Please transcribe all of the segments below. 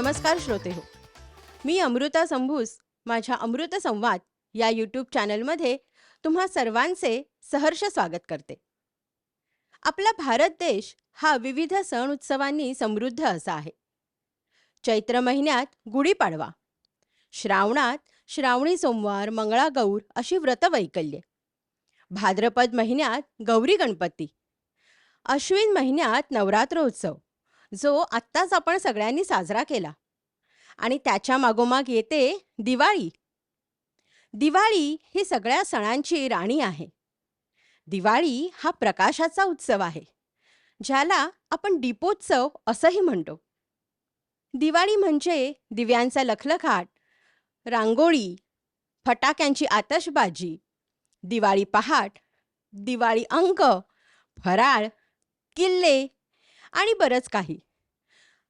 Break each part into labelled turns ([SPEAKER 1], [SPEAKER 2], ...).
[SPEAKER 1] नमस्कार श्रोते हो, मी अमृता संभूस माझ्या अमृत संवाद या यूट्यूब चॅनलमध्ये तुम्हा सर्वांचे सहर्ष स्वागत करते. आपला भारत देश हा विविध सण उत्सवांनी समृद्ध असा आहे. चैत्र महिन्यात गुढीपाडवा, श्रावणात श्रावणी सोमवार, मंगळागौर अशी व्रतवैकल्ये, भाद्रपद महिन्यात गौरी गणपती, अश्विन महिन्यात नवरात्रोत्सव जो आत्ताच आपण सगळ्यांनी साजरा केला, आणि त्याच्या मागोमाग येते दिवाळी. दिवाळी ही सगळ्या सणांची राणी आहे. दिवाळी हा प्रकाशाचा उत्सव आहे, ज्याला आपण दीपोत्सव असंही म्हणतो. दिवाळी म्हणजे दिव्यांचा लखलखाट, रांगोळी, फटाक्यांची आतषबाजी, दिवाळी पहाट, दिवाळी अंक, फराळ, किल्ले आणि बरंच काही.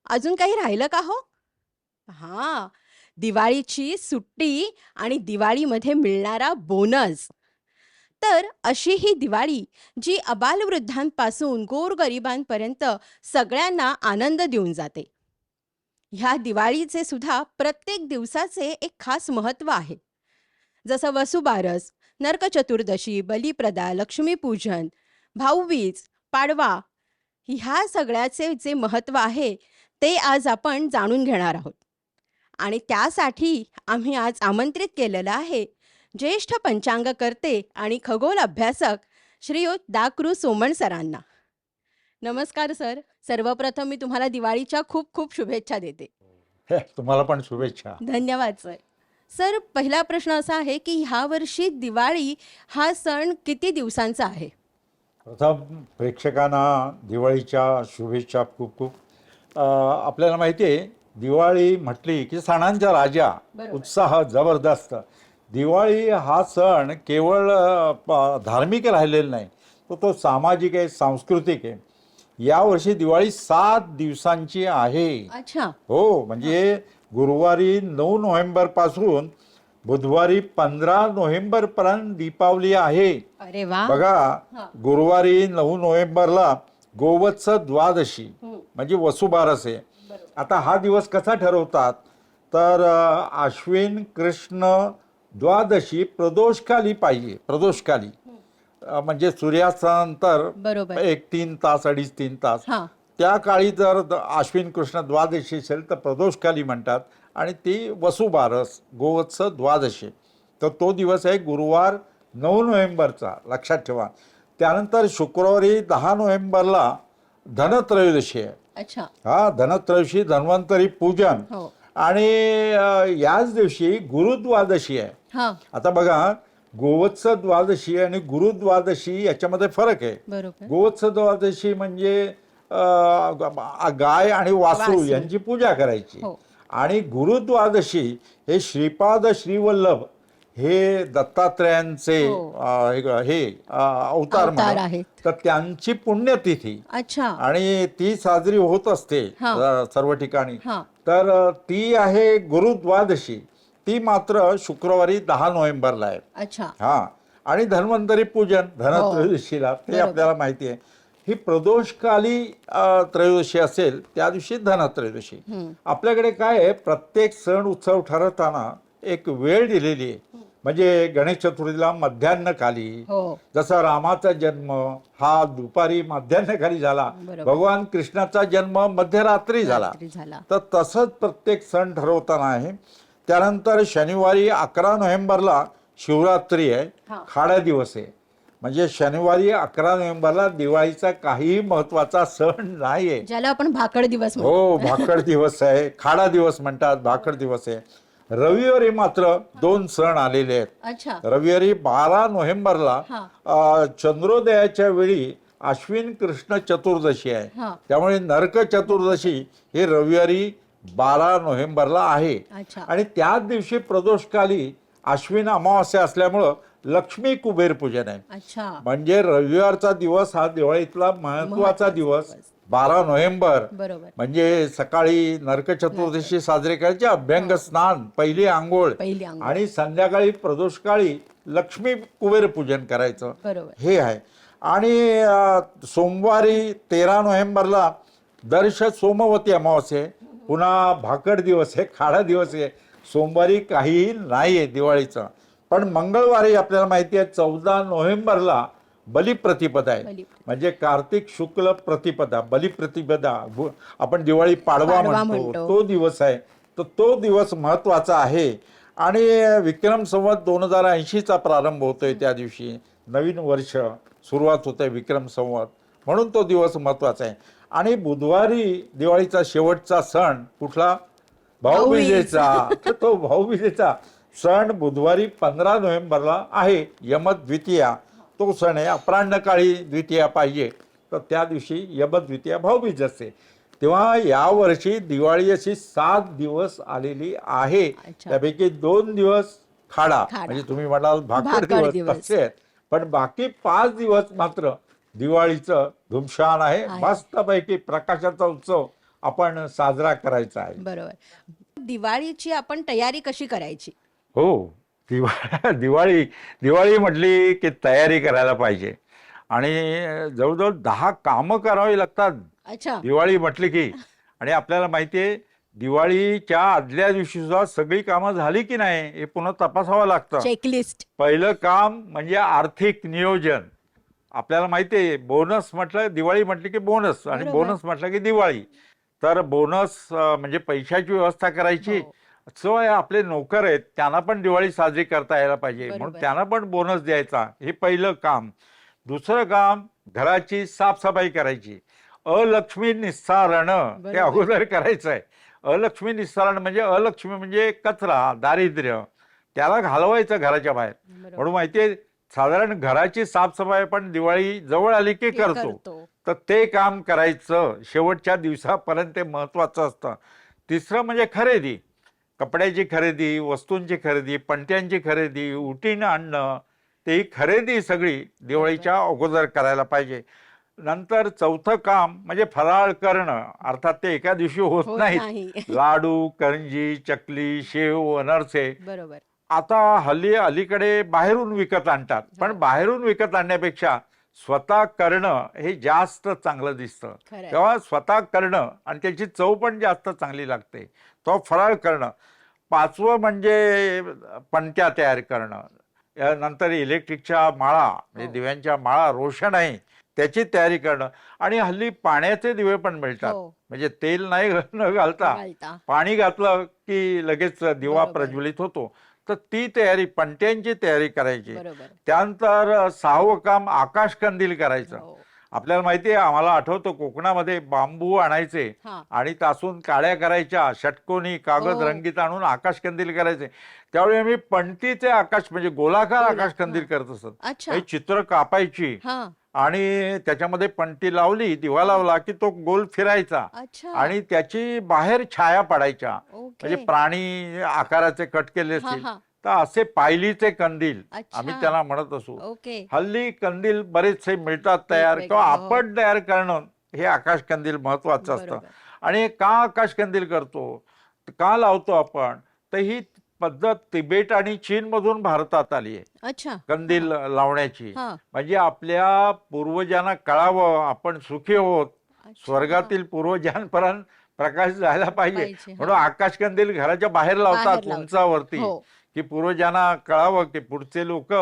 [SPEAKER 1] अजून काही राहिलं का हो? हां, दिवाळीची सुट्टी आणि दिवाळीमध्ये मिळणारा बोनस. तर अशी ही दिवाळी जी अबालवृद्धांपासून गोरगरिबांपर्यंत सगळ्यांना आनंद देऊन जाते. ह्या दिवाळीचे सुद्धा प्रत्येक दिवसाचे एक खास महत्त्व आहे. जसं वसुबारस, नरक चतुर्दशी, बलिप्रदा, लक्ष्मीपूजन, भाऊबीज, पाडवा, ह्या सगळ्याचे जे महत्त्व आहे ते आज आपण जाणून घेणार आहोत. आणि त्यासाठी आम्ही आज आमंत्रित केलेलं आहे ज्येष्ठ पंचांगकर्ते आणि खगोल अभ्यासक श्रीयुत डॉ. सोमण सरांना. नमस्कार सर. सर्वप्रथम मी तुम्हाला दिवाळीच्या खूप खूप शुभेच्छा देते.
[SPEAKER 2] तुम्हाला पण शुभेच्छा.
[SPEAKER 1] धन्यवाद सर. सर, पहिला प्रश्न असा आहे की ह्या वर्षी दिवाळी हा सण किती दिवसांचा आहे?
[SPEAKER 2] प्रथम प्रेक्षकांना दिवाळीच्या शुभेच्छा खूप खूप. आपल्याला माहिती आहे, दिवाळी म्हटली की सणांचा राजा,
[SPEAKER 1] बरोबर.
[SPEAKER 2] उत्साह जबरदस्त. दिवाळी हा सण केवळ धार्मिक राहिलेला नाही, तो सामाजिक आहे, सांस्कृतिक आहे. यावर्षी दिवाळी 7 दिवसांची आहे.
[SPEAKER 1] अच्छा.
[SPEAKER 2] हो, म्हणजे गुरुवारी 9 नोव्हेंबरपासून बुधवारी 15 नोव्हेंबरपर्यंत दीपावली आहे.
[SPEAKER 1] अरे वा.
[SPEAKER 2] बघा,
[SPEAKER 1] हां.
[SPEAKER 2] गुरुवारी 9 नोव्हेंबरला गोवत्स द्वादशी
[SPEAKER 1] हं.
[SPEAKER 2] म्हणजे वसुबारस आहे.
[SPEAKER 1] बरोबर.
[SPEAKER 2] आता हा दिवस कसा ठरवतात तर आश्विन कृष्ण द्वादशी प्रदोषकाली पाहिजे. प्रदोषकाली म्हणजे सूर्यास्तानंतर
[SPEAKER 1] बरोबर.
[SPEAKER 2] 1-3 तास 2.5-3 तास
[SPEAKER 1] हां.
[SPEAKER 2] त्या काळी जर आश्विन कृष्ण द्वादशी असेल तर प्रदोषकाली म्हणतात, आणि ती वसुबारस गोवत्स द्वादशी. तर तो दिवस आहे गुरुवार 9 नोव्हेंबरचा, लक्षात ठेवा. त्यानंतर शुक्रवारी 10 नोव्हेंबरला धनत्रयोदशी आहे.
[SPEAKER 1] अच्छा.
[SPEAKER 2] हा, धनत्रयोदशी धन्वंतरी पूजन.
[SPEAKER 1] हो.
[SPEAKER 2] आणि याच दिवशी गुरुद्वादशी आहे.
[SPEAKER 1] हां.
[SPEAKER 2] आता बघा, गोवत्स द्वादशी आणि गुरुद्वादशी याच्यामध्ये फरक आहे.
[SPEAKER 1] बरोबर.
[SPEAKER 2] गोवत्स द्वादशी म्हणजे गाय आणि वासरू
[SPEAKER 1] वासरू.
[SPEAKER 2] यांची पूजा करायची.
[SPEAKER 1] हो.
[SPEAKER 2] आणि गुरुद्वादशी हे श्रीपाद श्रीवल्लभ हे दत्तात्रयांचे
[SPEAKER 1] हो.
[SPEAKER 2] अवतार
[SPEAKER 1] अवतार
[SPEAKER 2] म्हणा.
[SPEAKER 1] आहेत.
[SPEAKER 2] तर त्यांची पुण्यतिथी
[SPEAKER 1] अच्छा.
[SPEAKER 2] आणि ती साजरी होत असते
[SPEAKER 1] हां.
[SPEAKER 2] सर्व ठिकाणी.
[SPEAKER 1] हां.
[SPEAKER 2] तर ती आहे गुरुद्वादशी. ती मात्र शुक्रवारी 10 नोव्हेंबरला आहे.
[SPEAKER 1] अच्छा.
[SPEAKER 2] हा, आणि धन्वंतरी पूजन धनत्रयोदशीला ते
[SPEAKER 1] बरोबर.
[SPEAKER 2] आपल्याला माहिती आहे. ही प्रदोषकाली त्रयोदशी असेल त्या दिवशी धनत्रयोदशी.
[SPEAKER 1] हं.
[SPEAKER 2] आपल्याकडे काय आहे, प्रत्येक सण उत्सव ठरवताना एक वेळ दिलेली आहे. म्हणजे गणेश चतुर्थीला मध्यान्हकाली,
[SPEAKER 1] हो.
[SPEAKER 2] जसा रामाचा जन्म हा दुपारी मध्यान्हकाली झाला,
[SPEAKER 1] बरोबर.
[SPEAKER 2] भगवान कृष्णाचा जन्म मध्यरात्री झाला.
[SPEAKER 1] रात्री झाला.
[SPEAKER 2] तर तसंच प्रत्येक सण ठरवताना आहे. त्यानंतर शनिवारी 11 नोव्हेंबरला शिवरात्री आहे,
[SPEAKER 1] हां.
[SPEAKER 2] खाडा दिवस आहे. म्हणजे शनिवारी 11 नोव्हेंबरला दिवाळीचा काहीही महत्वाचा सण नाही आहे.
[SPEAKER 1] ज्याला आपण भाकड दिवस म्हणतो.
[SPEAKER 2] हो, भाकड दिवस आहे, खाडा दिवस म्हणतात, भाकड दिवस आहे. रविवारी मात्र 2 सण आलेले आहेत.
[SPEAKER 1] अच्छा.
[SPEAKER 2] रविवारी 12 नोव्हेंबरला
[SPEAKER 1] हां.
[SPEAKER 2] चंद्रोदयाच्या वेळी अश्विन कृष्ण चतुर्दशी आहे.
[SPEAKER 1] हां.
[SPEAKER 2] त्यामुळे नरक चतुर्दशी हे रविवारी 12 नोव्हेंबरला आहे.
[SPEAKER 1] अच्छा.
[SPEAKER 2] आणि त्याच दिवशी प्रदोषकाली अश्विन अमावास्या असल्यामुळं लक्ष्मी कुबेर पूजन आहे.
[SPEAKER 1] अच्छा.
[SPEAKER 2] म्हणजे रविवारचा दिवस हा दिवाळीतला महत्वाचा दिवस. 12 नोव्हेंबर
[SPEAKER 1] बरोबर.
[SPEAKER 2] म्हणजे सकाळी नरक चतुर्दशी साजरी करायची, अभ्यंग स्नान, पहिली आंघोळ,
[SPEAKER 1] पहिली अंघोळ.
[SPEAKER 2] आणि संध्याकाळी प्रदोषकाळी लक्ष्मी कुबेर पूजन करायचं,
[SPEAKER 1] बरोबर.
[SPEAKER 2] हे आहे. आणि सोमवारी 13 नोव्हेंबरला दर्श सोमवती अमावास्या आहे. पुन्हा भाकड दिवस आहे, खाडा दिवस आहे, सोमवारी काहीही नाही आहे दिवाळीचं. पण मंगळवारी आपल्याला माहिती आहे 14 नोव्हेंबरला बलिप्रतिपदा आहे. म्हणजे कार्तिक शुक्ल प्रतिपदा, बलिप्रतिपदा आपण दिवाळी पाडवा
[SPEAKER 1] पाडवा
[SPEAKER 2] म्हणतो,
[SPEAKER 1] म्हणतो.
[SPEAKER 2] तो दिवस आहे. तर तो दिवस महत्त्वाचा आहे. आणि विक्रम संवत 2080चा प्रारंभ होतोय त्या दिवशी, नवीन वर्ष सुरुवात होते विक्रम संवत, म्हणून तो दिवस महत्त्वाचा आहे. आणि बुधवारी दिवाळीचा शेवटचा सण कुठला? भाऊबीजेचा. तर तो भाऊबीजेचा सण बुधवारी 15 नोव्हेंबरला आहे, यमद्वितीया तो सण आहे. अपराह्नकाळी द्वितीया पाहिजे, तर त्या दिवशी यमद्वितीया भाऊबीज असते. तेव्हा यावर्षी दिवाळी अशी 7 दिवस आलेली आहे.
[SPEAKER 1] अच्छा.
[SPEAKER 2] त्यापैकी 2 दिवस खाडा,
[SPEAKER 1] खाडा.
[SPEAKER 2] म्हणजे तुम्ही म्हणाल भाकड
[SPEAKER 1] भाकड
[SPEAKER 2] दिवस तसे आहेत, पण बाकी 5 दिवस मात्र दिवाळीचं धुमशान आहे. मस्तपैकी प्रकाशाचा उत्सव आपण साजरा करायचा आहे.
[SPEAKER 1] बरोबर. दिवाळीची आपण तयारी कशी करायची?
[SPEAKER 2] हो, दिवाळी दिवाळी म्हटली की तयारी करायला पाहिजे. आणि जवळजवळ 10 कामं करावी लागतात
[SPEAKER 1] अच्छा.
[SPEAKER 2] दिवाळी म्हटली की. आणि आपल्याला माहिती आहे दिवाळीच्या आदल्या दिवशी सुद्धा सगळी कामं झाली की नाही हे पुन्हा तपासावं लागतं.
[SPEAKER 1] चेकलिस्ट.
[SPEAKER 2] पहिलं काम म्हणजे आर्थिक नियोजन. आपल्याला माहिती आहे बोनस म्हटलं, दिवाळी म्हटली की बोनस, आणि
[SPEAKER 1] बरोबर.
[SPEAKER 2] बोनस म्हटलं की दिवाळी. तर बोनस म्हणजे पैशाची व्यवस्था करायची.
[SPEAKER 1] हो.
[SPEAKER 2] सो आपले नोकर आहेत त्यांना पण दिवाळी साजरी करता यायला पाहिजे, म्हणून
[SPEAKER 1] बरोबर.
[SPEAKER 2] त्यांना पण बोनस द्यायचा. हे पहिलं काम. दुसरं काम घराची साफसफाई करायची. अलक्ष्मी निस्सारण हे
[SPEAKER 1] बरोबर.
[SPEAKER 2] अगोदर करायचं आहे. अलक्ष्मी निस्सारण म्हणजे अलक्ष्मी म्हणजे कचरा, दारिद्र्य, त्याला घालवायचं घराच्या बाहेर.
[SPEAKER 1] बरोबर.
[SPEAKER 2] म्हणून माहितीये साधारण घराची साफसफाई आपण दिवाळी जवळ आली की करतो. तर ते काम करायचं शेवटच्या दिवसापर्यंत, ते महत्वाचं असतं. तिसरं म्हणजे खरेदी, कपड्याची खरेदी, वस्तूंची खरेदी, पणत्यांची खरेदी, उटीनं आणणं, ते ही खरेदी सगळी दिवाळीच्या अगोदर करायला पाहिजे. नंतर चौथं काम म्हणजे फराळ करणं. अर्थात ते एका दिवशी होत
[SPEAKER 1] होत
[SPEAKER 2] नाहीत.
[SPEAKER 1] नाही.
[SPEAKER 2] लाडू, करंजी, चकली, शेव, अनारसे
[SPEAKER 1] बरोबर.
[SPEAKER 2] आता हल्ली अलीकडे बाहेरून विकत आणतात. पण
[SPEAKER 1] हो.
[SPEAKER 2] बाहेरून विकत आणण्यापेक्षा स्वतः करणं हे जास्त चांगलं दिसतं.
[SPEAKER 1] खरंय.
[SPEAKER 2] तेव्हा स्वतः करणं आणि त्याची चव पण जास्त चांगली लागते. तो फराळ करणं. 5वं म्हणजे पणत्या तयार करणं. नंतर इलेक्ट्रिकच्या माळा, म्हणजे
[SPEAKER 1] हो.
[SPEAKER 2] दिव्यांच्या माळा, रोषण आहे त्याची तयारी करणं. आणि हल्ली पाण्याचे दिवे पण मिळतात.
[SPEAKER 1] हो.
[SPEAKER 2] म्हणजे तेल नाही न घालता
[SPEAKER 1] घालता.
[SPEAKER 2] पाणी घातलं की लगेच दिवा
[SPEAKER 1] बरोबर.
[SPEAKER 2] प्रज्वलित होतो. तर ती तयारी, पणत्यांची तयारी करायची.
[SPEAKER 1] बरोबर.
[SPEAKER 2] त्यानंतर 6वं काम आकाशकंदील करायचं.
[SPEAKER 1] हो.
[SPEAKER 2] आपल्याला माहिती आहे, आम्हाला आठवतं कोकणामध्ये बांबू आणायचे
[SPEAKER 1] हा.
[SPEAKER 2] आणि तासून काड्या करायच्या, षटकोनी कागद
[SPEAKER 1] हो.
[SPEAKER 2] रंगीत आणून आकाशकंदील करायचे. त्यावेळी आम्ही पणतीचे आकाश म्हणजे गोलाकार आकाशकंदील करत असत.
[SPEAKER 1] अच्छा.
[SPEAKER 2] हे चित्र कापायची
[SPEAKER 1] हा.
[SPEAKER 2] आणि त्याच्यामध्ये पणती लावली, दिवा लावला की तो गोल फिरायचा
[SPEAKER 1] अच्छा.
[SPEAKER 2] आणि त्याची बाहेर छाया पडायच्या. म्हणजे
[SPEAKER 1] ओके.
[SPEAKER 2] प्राणी आकाराचे कट केले
[SPEAKER 1] हा
[SPEAKER 2] असतील
[SPEAKER 1] हा.
[SPEAKER 2] तर असे पायलीचे कंदील
[SPEAKER 1] अच्छा.
[SPEAKER 2] आम्ही त्याला म्हणत असू.
[SPEAKER 1] ओके.
[SPEAKER 2] हल्ली कंदील बरेचसे मिळतात तयार,
[SPEAKER 1] वेगवेगळे,
[SPEAKER 2] किंवा
[SPEAKER 1] हो.
[SPEAKER 2] आपण तयार करणं हे आकाश कंदील महत्वाचं असतं.
[SPEAKER 1] बरोबर.
[SPEAKER 2] आणि का आकाश कंदील करतो, का लावतो आपण, तर ही पद्धत तिबेट आणि चीन मधून भारतात आली आहे
[SPEAKER 1] अच्छा.
[SPEAKER 2] कंदील लावण्याची.
[SPEAKER 1] हा.
[SPEAKER 2] म्हणजे आपल्या पूर्वजांना कळावं आपण सुखी आहोत,
[SPEAKER 1] अच्छा.
[SPEAKER 2] स्वर्गातील पूर्वजांपर्यंत प्रकाश जायला पाहिजे,
[SPEAKER 1] पाहिजे,
[SPEAKER 2] म्हणून
[SPEAKER 1] हा.
[SPEAKER 2] आकाश कंदील घराच्या बाहेर लावतात
[SPEAKER 1] बाहेर लावतात.
[SPEAKER 2] उंचावरती,
[SPEAKER 1] हो.
[SPEAKER 2] की पूर्वजांना कळावं की पुढचे लोक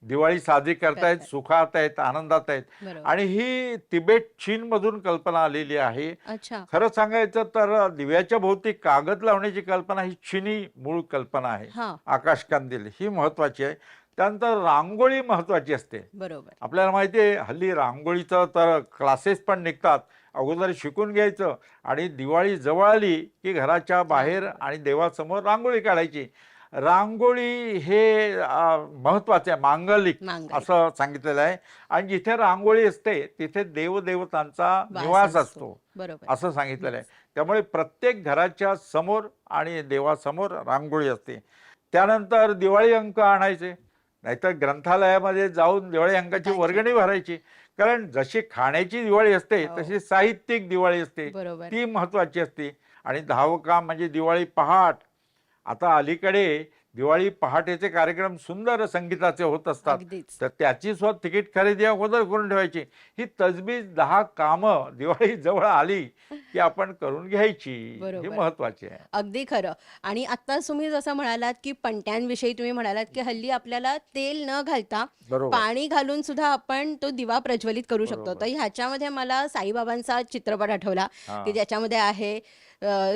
[SPEAKER 2] दिवाळी साजरी करतायत,
[SPEAKER 1] करतायत.
[SPEAKER 2] सुखात आहेत, आनंदात आहेत.
[SPEAKER 1] बरोबर.
[SPEAKER 2] आणि ही तिबेट चीन मधून कल्पना आलेली आहे.
[SPEAKER 1] अच्छा.
[SPEAKER 2] खरं सांगायचं तर दिव्याच्या भोवती कागद लावण्याची कल्पना ही चीनी मूळ कल्पना आहे.
[SPEAKER 1] हा.
[SPEAKER 2] आकाश कंदील ही महत्वाची आहे. त्यानंतर रांगोळी महत्वाची असते.
[SPEAKER 1] बरोबर.
[SPEAKER 2] आपल्याला माहिती आहे हल्ली रांगोळीचं तर क्लासेस पण निघतात. अगोदर शिकून घ्यायचं आणि दिवाळी जवळ आली की घराच्या बाहेर आणि देवासमोर रांगोळी काढायची. रांगोळी हे महत्वाचे आहे, मांगलिक
[SPEAKER 1] मांगलिक.
[SPEAKER 2] असं सांगितलेलं आहे. आणि जिथे रांगोळी असते तिथे देवदेवतांचा
[SPEAKER 1] वास
[SPEAKER 2] निवास
[SPEAKER 1] असतो.
[SPEAKER 2] असतो
[SPEAKER 1] बरोबर.
[SPEAKER 2] असं सांगितलेलं आहे. त्यामुळे प्रत्येक घराच्या समोर आणि देवासमोर रांगोळी असते. त्यानंतर दिवाळी अंक आणायचे, नाहीतर ग्रंथालयामध्ये जाऊन दिवाळी अंकाची वर्गणी भरायची. कारण जशी खाण्याची दिवाळी असते
[SPEAKER 1] हो.
[SPEAKER 2] तशी साहित्यिक दिवाळी असते,
[SPEAKER 1] बरोबर.
[SPEAKER 2] ती महत्वाची असते. आणि 10वं काम म्हणजे दिवाळी पहाट. आता अलीकडे दिवाळी पहाटेचे कार्यक्रम सुंदर संगीताचे होत असतात.
[SPEAKER 1] अगदीच.
[SPEAKER 2] तर त्याची सुद्धा तिकीट खरेदी अगोदर करून ठेवायची. ही तजबीज 10 कामं दिवाळी जवळ आली की आपण करून घ्यायची. हे
[SPEAKER 1] बरोबर.
[SPEAKER 2] महत्वाचे आहे.
[SPEAKER 1] अगदी खरं. आणि आत्ताच तुम्ही जसं म्हणालात, की पणत्यांविषयी तुम्ही म्हणालात, की हल्ली आपल्याला तेल न घालता
[SPEAKER 2] बरोबर,
[SPEAKER 1] पाणी घालून सुद्धा आपण तो दिवा प्रज्वलित करू शकतो. तर
[SPEAKER 2] बरोबर.
[SPEAKER 1] ह्याच्यामध्ये मला साईबाबांचा चित्रपट आठवला, की
[SPEAKER 2] हां.
[SPEAKER 1] ज्याच्यामध्ये आहे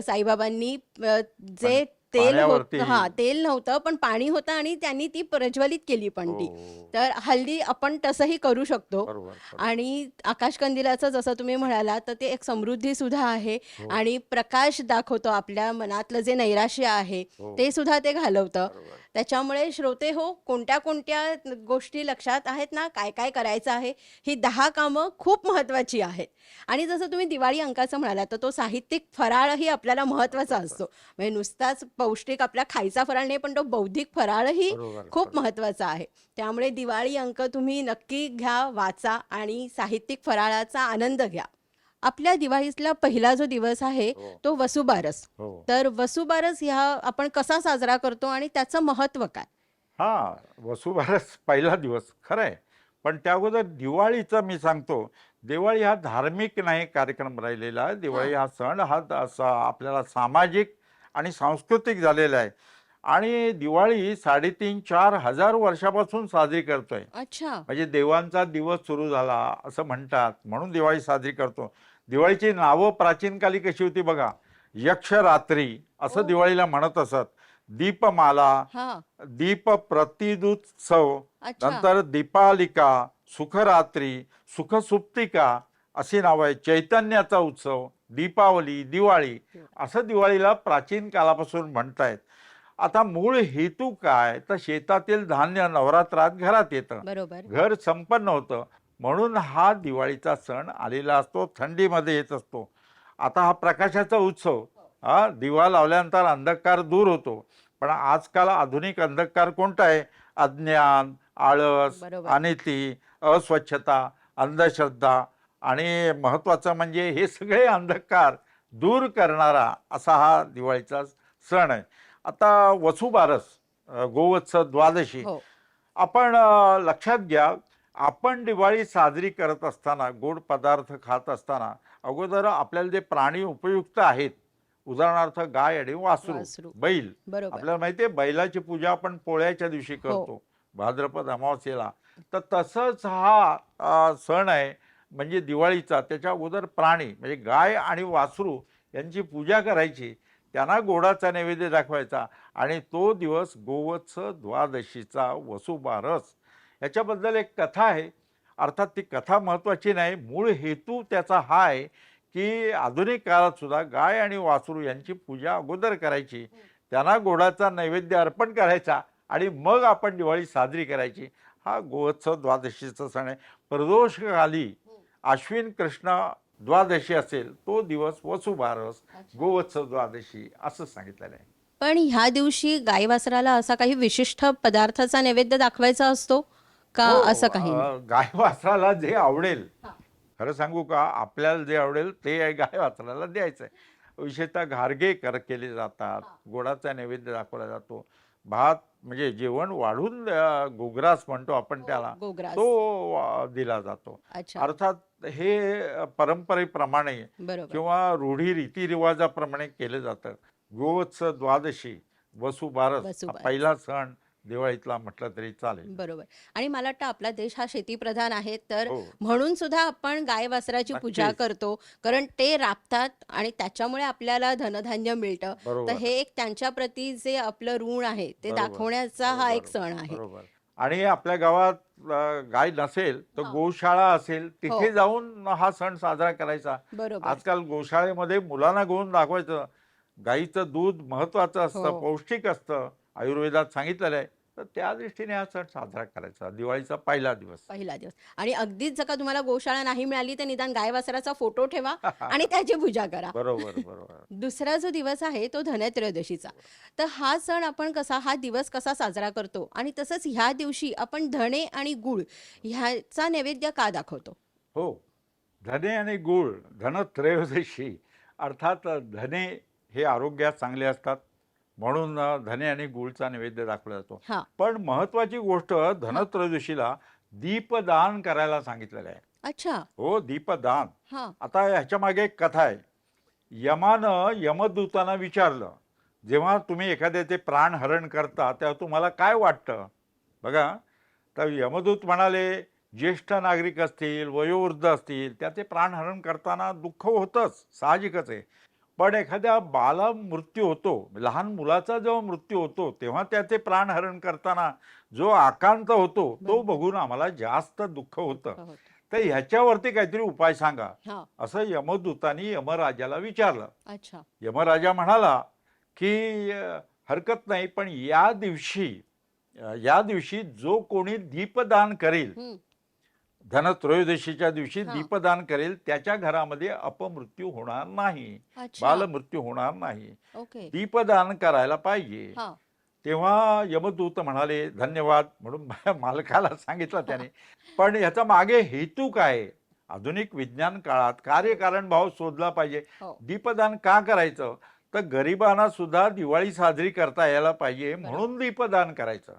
[SPEAKER 1] साईबाबांनी
[SPEAKER 2] पण
[SPEAKER 1] जे तेल
[SPEAKER 2] पाण्यावरती
[SPEAKER 1] हां, तेल नव्हतं, पण पाणी होतं आणि त्यांनी ती प्रज्वलित केली पण
[SPEAKER 2] हो,
[SPEAKER 1] ती. तर हल्ली आपण तसंही करू शकतो.
[SPEAKER 2] बरोबर, बरोबर.
[SPEAKER 1] आणि आकाशकंदिलाचं जसं तुम्ही म्हणालात, तर ते एक समृद्धीसुद्धा आहे
[SPEAKER 2] हो,
[SPEAKER 1] आणि प्रकाश दाखवतो. आपल्या मनातलं जे नैराश्य आहे,
[SPEAKER 2] हो.
[SPEAKER 1] ते सुद्धा ते घालवतं.
[SPEAKER 2] बरोबर.
[SPEAKER 1] त्याच्यामुळे श्रोते हो, कोणत्या-कोणत्या गोष्टी लक्षात आहेत ना, काय-काय करायचं आहे, ही 10 कामं खूप महत्त्वाची आहेत. आणि जसं तुम्ही दिवाळी अंकाचं म्हणालात, तर तो साहित्यिक फराळही आपल्याला महत्त्वाचा असतो. म्हणजे नुसताच पौष्टिक आपला खायचा फराळ नाही, पण तो बौद्धिक फराळही
[SPEAKER 2] बरोबर,
[SPEAKER 1] खूप
[SPEAKER 2] बरोबर.
[SPEAKER 1] महत्त्वाचा आहे. त्यामुळे दिवाळी अंक तुम्ही नक्की घ्या, वाचा आणि साहित्यिक फराळाचा आनंद घ्या. आपल्या दिवाळीतला पहिला जो दिवस आहे,
[SPEAKER 2] हो,
[SPEAKER 1] तो वसुबारस.
[SPEAKER 2] हो.
[SPEAKER 1] तर वसुबारस ह्या आपण कसा साजरा करतो आणि त्याचं महत्त्व काय?
[SPEAKER 2] हां, वसुबारस पहिला दिवस खरं आहे. पण त्या अगोदर दिवाळीचं मी सांगतो. दिवाळी हा धार्मिक नाही कार्यक्रम राहिलेला आहे.
[SPEAKER 1] हां.
[SPEAKER 2] दिवाळी हा सण हा असा आपल्याला सामाजिक आणि सांस्कृतिक झालेला आहे. आणि दिवाळी 3,500-4,000 हजार वर्षापासून साजरी करतोय.
[SPEAKER 1] अच्छा.
[SPEAKER 2] म्हणजे देवांचा दिवस सुरू झाला असं म्हणतात, म्हणून दिवाळी साजरी करतो. दिवाळीची नावं प्राचीन काली कशी होती बघा. यक्षरात्री असं
[SPEAKER 1] ओ.
[SPEAKER 2] दिवाळीला म्हणत असत. दीपमाला,
[SPEAKER 1] हां.
[SPEAKER 2] दीप प्रतिदुत्सव,
[SPEAKER 1] अच्छा.
[SPEAKER 2] नंतर दीपालिका, सुखरात्री, सुखसुप्तिका अशी नावं आहेत. चैतन्याचा उत्सव, दीपावली, दिवाळी असं दिवाळीला प्राचीन कालापासून म्हणतायत. आता मूळ हेतू काय, तर शेतातील धान्य नवरात्रात घरात येतं.
[SPEAKER 1] बरोबर.
[SPEAKER 2] घर संपन्न होतं. म्हणून हा दिवाळीचा सण आलेला असतो. थंडीमध्ये येत असतो. आता हा प्रकाशाचा उत्सव, हा दिवा लावल्यानंतर अंधकार दूर होतो. पण आजकाल आधुनिक अंधकार कोणता आहे? अज्ञान, आळस,
[SPEAKER 1] बरोबर.
[SPEAKER 2] अनिती, अस्वच्छता, अंधश्रद्धा आणि महत्त्वाचं म्हणजे हे सगळे अंधकार दूर करणारा असा हा दिवाळीचा सण आहे. आता वसुबारस, गोवत्स द्वादशी.
[SPEAKER 1] हो.
[SPEAKER 2] आपण लक्षात घ्या, आपण दिवाळी साजरी करत असताना, गोड पदार्थ खात असताना अगोदर आपल्याला जे प्राणी उपयुक्त आहेत, उदाहरणार्थ गाय आणि वासरू,
[SPEAKER 1] वासरू.
[SPEAKER 2] बैल.
[SPEAKER 1] बरोबर.
[SPEAKER 2] आपल्याला माहिती आहे बैलाची पूजा आपण पोळ्याच्या दिवशी
[SPEAKER 1] हो.
[SPEAKER 2] करतो, भाद्रपद अमावास्येला. तर तसंच हा सण आहे म्हणजे दिवाळीचा. त्याच्या अगोदर प्राणी म्हणजे गाय आणि वासरू यांची पूजा करायची, त्यांना गोडाचा नैवेद्य दाखवायचा आणि तो दिवस गोवत्स द्वादशीचा वसुबारस. याच्याबद्दल एक कथा आहे. अर्थात ती कथा महत्त्वाची नाही, मूळ हेतू त्याचा हा आहे की आधुनिक काळात सुद्धा गाय आणि वासरू यांची पूजा अगोदर करायची, त्यांना गोडाचा नैवेद्य अर्पण करायचा आणि मग आपण दिवाळी साजरी करायची. हा गोवत्सव द्वादशीचा सण आहे. प्रदोषकाली आश्विन कृष्ण द्वादशी असेल तो दिवस वसुबारस, गोवत्सव द्वादशी असं सांगितलेलं आहे.
[SPEAKER 1] पण ह्या दिवशी गाई वासराला असा काही विशिष्ट पदार्थाचा नैवेद्य दाखवायचा असतो का
[SPEAKER 2] हो,
[SPEAKER 1] असं काही नाही?
[SPEAKER 2] गाय वासराला जे आवडेल,
[SPEAKER 1] हां.
[SPEAKER 2] खरं सांगू का, आपल्याला जे आवडेल ते गाय वासराला द्यायचं आहे. विशेषतः घारगे केले जातात, गोडाचा नैवेद्य दाखवला जातो. भात म्हणजे जेवण वाढून घुगरास म्हणतो आपण
[SPEAKER 1] हो,
[SPEAKER 2] त्याला,
[SPEAKER 1] गोग्रास.
[SPEAKER 2] तो दिला जातो.
[SPEAKER 1] अच्छा.
[SPEAKER 2] अर्थात हे परंपरेप्रमाणे
[SPEAKER 1] बरोबर.
[SPEAKER 2] किंवा रूढी रीतिरिवाजाप्रमाणे केलं जातं. गोवत्स द्वादशी, वसुबारस हा
[SPEAKER 1] वसुबारस.
[SPEAKER 2] पहिला सण दिवाळीतला म्हटलं तरी चालेल.
[SPEAKER 1] बरोबर. आणि मला वाटतं आपला देश हा शेतीप्रधान आहे, तर
[SPEAKER 2] हो,
[SPEAKER 1] म्हणून सुद्धा आपण गाय वासराची पूजा
[SPEAKER 2] नक्कीच.
[SPEAKER 1] करतो. कारण ते राबतात आणि त्याच्यामुळे आपल्याला धनधान्य मिळतं. तर
[SPEAKER 2] बरोबर.
[SPEAKER 1] हे एक त्यांच्याप्रती जे आपलं ऋण आहे, ते
[SPEAKER 2] बरोबर,
[SPEAKER 1] दाखवण्याचा हा एक
[SPEAKER 2] बरोबर,
[SPEAKER 1] सण आहे.
[SPEAKER 2] बरोबर. आणि आपल्या गावात गाय नसेल तर
[SPEAKER 1] हां.
[SPEAKER 2] गोशाळा असेल, तिथे
[SPEAKER 1] हो.
[SPEAKER 2] जाऊन हा सण साजरा करायचा.
[SPEAKER 1] बरोबर.
[SPEAKER 2] आजकाल गोशाळेमध्ये मुलांना घेऊन दाखवायचं. गाईचं दूध महत्त्वाचं असतं,
[SPEAKER 1] हो.
[SPEAKER 2] पौष्टिक असतं, आयुर्वेदात सांगितलेलं आहे. तर त्या दृष्टीने हा सण साजरा करायचा, दिवाळीचा पहिला दिवस.
[SPEAKER 1] पहिला दिवस. आणि अगदीच जर का तुम्हाला गोशाळा नाही मिळाली, तर निदान गाय वासराचा फोटो ठेवा आणि त्याची पूजा करा.
[SPEAKER 2] बरोबर, बरोबर.
[SPEAKER 1] दुसरा जो दिवस आहे तो धनत्रयोदशीचा. तर हा सण आपण कसा, हा दिवस कसा साजरा करतो आणि तसंच ह्या दिवशी आपण धणे आणि गूळ ह्याचा नैवेद्य का दाखवतो?
[SPEAKER 2] हो, धने आणि गूळ, धनत्रयोदशी. अर्थात धने हे आरोग्यास चांगले असतात. म्हणून धने आणि गुळचा नैवेद्य दाखवला जातो.
[SPEAKER 1] हा.
[SPEAKER 2] पण महत्वाची गोष्ट धनत्रयोदशीला दीपदान करायला सांगितलेलं आहे.
[SPEAKER 1] अच्छा.
[SPEAKER 2] हो, दीपदान.
[SPEAKER 1] हा.
[SPEAKER 2] आता ह्याच्या मागे एक कथा आहे. यमानं यमदूतांना विचारलं, जेव्हा तुम्ही एखाद्याचे प्राणहरण करता तेव्हा तुम्हाला काय वाटतं? बघा, तर यमदूत म्हणाले, ज्येष्ठ नागरिक असतील, वयोवृद्ध असतील, त्याचे प्राणहरण करताना दुःख होतंच, साहजिकच आहे. पण एखाद्या बाला मृत्यू होतो, लहान मुलाचा जेव्हा मृत्यू होतो तेव्हा त्याचे प्राणहरण करताना जो आकांत होतो तो
[SPEAKER 1] बरोबर.
[SPEAKER 2] बघून आम्हाला जास्त दुःख होतं.
[SPEAKER 1] होतं.
[SPEAKER 2] तर ह्याच्यावरती काहीतरी उपाय सांगा,
[SPEAKER 1] हा.
[SPEAKER 2] असं यमदूतांनी यमराजाला विचारलं.
[SPEAKER 1] अच्छा.
[SPEAKER 2] यमराजा म्हणाला की हरकत नाही, पण या दिवशी जो कोणी दीपदान करेल,
[SPEAKER 1] हम्म.
[SPEAKER 2] धनत्रयोदशीच्या दिवशी
[SPEAKER 1] हा.
[SPEAKER 2] दीपदान करेल, त्याच्या घरामध्ये अपमृत्यू होणार नाही,
[SPEAKER 1] अच्छा.
[SPEAKER 2] बालमृत्यू होणार नाही.
[SPEAKER 1] ओके.
[SPEAKER 2] दीपदान करायला पाहिजे.
[SPEAKER 1] हा.
[SPEAKER 2] तेव्हा यमदूत म्हणाले धन्यवाद म्हणून मालकाला सांगितलं त्याने. पण ह्याचा मागे हेतू काय आहे? आधुनिक विज्ञान काळात कार्यकारण भाव शोधला पाहिजे.
[SPEAKER 1] हो.
[SPEAKER 2] दीपदान का करायचं? तर गरिबांना सुद्धा दिवाळी साजरी करता यायला पाहिजे म्हणून दीपदान करायचं.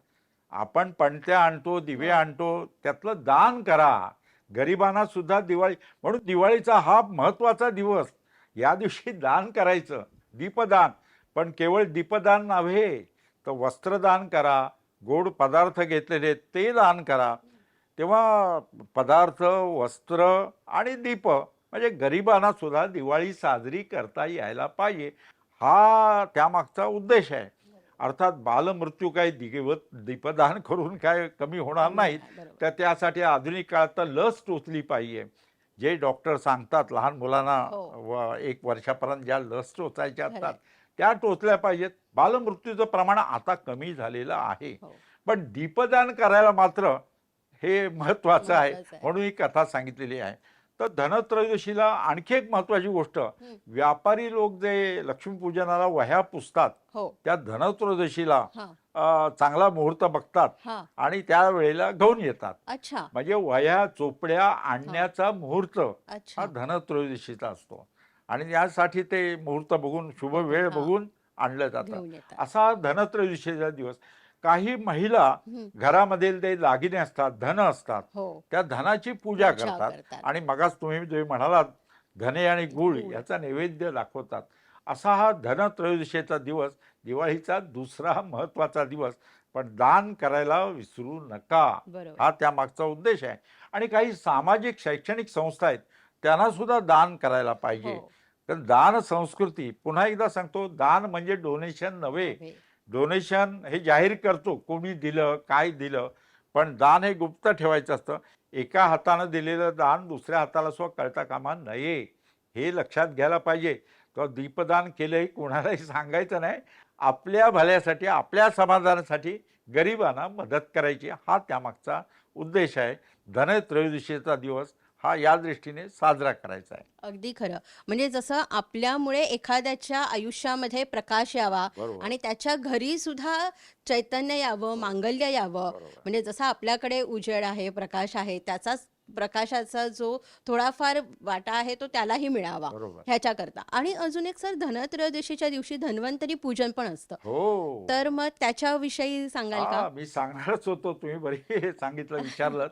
[SPEAKER 2] आपण पणत्या आणतो, दिवे आणतो, त्यातलं दान करा. गरिबांना सुद्धा दिवाळी, म्हणून दिवाळीचा हा महत्त्वाचा दिवस. या दिवशी दान करायचं, दीपदान. पण केवळ दीपदान नव्हे, तर वस्त्रदान करा, गोड पदार्थ घेतलेले ते दान करा. तेव्हा पदार्थ, वस्त्र आणि दीप, म्हणजे गरिबांना सुद्धा दिवाळी साजरी करता यायला पाहिजे, हा त्यामागचा उद्देश आहे. अर्थात बालमृत्यू काही दीपदान करून काय कमी होणार नाहीत.
[SPEAKER 1] बरोबर.
[SPEAKER 2] तर त्यासाठी आधुनिक काळात तर लस टोचली पाहिजे. जे डॉक्टर सांगतात लहान मुलांना
[SPEAKER 1] हो.
[SPEAKER 2] 1 वर्षापर्यंत ज्या लस टोचायच्या
[SPEAKER 1] खरंय.
[SPEAKER 2] असतात त्या टोचल्या पाहिजेत. बालमृत्यूचं प्रमाण आता कमी झालेलं आहे.
[SPEAKER 1] हो.
[SPEAKER 2] पण दीपदान करायला मात्र हे महत्वाचं आहे,
[SPEAKER 1] महत्वाचं आहे.
[SPEAKER 2] म्हणून ही कथा सांगितलेली आहे. तर धनत्रयोदशीला आणखी एक महत्वाची गोष्ट, व्यापारी लोक जे लक्ष्मीपूजनाला वह्या पुसतात,
[SPEAKER 1] हो.
[SPEAKER 2] त्या धनत्रयोदशीला
[SPEAKER 1] हा.
[SPEAKER 2] चांगला मुहूर्त बघतात
[SPEAKER 1] हा.
[SPEAKER 2] आणि त्यावेळेला घेऊन येतात.
[SPEAKER 1] अच्छा.
[SPEAKER 2] म्हणजे वह्या चोपड्या आणण्याचा मुहूर्त
[SPEAKER 1] अच्छा.
[SPEAKER 2] हा धनत्रयोदशीचा असतो आणि यासाठी ते मुहूर्त बघून, शुभ वेळ
[SPEAKER 1] हा.
[SPEAKER 2] बघून आणलं जातं.
[SPEAKER 1] घेऊन येतात.
[SPEAKER 2] असा धनत्रयोदशीचा दिवस. काही महिला
[SPEAKER 1] हम्म.
[SPEAKER 2] घरामधील ते दागिने असतात, धन असतात,
[SPEAKER 1] हो.
[SPEAKER 2] त्या धनाची पूजा
[SPEAKER 1] पूजा
[SPEAKER 2] करतात.
[SPEAKER 1] करतात.
[SPEAKER 2] आणि मगाच तुम्ही म्हणालात धने आणि गुळ
[SPEAKER 1] गुळ.
[SPEAKER 2] याचा नैवेद्य दाखवतात. असा हा धनत्रयोदशीचा दिवस, दिवाळीचा दुसरा महत्वाचा दिवस. पण दान करायला विसरू नका,
[SPEAKER 1] बरोबर.
[SPEAKER 2] हा त्यामागचा उद्देश आहे. आणि काही सामाजिक शैक्षणिक संस्था आहेत, त्यांना सुद्धा दान करायला पाहिजे.
[SPEAKER 1] हो.
[SPEAKER 2] तर दान संस्कृती, पुन्हा एकदा सांगतो, दान म्हणजे डोनेशन नव्हे.
[SPEAKER 1] नव्हे.
[SPEAKER 2] डोनेशन हे जाहीर करतो कोणी दिलं, काय दिलं, पण दान हे गुप्त ठेवायचं असतं. एका हातानं दिलेलं दान दुसऱ्या हाताला सुद्धा कळता कामा नये, हे लक्षात घ्यायला पाहिजे. तर दीपदान केलंही कोणालाही सांगायचं नाही. आपल्या भल्यासाठी, आपल्या समाधानासाठी गरिबांना मदत करायची, हा त्यामागचा उद्देश आहे. धनत्रयोदशीचा दिवस हा या दृष्टीने साजरा करायचा आहे.
[SPEAKER 1] अगदी खरं. म्हणजे जसं आपल्यामुळे एखाद्याच्या आयुष्यामध्ये प्रकाश यावा
[SPEAKER 2] बरोबर.
[SPEAKER 1] आणि त्याच्या घरी सुद्धा चैतन्य यावं, मांगल्य यावं.
[SPEAKER 2] बरोबर.
[SPEAKER 1] म्हणजे जसं आपल्याकडे उजेड आहे, प्रकाश आहे, त्याचाच प्रकाशाचा जो थोडाफार वाटा आहे तो त्यालाही मिळावा,
[SPEAKER 2] बरोबर.
[SPEAKER 1] ह्याच्याकरता. आणि अजून एक सर, धनत्रयोदशीच्या दिवशी धन्वंतरी पूजन पण असतं.
[SPEAKER 2] हो.
[SPEAKER 1] तर मग त्याच्याविषयी सांगाल का?
[SPEAKER 2] मी सांगणारच होतो, तुम्ही बरी सांगितलं, विचारलं.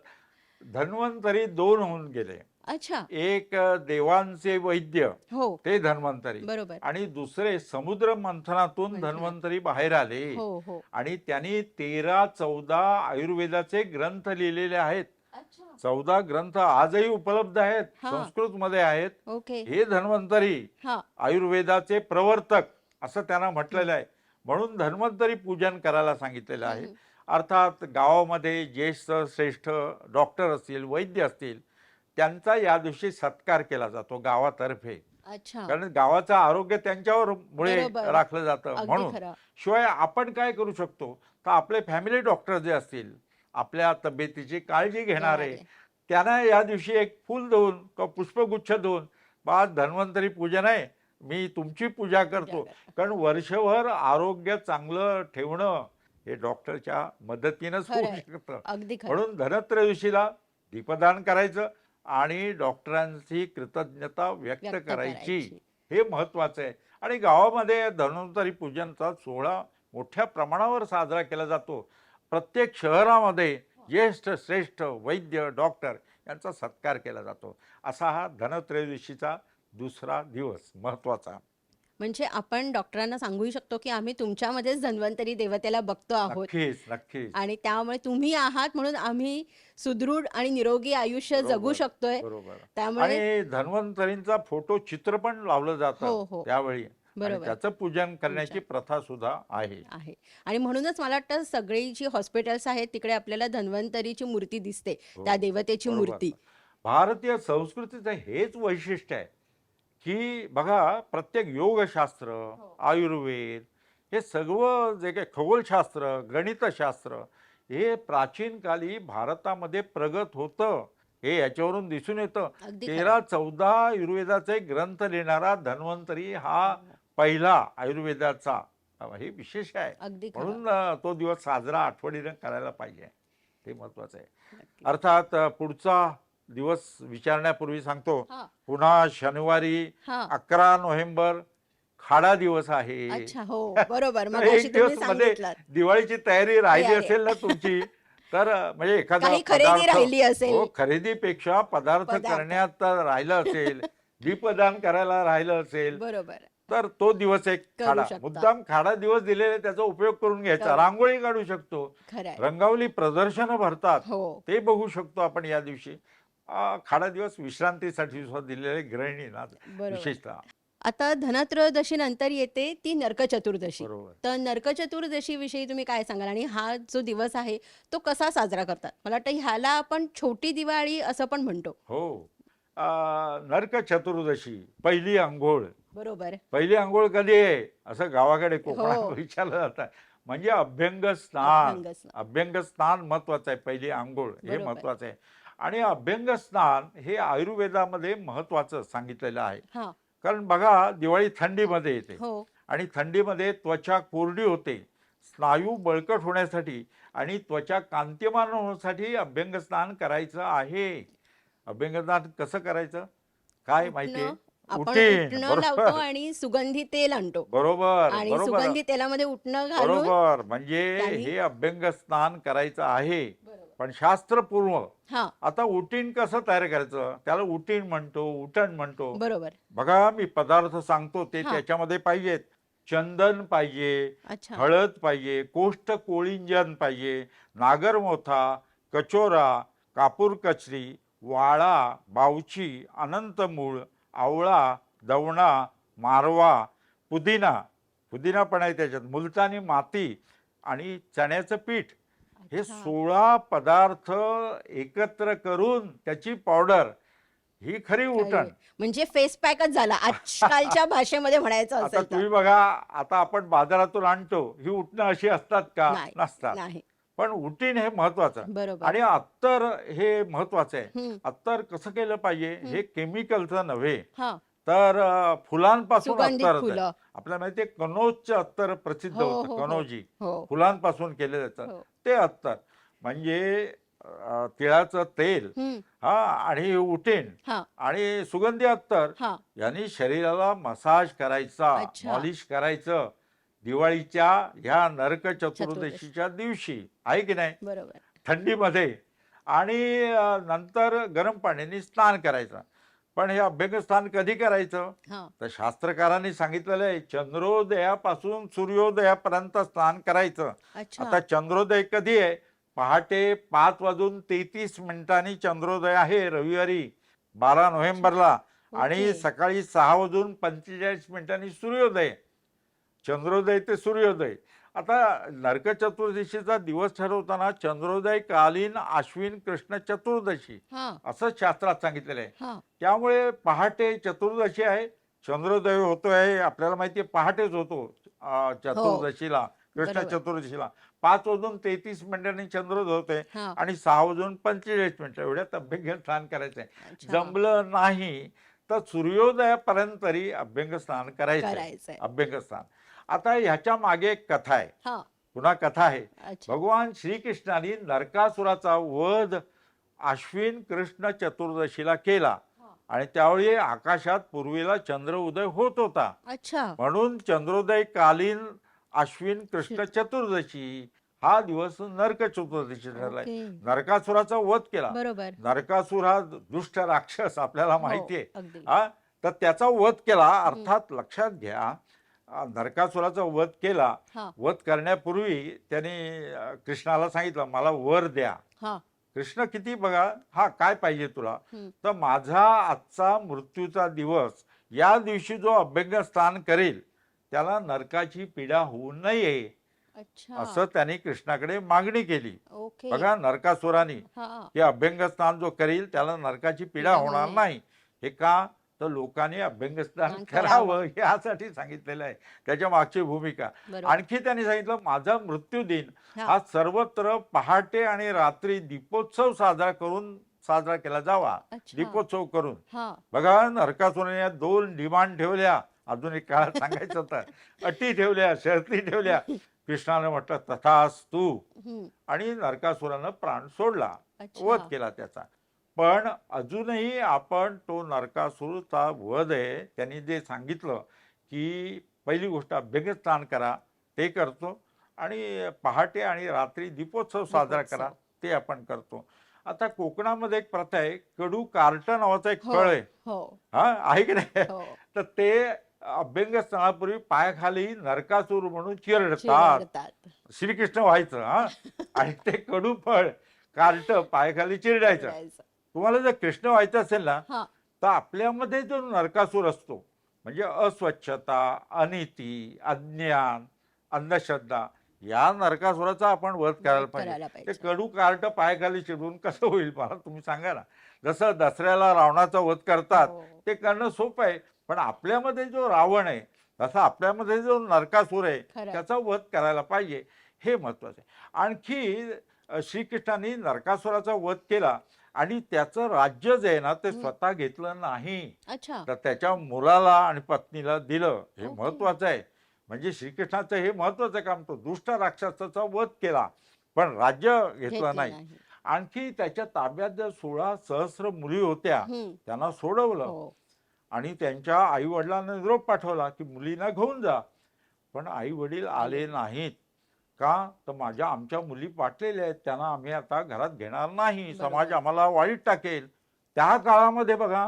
[SPEAKER 2] धन्वंतरी 2 होऊन गेले.
[SPEAKER 1] अच्छा.
[SPEAKER 2] एक देवांचे वैद्य,
[SPEAKER 1] हो.
[SPEAKER 2] ते धन्वंतरी,
[SPEAKER 1] बरोबर.
[SPEAKER 2] आणि दुसरे समुद्र मंथनातून धन्वंतरी बाहेर आले.
[SPEAKER 1] हो. हो.
[SPEAKER 2] आणि त्यांनी 13-14 आयुर्वेदाचे ग्रंथ लिहिलेले आहेत.
[SPEAKER 1] अच्छा.
[SPEAKER 2] 14 ग्रंथ आजही उपलब्ध आहेत,
[SPEAKER 1] हा.
[SPEAKER 2] संस्कृत मध्ये आहेत.
[SPEAKER 1] ओके.
[SPEAKER 2] हे धन्वंतरी
[SPEAKER 1] हा.
[SPEAKER 2] आयुर्वेदाचे प्रवर्तक असं त्यांना म्हटलेलं आहे. म्हणून धन्वंतरी पूजन करायला सांगितलेलं आहे. अर्थात गावामध्ये ज्येष्ठ श्रेष्ठ डॉक्टर असतील, वैद्य असतील, त्यांचा या दिवशी सत्कार केला जातो गावातर्फे.
[SPEAKER 1] अच्छा.
[SPEAKER 2] कारण गावाचं आरोग्य त्यांच्यावर मुळे
[SPEAKER 1] बरोबर.
[SPEAKER 2] राखलं जातं.
[SPEAKER 1] अगदी
[SPEAKER 2] म्हणून
[SPEAKER 1] खरं.
[SPEAKER 2] शिवाय आपण काय करू शकतो, तर आपले फॅमिली डॉक्टर जे असतील, आपल्या तब्येतीची काळजी घेणारे, त्यांना या दिवशी एक फूल देऊन किंवा पुष्पगुच्छ देऊन, बा धन्वंतरी पूजन आहे, मी तुमची पूजा करतो. कारण वर्षभर आरोग्य चांगलं ठेवणं हे डॉक्टरच्या मदतीनंच होऊ
[SPEAKER 1] खरंय.
[SPEAKER 2] शकतं.
[SPEAKER 1] अगदी खरं.
[SPEAKER 2] म्हणून धनत्रयोदशीला दीपदान करायचं आणि डॉक्टरांची कृतज्ञता व्यक्त
[SPEAKER 1] व्यक्त
[SPEAKER 2] करायची,
[SPEAKER 1] करायची.
[SPEAKER 2] हे महत्वाचं आहे. आणि गावामध्ये धन्वंतरी पूजनचा सोहळा मोठ्या प्रमाणावर साजरा केला जातो. प्रत्येक शहरामध्ये ज्येष्ठ श्रेष्ठ वैद्य डॉक्टर यांचा सत्कार केला जातो. असा हा धनत्रयोदशीचा दुसरा दिवस महत्त्वाचा.
[SPEAKER 1] म्हणजे आपण डॉक्टरांना सांगूही शकतो की आम्ही तुमच्यामध्येच धन्वंतरी देवतेला बघतो आहोत
[SPEAKER 2] नक्कीच नक्कीच.
[SPEAKER 1] आणि त्यामुळे तुम्ही आहात म्हणून आम्ही सुदृढ आणि निरोगी आयुष्य जगू
[SPEAKER 2] बरोबर
[SPEAKER 1] शकतोय.
[SPEAKER 2] बरोबर.
[SPEAKER 1] त्यामुळे
[SPEAKER 2] आणि धन्वंतरींचा फोटो चित्र पण लावलं
[SPEAKER 1] हो
[SPEAKER 2] जातं
[SPEAKER 1] हो
[SPEAKER 2] त्यावेळी आणि
[SPEAKER 1] बरोबर
[SPEAKER 2] त्याचं पूजन करण्याची
[SPEAKER 1] पूजन
[SPEAKER 2] प्रथा सुद्धा आहे.
[SPEAKER 1] आहे. आणि म्हणूनच मला वाटतं सगळी जी हॉस्पिटल्स आहेत तिकडे आपल्याला धन्वंतरीची मूर्ती दिसते,
[SPEAKER 2] हो
[SPEAKER 1] त्या देवतेची
[SPEAKER 2] बरोबर.
[SPEAKER 1] मूर्ती.
[SPEAKER 2] भारतीय संस्कृतीचं हेच वैशिष्ट्य आहे की बघा, प्रत्येक योगशास्त्र,
[SPEAKER 1] हो
[SPEAKER 2] आयुर्वेद, हे सगळं जे काही खगोलशास्त्र, गणितशास्त्र, हे प्राचीन काली भारतामध्ये प्रगत होतं. हे याच्यावरून दिसून येतं.
[SPEAKER 1] अगदी खरं.
[SPEAKER 2] 13-14 आयुर्वेदाचे ग्रंथ लिहिणारा धन्वंतरी हा
[SPEAKER 1] हो,
[SPEAKER 2] पहिला आयुर्वेदाचा हे विशेष आहे.
[SPEAKER 1] अगदी खरं.
[SPEAKER 2] म्हणून तो दिवस साजरा आठवणीनं करायला पाहिजे. ते महत्त्वाचं आहे.
[SPEAKER 1] नक्की.
[SPEAKER 2] अर्थात पुढचा दिवस विचारण्यापूर्वी सांगतो,
[SPEAKER 1] हा
[SPEAKER 2] पुन्हा शनिवारी
[SPEAKER 1] हा
[SPEAKER 2] 11 नोव्हेंबर खाडा दिवस आहे.
[SPEAKER 1] अच्छा हो बरोबर
[SPEAKER 2] तर
[SPEAKER 1] मगाशी
[SPEAKER 2] एक
[SPEAKER 1] तुम्ही
[SPEAKER 2] दिवस मध्ये
[SPEAKER 1] सांगितलं
[SPEAKER 2] दिवाळीची तयारी राहिली
[SPEAKER 1] तयारी.
[SPEAKER 2] असेल ना तुमची, तर म्हणजे एखादा
[SPEAKER 1] काही खरेदी
[SPEAKER 2] पदार्थ,
[SPEAKER 1] राहिली असेल.
[SPEAKER 2] हो, खरेदीपेक्षा पदार्थ
[SPEAKER 1] पदार्थ.
[SPEAKER 2] करण्यात राहिलं असेल, दीपदान करायला राहिलं असेल,
[SPEAKER 1] बरोबर
[SPEAKER 2] तर तो दिवस एक
[SPEAKER 1] करू
[SPEAKER 2] खाडा,
[SPEAKER 1] शकता.
[SPEAKER 2] मुद्दाम खाडा दिवस दिलेले त्याचा उपयोग करून घ्यायचा.
[SPEAKER 1] करू.
[SPEAKER 2] रांगोळी काढू शकतो,
[SPEAKER 1] खरंय.
[SPEAKER 2] रंगावली प्रदर्शनं भरतात,
[SPEAKER 1] हो
[SPEAKER 2] ते बघू शकतो आपण या दिवशी. खाडा दिवस विश्रांतीसाठी सुद्धा दिलेले गृहिणींना
[SPEAKER 1] बरोबर.
[SPEAKER 2] विशेषतः.
[SPEAKER 1] आता धनत्रयोदशी नंतर येते ती नरक चतुर्दशी.
[SPEAKER 2] बरोबर.
[SPEAKER 1] तर नरक चतुर्दशी विषयी तुम्ही काय सांगाल आणि हा जो दिवस आहे तो कसा साजरा करतात? मला वाटतं ह्याला आपण छोटी दिवाळी असं पण म्हणतो.
[SPEAKER 2] हो. नरक चतुर्दशी, पहिली अंघोळ.
[SPEAKER 1] बरोबर.
[SPEAKER 2] पहिली अंघोळ कधी आहे असं गावाकडे कोकणात
[SPEAKER 1] हो.
[SPEAKER 2] विचारलं जातं. म्हणजे अभ्यंग स्नान.
[SPEAKER 1] अभ्यंग स्नान.
[SPEAKER 2] अभ्यंग स्नान महत्वाचं आहे. पहिली अंघोळ हे
[SPEAKER 1] बरोबर.
[SPEAKER 2] महत्वाचं आहे. आणि अभ्यंग स्नान हे आयुर्वेदामध्ये महत्वाचं सांगितलेलं आहे.
[SPEAKER 1] हा
[SPEAKER 2] कारण बघा, दिवाळी थंडीमध्ये येते
[SPEAKER 1] हो
[SPEAKER 2] आणि थंडीमध्ये त्वचा कोरडी होते. स्नायू बळकट होण्यासाठी आणि त्वचा कांतिमान होण्यासाठी अभ्यंग स्नान करायचं आहे. अभ्यंग स्नान कसं करायचं काय माहितीये?
[SPEAKER 1] उटणं आपण
[SPEAKER 2] उठीन.
[SPEAKER 1] उटणं लावतो
[SPEAKER 2] बरोबर
[SPEAKER 1] आणि सुगंधी तेल आणतो
[SPEAKER 2] बरोबर
[SPEAKER 1] आणि
[SPEAKER 2] बरोबर
[SPEAKER 1] सुगंधी तेलामध्ये उटणं घालून
[SPEAKER 2] बरोबर. म्हणजे
[SPEAKER 1] त्यांनी
[SPEAKER 2] हे अभ्यंग स्नान करायचं आहे.
[SPEAKER 1] बरोबर.
[SPEAKER 2] पण शास्त्रपूर्व.
[SPEAKER 1] हा
[SPEAKER 2] आता उटीन कसं तयार करायचं? त्याला उटीन म्हणतो, उटण म्हणतो.
[SPEAKER 1] बरोबर.
[SPEAKER 2] बघा, मी पदार्थ सांगतो ते
[SPEAKER 1] हा
[SPEAKER 2] त्याच्यामध्ये पाहिजेत. चंदन पाहिजे,
[SPEAKER 1] अच्छा
[SPEAKER 2] हळद पाहिजे, कोष्ठ कोळिंजन पाहिजे, नागरमोथा, कचोरा, कापूर कचरी, वाळा, बावची, अनंतमूळ, आवळा, दवणा, मारवा, पुदिना, पुदिना पण आहे त्याच्यात, मुलतानी माती आणि चण्याचं पीठ, हे
[SPEAKER 1] अच्छा
[SPEAKER 2] 16 पदार्थ एकत्र करून त्याची पावडर, ही खरी
[SPEAKER 1] खरी
[SPEAKER 2] उटण.
[SPEAKER 1] म्हणजे फेस पॅकच झाला आजकालच्या भाषेमध्ये म्हणायचं
[SPEAKER 2] आता
[SPEAKER 1] असेल तर.
[SPEAKER 2] तुम्ही बघा, आता आपण बाजारातून आणतो ही उटणं अशी असतात का?
[SPEAKER 1] नाही
[SPEAKER 2] नसतात.
[SPEAKER 1] नाही
[SPEAKER 2] पण उटीन हे महत्वाचं.
[SPEAKER 1] बरोबर.
[SPEAKER 2] आणि अत्तर हे महत्वाचं आहे.
[SPEAKER 1] हम्म
[SPEAKER 2] अत्तर कसं केलं पाहिजे?
[SPEAKER 1] हम्म
[SPEAKER 2] हे केमिकलचं नव्हे,
[SPEAKER 1] हा
[SPEAKER 2] तर फुलांपासून
[SPEAKER 1] सुगंधित
[SPEAKER 2] अत्तर होतं.
[SPEAKER 1] फुलं.
[SPEAKER 2] आपल्याला माहिती आहे, कनोजचं अत्तर प्रसिद्ध
[SPEAKER 1] हो
[SPEAKER 2] होतं.
[SPEAKER 1] हो हो
[SPEAKER 2] कनोजी
[SPEAKER 1] हो
[SPEAKER 2] फुलांपासून केलं जातं
[SPEAKER 1] हो
[SPEAKER 2] ते अत्तर. म्हणजे तिळाचं तेल,
[SPEAKER 1] हम्म
[SPEAKER 2] हा, आणि उटीन
[SPEAKER 1] हा
[SPEAKER 2] आणि सुगंधी अत्तर
[SPEAKER 1] हा
[SPEAKER 2] यांनी शरीराला मसाज करायचा,
[SPEAKER 1] अच्छा
[SPEAKER 2] मॉलिश करायचं दिवाळीच्या ह्या नरक
[SPEAKER 1] चतुर्दशी
[SPEAKER 2] चतुर्दशीच्या दिवशी, आहे की नाही?
[SPEAKER 1] बरोबर.
[SPEAKER 2] थंडीमध्ये. आणि नंतर गरम पाण्याने स्नान करायचं. पण हे अभ्यंग स्नान कधी करायचं?
[SPEAKER 1] हा
[SPEAKER 2] तर शास्त्रकारांनी सांगितलेलं आहे, चंद्रोदयापासून सूर्योदयापर्यंत स्नान करायचं.
[SPEAKER 1] अच्छा
[SPEAKER 2] आता चंद्रोदय कधी आहे? पहाटे 5:33 चंद्रोदय आहे, रविवारी 12 नोव्हेंबरला. आणि
[SPEAKER 1] ओके
[SPEAKER 2] सकाळी 6:45 सूर्योदय. चंद्रोदय ते सूर्योदय. आता नरक चतुर्दशीचा दिवस ठरवताना चंद्रोदय कालीन आश्विन कृष्ण चतुर्दशी
[SPEAKER 1] हा
[SPEAKER 2] असं शास्त्रात सांगितलेलं आहे.
[SPEAKER 1] हा
[SPEAKER 2] त्यामुळे पहाटे चतुर्दशी आहे, चंद्रोदय होतोय, आपल्याला माहिती आहे पहाटेच होतो.
[SPEAKER 1] हो
[SPEAKER 2] चतुर्दशीला, कृष्ण
[SPEAKER 1] बरोबर.
[SPEAKER 2] चतुर्दशीला 5:33 चंद्रोदय होते
[SPEAKER 1] हा
[SPEAKER 2] आणि 6:45 एवढ्यात अभ्यंग स्नान करायचंय.
[SPEAKER 1] अच्छा
[SPEAKER 2] जमलं नाही तर सूर्योदयापर्यंत तरी अभ्यंग स्नान करायचंय.
[SPEAKER 1] करायचंय.
[SPEAKER 2] अभ्यंग स्नान. आता ह्याच्या मागे एक कथा आहे,
[SPEAKER 1] हा
[SPEAKER 2] पुन्हा कथा आहे.
[SPEAKER 1] अच्छा
[SPEAKER 2] भगवान श्रीकृष्णाने नरकासुराचा वध आश्विन कृष्ण चतुर्दशीला केला.
[SPEAKER 1] हा
[SPEAKER 2] आणि त्यावेळी आकाशात पूर्वेला चंद्र उदय होत होता.
[SPEAKER 1] अच्छा.
[SPEAKER 2] म्हणून चंद्रोदय कालीन आश्विन कृष्ण चतुर्दशी हा दिवस नरक चतुर्दशी ठरलाय.
[SPEAKER 1] ओके.
[SPEAKER 2] नरकासुराचा वध केला.
[SPEAKER 1] बरोबर.
[SPEAKER 2] नरकासुर हा दुष्ट राक्षस आपल्याला
[SPEAKER 1] हो,
[SPEAKER 2] माहिती आहे.
[SPEAKER 1] अगदी.
[SPEAKER 2] हा, तर त्याचा वध केला. अर्थात लक्षात घ्या, नरकासुराचा वध केला.
[SPEAKER 1] हा.
[SPEAKER 2] वध करण्यापूर्वी त्याने कृष्णाला सांगितलं, मला वर द्या.
[SPEAKER 1] हा.
[SPEAKER 2] कृष्ण किती बघा, हा काय पाहिजे तुला?
[SPEAKER 1] हम्म.
[SPEAKER 2] तर माझा आजचा मृत्यूचा दिवस, या दिवशी जो अभ्यंग स्नान करेल त्याला नरकाची पीडा होऊ नये,
[SPEAKER 1] अच्छा.
[SPEAKER 2] असं त्याने कृष्णाकडे मागणी केली.
[SPEAKER 1] ओके.
[SPEAKER 2] बघा, नरकासुराने
[SPEAKER 1] हा.
[SPEAKER 2] की अभ्यंग स्नान जो करील त्याला नरकाची पीडा
[SPEAKER 1] पीडा होऊ
[SPEAKER 2] होणार
[SPEAKER 1] नये.
[SPEAKER 2] नाही. हे का? तर लोकांनी अभ्यंग स्नान
[SPEAKER 1] स्नान
[SPEAKER 2] करावं यासाठी सांगितलेलं आहे. त्याच्या मागची भूमिका.
[SPEAKER 1] बरोबर.
[SPEAKER 2] आणखी त्यांनी सांगितलं, माझा मृत्यू दिन
[SPEAKER 1] हा.
[SPEAKER 2] हा सर्वत्र पहाटे आणि रात्री दीपोत्सव साजरा केला जावा.
[SPEAKER 1] अच्छा.
[SPEAKER 2] दीपोत्सव करून.
[SPEAKER 1] हा.
[SPEAKER 2] बघा, नरकासुराने या 2 डिमांड ठेवल्या. अजून एक काळ सांगायचं होतं. अटी ठेवल्या, शर्ती ठेवल्या. कृष्णाने म्हटलं तथास्तु,
[SPEAKER 1] हम्म.
[SPEAKER 2] आणि नरकासुरानं प्राण सोडला,
[SPEAKER 1] अच्छा.
[SPEAKER 2] वध केला त्याचा. पण अजूनही आपण तो नरकासुरचा वध आहे, त्यांनी जे सांगितलं की पहिली गोष्ट अभ्यंग स्नान करा, ते करतो, आणि पहाटे आणि रात्री दीपोत्सव साजरा करा, ते आपण करतो. आता कोकणामध्ये एक प्रथा आहे, कडू कार्ट नावाचं एक
[SPEAKER 1] हो.
[SPEAKER 2] फळ आहे.
[SPEAKER 1] हो.
[SPEAKER 2] हा, आहे की नाही?
[SPEAKER 1] हो.
[SPEAKER 2] तर ते अभ्यंग स्नानापूर्वी पायाखाली नरकासूर म्हणून चिरडतात.
[SPEAKER 1] चिरडतात.
[SPEAKER 2] श्रीकृष्ण व्हायचं. हा, आणि ते कडू फळ कार्ट पायाखाली चिरडायचं.
[SPEAKER 1] चिरडायचं.
[SPEAKER 2] तुम्हाला जर कृष्ण व्हायचं असेल ना,
[SPEAKER 1] हा.
[SPEAKER 2] तर आपल्यामध्ये जो नरकासूर असतो, म्हणजे अस्वच्छता, अनिती, अज्ञान, अंधश्रद्धा, या नरकासुराचा आपण वध करायला
[SPEAKER 1] करायला
[SPEAKER 2] पाहिजे. ते
[SPEAKER 1] पाहिजे.
[SPEAKER 2] कडू कार्ट पायाखाली चिरडून कसं होईल, मला तुम्ही सांगा ना. जसं दसऱ्याला रावणाचा वध करतात,
[SPEAKER 1] हो.
[SPEAKER 2] ते करणं सोपं आहे. पण आपल्यामध्ये जो रावण आहे, तसा आपल्यामध्ये जो नरकासूर आहे,
[SPEAKER 1] खरंय.
[SPEAKER 2] त्याचा वध करायला पाहिजे, हे महत्वाचं आहे. आणखी श्रीकृष्णाने नरकासुराचा वध केला, आणि त्याचं राज्य जे आहे ना, ते स्वतः घेतलं नाही,
[SPEAKER 1] अच्छा.
[SPEAKER 2] तर त्याच्या मुलाला आणि पत्नीला दिलं. हे
[SPEAKER 1] ओके.
[SPEAKER 2] महत्वाचं आहे. म्हणजे श्रीकृष्णाचं हे महत्वाचं काम, तो दुष्ट राक्षसाचा वध केला, पण राज्य घेतलं
[SPEAKER 1] घेतलं
[SPEAKER 2] नाही.
[SPEAKER 1] नाही.
[SPEAKER 2] आणखी त्याच्या ताब्यात ज्या 16 सहस्र मुली होत्या,
[SPEAKER 1] हम्म.
[SPEAKER 2] त्यांना सोडवलं,
[SPEAKER 1] हो.
[SPEAKER 2] आणि त्यांच्या आई वडिलांना निरोप पाठवला की मुलींना घेऊन जा. पण आई वडील आले नाहीत. का? तर आमच्या मुली पाठलेल्या आहेत, त्यांना आम्ही आता घरात घेणार नाही,
[SPEAKER 1] बरोबर.
[SPEAKER 2] समाज आम्हाला वाईट टाकेल. त्या काळामध्ये बघा,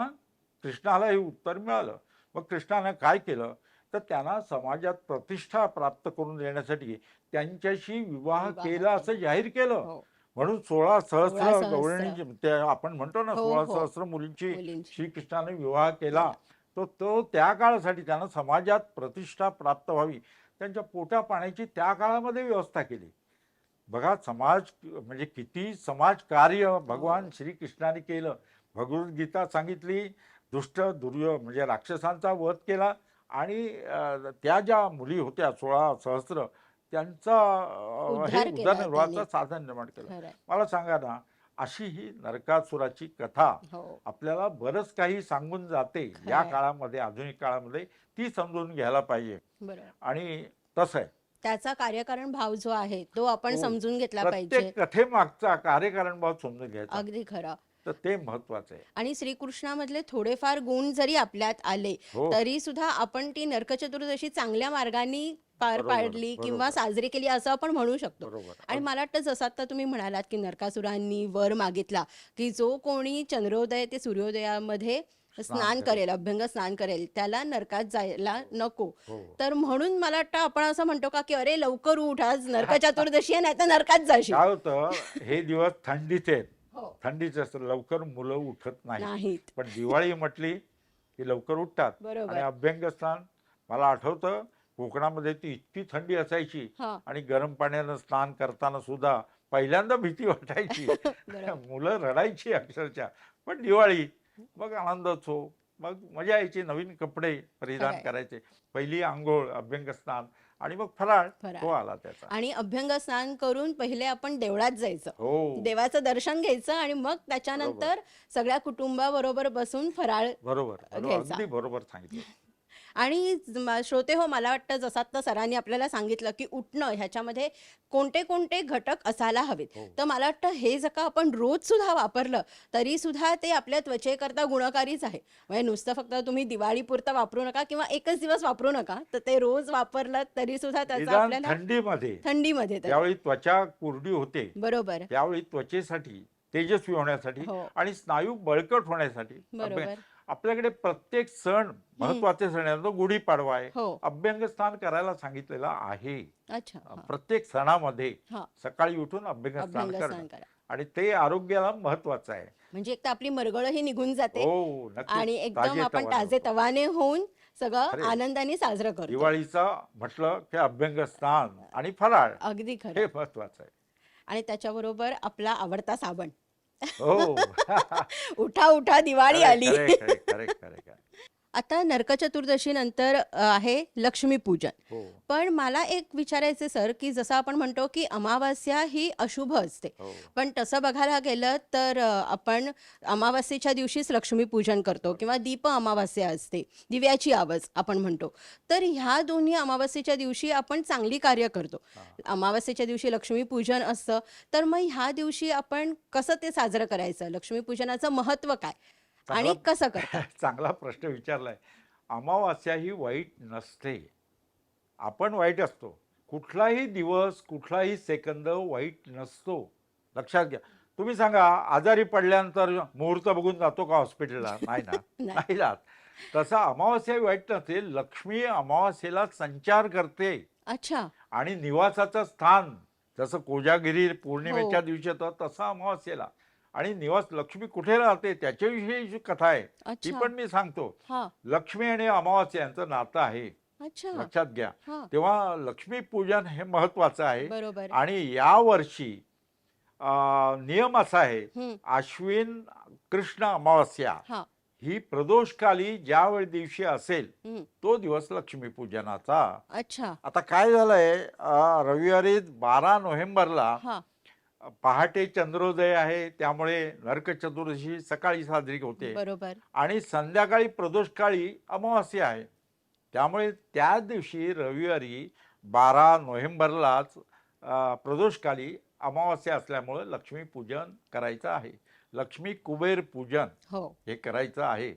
[SPEAKER 2] कृष्णाला हे उत्तर मिळालं. मग कृष्णाने काय केलं, तर त्यांना समाजात प्रतिष्ठा प्राप्त करून देण्यासाठी त्यांच्याशी विवाह केला असं जाहीर केलं.
[SPEAKER 1] हो.
[SPEAKER 2] म्हणून 16 सहस्र
[SPEAKER 1] 16 सहस्र.
[SPEAKER 2] गवळणी, ते आपण म्हणतो ना,
[SPEAKER 1] हो,
[SPEAKER 2] 16
[SPEAKER 1] हो.
[SPEAKER 2] सहस्र मुलींची
[SPEAKER 1] मुलींची.
[SPEAKER 2] श्रीकृष्णाने विवाह केला. तो त्या काळासाठी त्यांना समाजात प्रतिष्ठा प्राप्त व्हावी, त्यांच्या पोटा पाण्याची त्या काळामध्ये व्यवस्था केली. बघा, समाज म्हणजे किती समाजकार्य भगवान श्रीकृष्णाने केलं. भगवद्गीता सांगितली, दुष्ट म्हणजे राक्षसांचा वध केला, आणि त्या ज्या मुली होत्या 16 सहस्र, त्यांचा
[SPEAKER 1] उद्धार
[SPEAKER 2] हे
[SPEAKER 1] केला
[SPEAKER 2] उदरनिर्वाहाचं
[SPEAKER 1] त्यांनी.
[SPEAKER 2] साधन निर्माण केलं.
[SPEAKER 1] खरंय.
[SPEAKER 2] मला सांगा ना, अशी ही नरकासुराची कथा
[SPEAKER 1] हो.
[SPEAKER 2] आपल्याला बरंच काही सांगून जाते.
[SPEAKER 1] खरंय.
[SPEAKER 2] या काळामध्ये, आधुनिक काळामध्ये ती समजून घ्यायला पाहिजे.
[SPEAKER 1] बरोबर.
[SPEAKER 2] आणि तसं आहे,
[SPEAKER 1] त्याचा कार्यकारण भाव जो आहे तो आपण
[SPEAKER 2] हो.
[SPEAKER 1] समजून घेतला पाहिजे.
[SPEAKER 2] प्रत्येक कथेमागचा कार्यकारण भाव समजून घ्यायचा,
[SPEAKER 1] अगदी खरं.
[SPEAKER 2] तर ते महत्वाचं आहे.
[SPEAKER 1] आणि श्रीकृष्णामधले थोडेफार गुण जरी आपल्यात आले
[SPEAKER 2] हो.
[SPEAKER 1] तरी सुद्धा आपण ती नरकचतुर्दशी चांगल्या मार्गाने पार
[SPEAKER 2] बरोबर,
[SPEAKER 1] पाडली किंवा
[SPEAKER 2] बरोबर.
[SPEAKER 1] साजरी केली असं आपण म्हणू शकतो.
[SPEAKER 2] बरोबर.
[SPEAKER 1] आणि मला वाटतं जसं आता तुम्ही म्हणालात की नरकासुरांनी वर मागितला की जो कोणी चंद्रोदय ते सूर्योदयामध्ये स्नान करेल, अभ्यंग स्नान करेल, त्याला नरकात जायला नको.
[SPEAKER 2] हो.
[SPEAKER 1] तर म्हणून मला वाटतं आपण असं म्हणतो का की अरे लवकर उठ, आज नरक चतुर्दशी आहे, नाही तर नरकात जाशील.
[SPEAKER 2] काय होतं, हे दिवस थंडीचे आहेत.
[SPEAKER 1] हो.
[SPEAKER 2] थंडीचे असतं, लवकर मुलं उठत नाही.
[SPEAKER 1] नाहीत.
[SPEAKER 2] पण दिवाळी म्हटली की लवकर उठतात.
[SPEAKER 1] बरोबर.
[SPEAKER 2] आणि अभ्यंग स्नान, मला आठवतं कोकणामध्ये ती इतकी थंडी असायची,
[SPEAKER 1] हा.
[SPEAKER 2] आणि गरम पाण्यानं स्नान करताना सुद्धा पहिल्यांदा भीती वाटायची.
[SPEAKER 1] बरोबर.
[SPEAKER 2] मुलं रडायची अक्षरशः. पण दिवाळी, मग आनंदोत्सव, मग मजा यायची, नवीन कपडे परिधान
[SPEAKER 1] खरंय.
[SPEAKER 2] करायचे, पहिली आंघोळ, अभ्यंग स्नान, आणि मग फराळ,
[SPEAKER 1] फराळ.
[SPEAKER 2] तो आला त्याचा.
[SPEAKER 1] आणि अभ्यंग स्नान करून पहिले आपण देवळात जायचं,
[SPEAKER 2] हो,
[SPEAKER 1] देवाचं दर्शन घ्यायचं, आणि मग त्याच्यानंतर सगळ्या कुटुंबाबरोबर बसून फराळ
[SPEAKER 2] बरोबर, बरोबर,
[SPEAKER 1] घ्यायचा.
[SPEAKER 2] अगदी बरोबर सांगितलं.
[SPEAKER 1] आणि श्रोते हो, मला वाटतं जसं आता सरांनी आपल्याला सांगितलं की उठणं ह्याच्यामध्ये कोणते कोणते घटक असायला हवेत.
[SPEAKER 2] हो.
[SPEAKER 1] तर मला वाटतं हे जर का आपण रोज सुद्धा वापरलं तरी सुद्धा ते आपल्या त्वचेकरता गुणकारीच आहे. म्हणजे नुसतं फक्त तुम्ही दिवाळीपुरतं वापरू नका किंवा एकच दिवस वापरू नका, तर ते रोज वापरलं तरी सुद्धा त्याचा
[SPEAKER 2] निदान
[SPEAKER 1] आपल्याला
[SPEAKER 2] थंडीमध्ये
[SPEAKER 1] थंडीमध्ये तर
[SPEAKER 2] ज्यावेळी त्वचा कोरडी होते
[SPEAKER 1] बरोबर.
[SPEAKER 2] त्यावेळी त्वचेसाठी तेजस्वी होण्यासाठी
[SPEAKER 1] हो,
[SPEAKER 2] आणि स्नायू बळकट होण्यासाठी
[SPEAKER 1] बरोबर.
[SPEAKER 2] आपल्याकडे प्रत्येक सण
[SPEAKER 1] हं.
[SPEAKER 2] महत्वाचे सण आहे. तो गुढीपाडवा आहे,
[SPEAKER 1] हो.
[SPEAKER 2] अभ्यंग स्नान करायला सांगितलेलं आहे.
[SPEAKER 1] अच्छा. हां.
[SPEAKER 2] प्रत्येक सणामध्ये
[SPEAKER 1] हां.
[SPEAKER 2] सकाळी उठून अभ्यंग स्नान
[SPEAKER 1] अभ्यंग
[SPEAKER 2] करणं
[SPEAKER 1] स्नान करा.
[SPEAKER 2] आणि ते आरोग्याला महत्वाचं आहे.
[SPEAKER 1] म्हणजे एक तर आपली मरगळही निघून जाते
[SPEAKER 2] हो, नक्कीच
[SPEAKER 1] आणि एकदम आपण
[SPEAKER 2] ताजेतवाने होतो.
[SPEAKER 1] ताजेतवाने होऊन सगळं
[SPEAKER 2] खरे
[SPEAKER 1] आनंदाने साजरं करतो.
[SPEAKER 2] दिवाळीचा म्हटलं की अभ्यंग स्नान आणि फराळ
[SPEAKER 1] अगदी खरं.
[SPEAKER 2] हे महत्वाचं आहे.
[SPEAKER 1] आणि त्याच्याबरोबर आपला आवडता साबण.
[SPEAKER 2] हो.
[SPEAKER 1] उठा उठा दिवाळी
[SPEAKER 2] खरे
[SPEAKER 1] आली.
[SPEAKER 2] खरे खरे खरे खरे खरे.
[SPEAKER 1] आता नरक चतुर्दशीनंतर आहे लक्ष्मीपूजन.
[SPEAKER 2] हो
[SPEAKER 1] पण मला एक विचारायचं सर, की जसं आपण म्हणतो की अमावास्या ही अशुभ असते.
[SPEAKER 2] हो
[SPEAKER 1] पण तसं बघायला गेलं तर आपण अमावास्येच्या दिवशीच लक्ष्मीपूजन करतो किंवा दीप अमावास्या असते, दिव्याची आवाज आपण म्हणतो. तर ह्या दोन्ही अमावास्येच्या दिवशी आपण चांगली कार्य करतो.
[SPEAKER 2] हा.
[SPEAKER 1] अमावास्येच्या दिवशी लक्ष्मीपूजन असतं, तर मग ह्या दिवशी आपण कसं ते साजरं करायचं? लक्ष्मीपूजनाचं महत्त्व काय? आणि
[SPEAKER 2] चांगला
[SPEAKER 1] कसं करतात?
[SPEAKER 2] चांगला प्रश्न विचारलाय. अमावास्या ही वाईट नसते. आपण वाईट असतो. कुठलाही दिवस कुठलाही सेकंद वाईट नसतो. लक्षात घ्या. तुम्ही सांगा आजारी पडल्यानंतर मुहूर्त बघून जातो का हॉस्पिटलला? नाही ना.
[SPEAKER 1] नाही.
[SPEAKER 2] नाही जात. तसा अमावास्या ही वाईट नसते. लक्ष्मी अमावास्येला संचार करते
[SPEAKER 1] अच्छा.
[SPEAKER 2] आणि निवासाचं स्थान जसं कोजागिरी पौर्णिमेच्या
[SPEAKER 1] हो.
[SPEAKER 2] दिवशी येतं तसं अमावास्येला. आणि निवास लक्ष्मी कुठे राहते त्याच्याविषयी जी कथा आहे ती
[SPEAKER 1] अच्छा.
[SPEAKER 2] पण मी सांगतो.
[SPEAKER 1] हां.
[SPEAKER 2] लक्ष्मी आणि अमावास्या यांचं नातं आहे.
[SPEAKER 1] अच्छा.
[SPEAKER 2] लक्षात घ्या.
[SPEAKER 1] हां.
[SPEAKER 2] तेव्हा लक्ष्मीपूजन हे महत्वाचं आहे.
[SPEAKER 1] बरोबर.
[SPEAKER 2] आणि यावर्षी नियम असा आहे,
[SPEAKER 1] हं.
[SPEAKER 2] आश्विन कृष्ण अमावास्या
[SPEAKER 1] हां.
[SPEAKER 2] ही प्रदोषकाली ज्यावेळी दिवशी असेल
[SPEAKER 1] हं.
[SPEAKER 2] तो दिवस लक्ष्मीपूजनाचा.
[SPEAKER 1] अच्छा.
[SPEAKER 2] आता काय झालंय, रविवारी 12 नोव्हेंबरला
[SPEAKER 1] हां.
[SPEAKER 2] पहाटे चंद्रोदय आहे, त्यामुळे नरक चतुर्दशी सकाळी साजरी होते
[SPEAKER 1] बरोबर.
[SPEAKER 2] आणि संध्याकाळी प्रदोषकाळी अमावास्या आहे. त्यामुळे त्या दिवशी रविवारी 12 नोव्हेंबरलाच प्रदोषकाली अमावास्या असल्यामुळं लक्ष्मीपूजन करायचं आहे. लक्ष्मी कुबेर पूजन
[SPEAKER 1] हो.
[SPEAKER 2] हे करायचं आहे.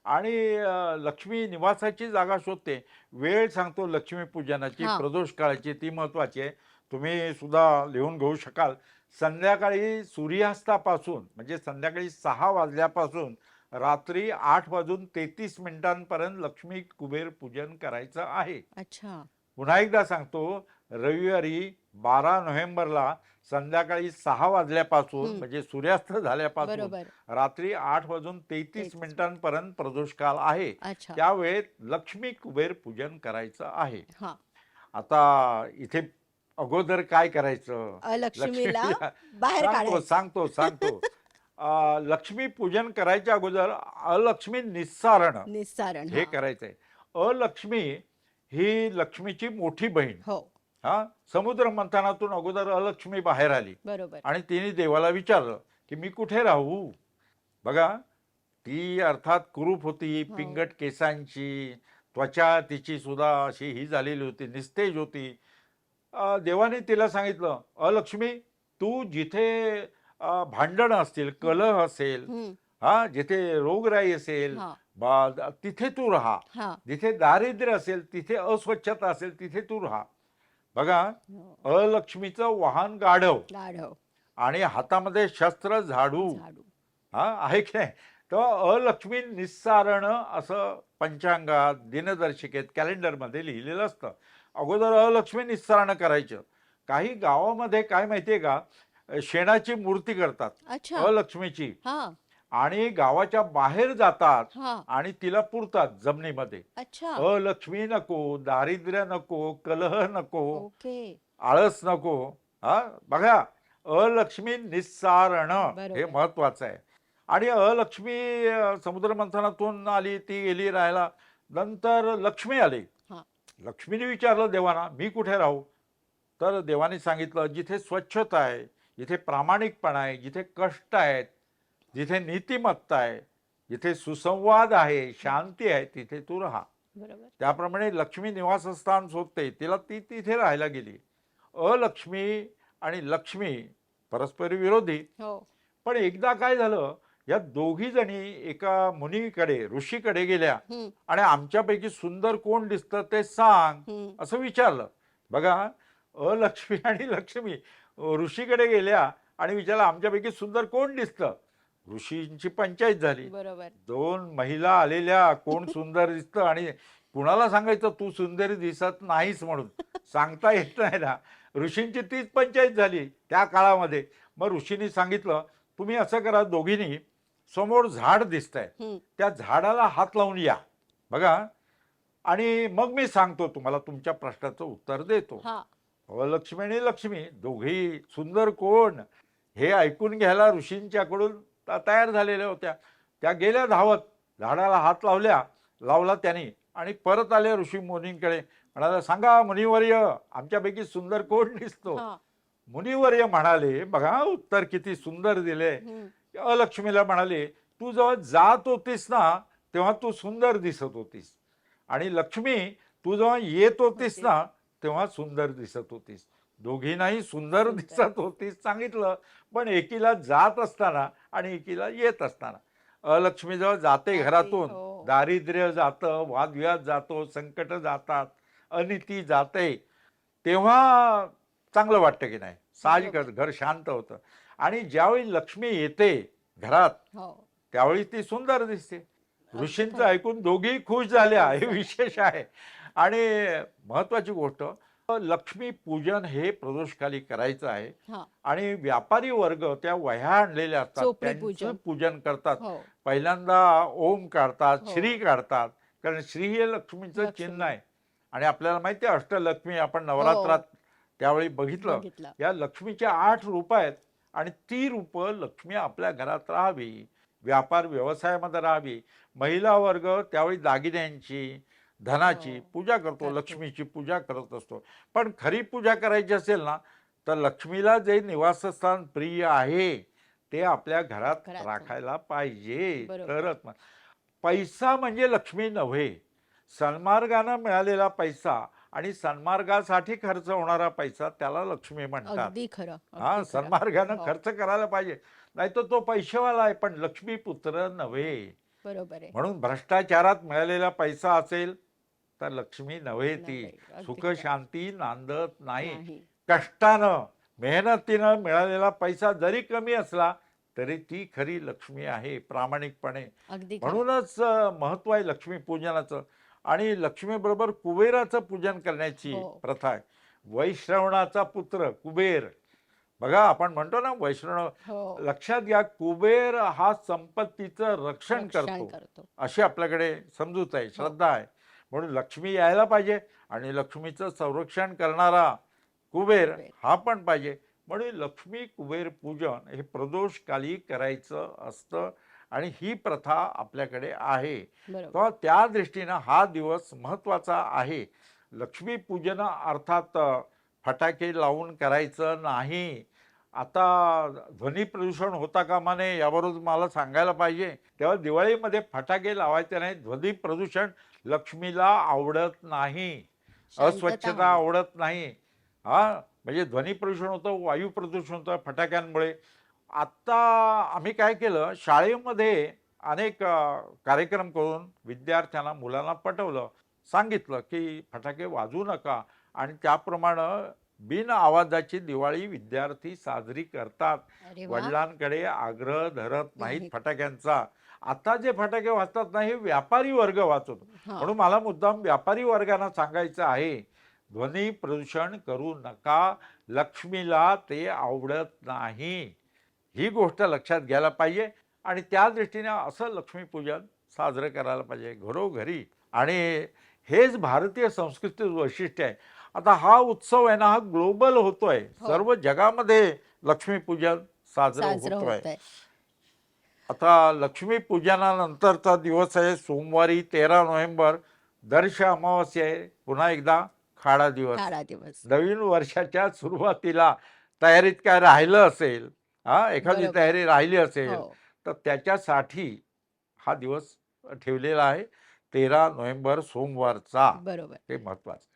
[SPEAKER 2] आणि लक्ष्मी निवासाची जागा शोधते. वेळ सांगतो लक्ष्मीपूजनाची
[SPEAKER 1] हां.
[SPEAKER 2] प्रदोष काळाची, ती महत्त्वाची आहे. तुम्ही सुद्धा लिहून घेऊ शकाल. संध्याकाळी सूर्यास्तापासून म्हणजे संध्याकाळी 6 वाजल्यापासून रात्री 8 वाजून 33 मिनिटांपर्यंत लक्ष्मी कुबेर पूजन करायचं आहे.
[SPEAKER 1] अच्छा.
[SPEAKER 2] पुन्हा एकदा सांगतो, रविवारी 12 नोव्हेंबरला संध्याकाळी 6 वाजल्यापासून
[SPEAKER 1] हं.
[SPEAKER 2] म्हणजे सूर्यास्त झाल्यापासून
[SPEAKER 1] बरोबर.
[SPEAKER 2] रात्री 8 वाजून 33
[SPEAKER 1] 33
[SPEAKER 2] मिनिटांपर्यंत प्रदोषकाल आहे.
[SPEAKER 1] अच्छा.
[SPEAKER 2] त्यावेळेत लक्ष्मी कुबेर पूजन करायचं आहे.
[SPEAKER 1] हां.
[SPEAKER 2] आता इथे अगोदर काय करायचं?
[SPEAKER 1] लक्ष्मीला
[SPEAKER 2] लक्ष्मीला
[SPEAKER 1] बाहेर
[SPEAKER 2] सांगतो
[SPEAKER 1] काढायचं.
[SPEAKER 2] सांगतो सांगतो. लक्ष्मी पूजन करायच्या अगोदर अलक्ष्मी निस्सारण
[SPEAKER 1] निस्सारण.
[SPEAKER 2] हे
[SPEAKER 1] हां.
[SPEAKER 2] करायचंय. अलक्ष्मी ही लक्ष्मीची मोठी बहीण.
[SPEAKER 1] हो.
[SPEAKER 2] हा, समुद्र मंथनातून अगोदर अलक्ष्मी बाहेर आली
[SPEAKER 1] बरोबर.
[SPEAKER 2] आणि तिने देवाला विचारलं की मी कुठे राहू. बघा, ती अर्थात कुरूप होती,
[SPEAKER 1] हो.
[SPEAKER 2] पिंगट केसांची, त्वचा तिची सुद्धा अशी ही झालेली होती, निस्तेज होती. देवाने तिला सांगितलं, अलक्ष्मी तू जिथे भांडण असतील, कलह असेल,
[SPEAKER 1] हं.
[SPEAKER 2] हा, जिथे रोगराई असेल,
[SPEAKER 1] हां.
[SPEAKER 2] तिथे तू राहा.
[SPEAKER 1] हां.
[SPEAKER 2] जिथे दारिद्र्य असेल, तिथे अस्वच्छता असेल, तिथे तू राहा. बघा,
[SPEAKER 1] हो.
[SPEAKER 2] अलक्ष्मीचं वाहन गाढव
[SPEAKER 1] गाढव.
[SPEAKER 2] आणि हातामध्ये शस्त्र झाडू.
[SPEAKER 1] झाडू.
[SPEAKER 2] हा आहे की नाही. तर अलक्ष्मी निस्सारण असं पंचांगात, दिनदर्शिकेत, कॅलेंडरमध्ये लिहिलेलं असतं. अगोदर अलक्ष्मी निस्सारण करायचं. काही गावामध्ये काय माहितीये का, शेणाची मूर्ती करतात
[SPEAKER 1] अच्छा.
[SPEAKER 2] अलक्ष्मीची
[SPEAKER 1] हां.
[SPEAKER 2] आणि गावाच्या बाहेर जातात
[SPEAKER 1] हां.
[SPEAKER 2] आणि तिला पुरतात जमिनीमध्ये.
[SPEAKER 1] अच्छा.
[SPEAKER 2] अलक्ष्मी नको, दारिद्र्य नको, कलह नको,
[SPEAKER 1] ओके.
[SPEAKER 2] आळस नको. हा, बघा, अलक्ष्मी निस्सारण हे
[SPEAKER 1] बरोबर.
[SPEAKER 2] महत्वाचं आहे. आणि अलक्ष्मी समुद्र मंथनातून आली, ती गेली राहायला. नंतर लक्ष्मी आली.
[SPEAKER 1] हां.
[SPEAKER 2] लक्ष्मीने विचारलं देवाना, मी कुठे राहू? तर देवाने सांगितलं, जिथे स्वच्छता आहे, जिथे प्रामाणिकपणा आहे, जिथे कष्ट आहेत, जिथे नीतिमत्ता आहे, जिथे सुसंवाद आहे, शांती आहे, तिथे तू राहा.
[SPEAKER 1] बरोबर.
[SPEAKER 2] त्याप्रमाणे लक्ष्मी निवासस्थान शोधते, तिला ती तिथे राहायला गेली. अलक्ष्मी आणि लक्ष्मी परस्पर विरोधी.
[SPEAKER 1] हो.
[SPEAKER 2] पण एकदा काय झालं, या दोघी जणी एका मुनीकडे, ऋषीकडे गेल्या
[SPEAKER 1] हं,
[SPEAKER 2] आणि आमच्यापैकी सुंदर कोण दिसतं ते सांग,
[SPEAKER 1] हं.
[SPEAKER 2] असं विचारलं. बघा, अलक्ष्मी आणि लक्ष्मी ऋषीकडे गेल्या आणि विचारलं आमच्यापैकी सुंदर कोण दिसतं. ऋषींची पंचायत झाली.
[SPEAKER 1] बरोबर.
[SPEAKER 2] दोन महिला आलेल्या, कोण सुंदर दिसतं आणि कुणाला सांगायचं तू सुंदरी दिसत नाहीस म्हणून, सांगता येत नाही ना. ऋषींची तीच पंचायत झाली त्या काळामध्ये. मग ऋषींनी सांगितलं, तुम्ही असं करा, दोघींनी समोर झाड दिसतंय,
[SPEAKER 1] हं.
[SPEAKER 2] त्या झाडाला हात लावून या बघा, आणि मग मी सांगतो तुम्हाला, तुमच्या प्रश्नाचं उत्तर देतो.
[SPEAKER 1] हां.
[SPEAKER 2] लक्ष्मी आणि लक्ष्मी दोघी सुंदर कोण हे ऐकून घ्यायला ऋषींच्याकडून तयार झालेल्या होत्या. त्या गेल्या धावत, झाडाला हात लावला त्यांनी आणि परत आले ऋषी मुनींकडे. म्हणाला, सांगा मुनिवर्य, आमच्यापैकी सुंदर कोण दिसतो.
[SPEAKER 1] हां.
[SPEAKER 2] मुनिवर्य म्हणाले, बघा उत्तर किती सुंदर दिले.
[SPEAKER 1] हं.
[SPEAKER 2] अलक्ष्मीला म्हणाले, तू जेव्हा जात होतीस ना तेव्हा तू सुंदर दिसत होतीस, आणि लक्ष्मी, तू जेव्हा येत होतीस ना तेव्हा सुंदर दिसत होतीस. दोघींनाही सुंदर
[SPEAKER 1] सुंदर.
[SPEAKER 2] दिसत होतीस सांगितलं, पण एकीला जात असताना आणि एकीला येत असताना. अलक्ष्मी जेव्हा जाते घरातून,
[SPEAKER 1] हो.
[SPEAKER 2] दारिद्र्य जातं, वादविवाद जातो, संकट जातात, अनिती जाते, तेव्हा चांगलं वाटतं की नाही, साहजिकच घर शांत होतं. आणि ज्यावेळी लक्ष्मी येते घरात
[SPEAKER 1] हो.
[SPEAKER 2] त्यावेळी ती सुंदर दिसते. ऋषींचं
[SPEAKER 1] खरं.
[SPEAKER 2] ऐकून दोघी खुश झाल्या,
[SPEAKER 1] खुश
[SPEAKER 2] हे
[SPEAKER 1] झाल्या.
[SPEAKER 2] विशेष आहे. आणि महत्वाची गोष्ट, लक्ष्मी पूजन हे प्रदोषकाली करायचं आहे.
[SPEAKER 1] हां.
[SPEAKER 2] आणि व्यापारी वर्ग त्या वह्या आणलेल्या असतात,
[SPEAKER 1] चोपडी
[SPEAKER 2] त्यांचं
[SPEAKER 1] पूजन.
[SPEAKER 2] पूजन करतात.
[SPEAKER 1] हो.
[SPEAKER 2] पहिल्यांदा ओम काढतात,
[SPEAKER 1] हो.
[SPEAKER 2] श्री काढतात, कारण श्री हे लक्ष्मीचं
[SPEAKER 1] लक्ष्मी.
[SPEAKER 2] चिन्ह आहे. आणि आपल्याला माहिती आहे, अष्टलक्ष्मी आपण नवरात्रात त्यावेळी बघितलं.
[SPEAKER 1] बघितलं.
[SPEAKER 2] या लक्ष्मीच्या 8 रूप आहेत आणि ती रूपं लक्ष्मी आपल्या घरात राहावी, व्यापार व्यवसायामध्ये राहावी. महिला वर्ग त्यावेळी दागिन्यांची, धनाची
[SPEAKER 1] हो.
[SPEAKER 2] पूजा करतो,
[SPEAKER 1] करतो.
[SPEAKER 2] लक्ष्मीची पूजा करत असतो. पण खरी पूजा करायची असेल ना, तर लक्ष्मीला जे निवासस्थान प्रिय आहे ते आपल्या घरात
[SPEAKER 1] घरात.
[SPEAKER 2] राखायला पाहिजे,
[SPEAKER 1] बरोबर.
[SPEAKER 2] तरच. पैसा म्हणजे लक्ष्मी नव्हे. सन्मार्गानं मिळालेला पैसा आणि सन्मार्गासाठी खर्च होणारा पैसा त्याला लक्ष्मी म्हणतात.
[SPEAKER 1] अगदी खरं.
[SPEAKER 2] हा,
[SPEAKER 1] अगदी खरं.
[SPEAKER 2] सन्मार्गानं
[SPEAKER 1] हो.
[SPEAKER 2] खर्च करायला पाहिजे, नाही तर तो पैसेवाला आहे पण लक्ष्मी पुत्र नव्हे.
[SPEAKER 1] बरोबर आहे.
[SPEAKER 2] म्हणून भ्रष्टाचारात मिळालेला पैसा असेल तर लक्ष्मी नव्हे ती.
[SPEAKER 1] नव्हे. अगदी
[SPEAKER 2] सुख
[SPEAKER 1] खरं.
[SPEAKER 2] शांती नांदत नाही.
[SPEAKER 1] नाही.
[SPEAKER 2] कष्टानं, मेहनतीनं मिळालेला पैसा जरी कमी असला तरी ती खरी लक्ष्मी आहे, प्रामाणिकपणे.
[SPEAKER 1] अगदी खरं.
[SPEAKER 2] म्हणूनच महत्व आहे लक्ष्मी पूजनाचं. आणि लक्ष्मीबरोबर कुबेराचं पूजन करण्याची
[SPEAKER 1] हो.
[SPEAKER 2] प्रथा आहे. वैश्रवणाचा पुत्र कुबेर, बघा आपण म्हणतो ना वैष्णव,
[SPEAKER 1] हो.
[SPEAKER 2] लक्षात घ्या, कुबेर हा संपत्तीचं रक्षण
[SPEAKER 1] रक्षण
[SPEAKER 2] करतो,
[SPEAKER 1] करतो.
[SPEAKER 2] अशी आपल्याकडे समजूत आहे,
[SPEAKER 1] हो.
[SPEAKER 2] श्रद्धा आहे. म्हणून लक्ष्मी यायला पाहिजे आणि लक्ष्मीचं संरक्षण करणारा कुबेर
[SPEAKER 1] कुबेर.
[SPEAKER 2] हा पण पाहिजे. म्हणून लक्ष्मी कुबेर पूजन हे प्रदोषकाली करायचं असतं आणि ही प्रथा आपल्याकडे आहे.
[SPEAKER 1] बरोबर.
[SPEAKER 2] तर त्या दृष्टीनं हा दिवस महत्त्वाचा आहे. लक्ष्मीपूजन अर्थात फटाके लावून करायचं नाही. आता ध्वनी प्रदूषण होता कामा नये यावरून मला सांगायला पाहिजे. तेव्हा दिवाळीमध्ये फटाके लावायचे नाही. ध्वनी प्रदूषण लक्ष्मीला आवडत नाही,
[SPEAKER 1] शांतता
[SPEAKER 2] अस्वच्छता
[SPEAKER 1] हवी.
[SPEAKER 2] आवडत नाही. हां, म्हणजे ध्वनी प्रदूषण होतं, वायू प्रदूषण होतं फटाक्यांमुळे. आत्ता आम्ही काय केलं, शाळेमध्ये अनेक कार्यक्रम करून विद्यार्थ्यांना, मुलांना पटवलं, सांगितलं की फटाके वाजवू नका. आणि त्याप्रमाणे बिन आवाजाची दिवाळी विद्यार्थी साजरी करतात.
[SPEAKER 1] अरे वा.
[SPEAKER 2] वडिलांकडे आग्रह धरत नाहीत
[SPEAKER 1] नाहीत.
[SPEAKER 2] फटाक्यांचा. आता जे फटाके वाजतात ना, हे व्यापारी वर्ग वाजवतो.
[SPEAKER 1] हां.
[SPEAKER 2] म्हणून मला मुद्दाम व्यापारी वर्गांना सांगायचं आहे, ध्वनी प्रदूषण करू नका, लक्ष्मीला ते आवडत नाही. ही गोष्ट लक्षात घ्यायला पाहिजे आणि त्या दृष्टीने असं लक्ष्मीपूजन साजरं करायला पाहिजे घरोघरी. आणि हेच भारतीय संस्कृतीचं वैशिष्ट्य आहे. आता हा उत्सव आहे ना, हा ग्लोबल होतोय,
[SPEAKER 1] हो.
[SPEAKER 2] सर्व जगामध्ये लक्ष्मीपूजन साजरं
[SPEAKER 1] साजरं
[SPEAKER 2] होतोय.
[SPEAKER 1] होत आहे.
[SPEAKER 2] आता लक्ष्मीपूजनानंतरचा दिवस आहे सोमवारी 13 नोव्हेंबर, दर्श अमावास्या आहे. पुन्हा एकदा खाडा दिवस.
[SPEAKER 1] खाडा दिवस.
[SPEAKER 2] नवीन वर्षाच्या सुरुवातीला तयारीत काय राहिलं असेल, हा, एखादी
[SPEAKER 1] बरोबर.
[SPEAKER 2] तयारी राहिली असेल
[SPEAKER 1] हो.
[SPEAKER 2] तर त्याच्यासाठी हा दिवस ठेवलेला आहे. 13 नोव्हेंबर सोमवारचा.
[SPEAKER 1] बरोबर.
[SPEAKER 2] हे महत्वाचं आहे.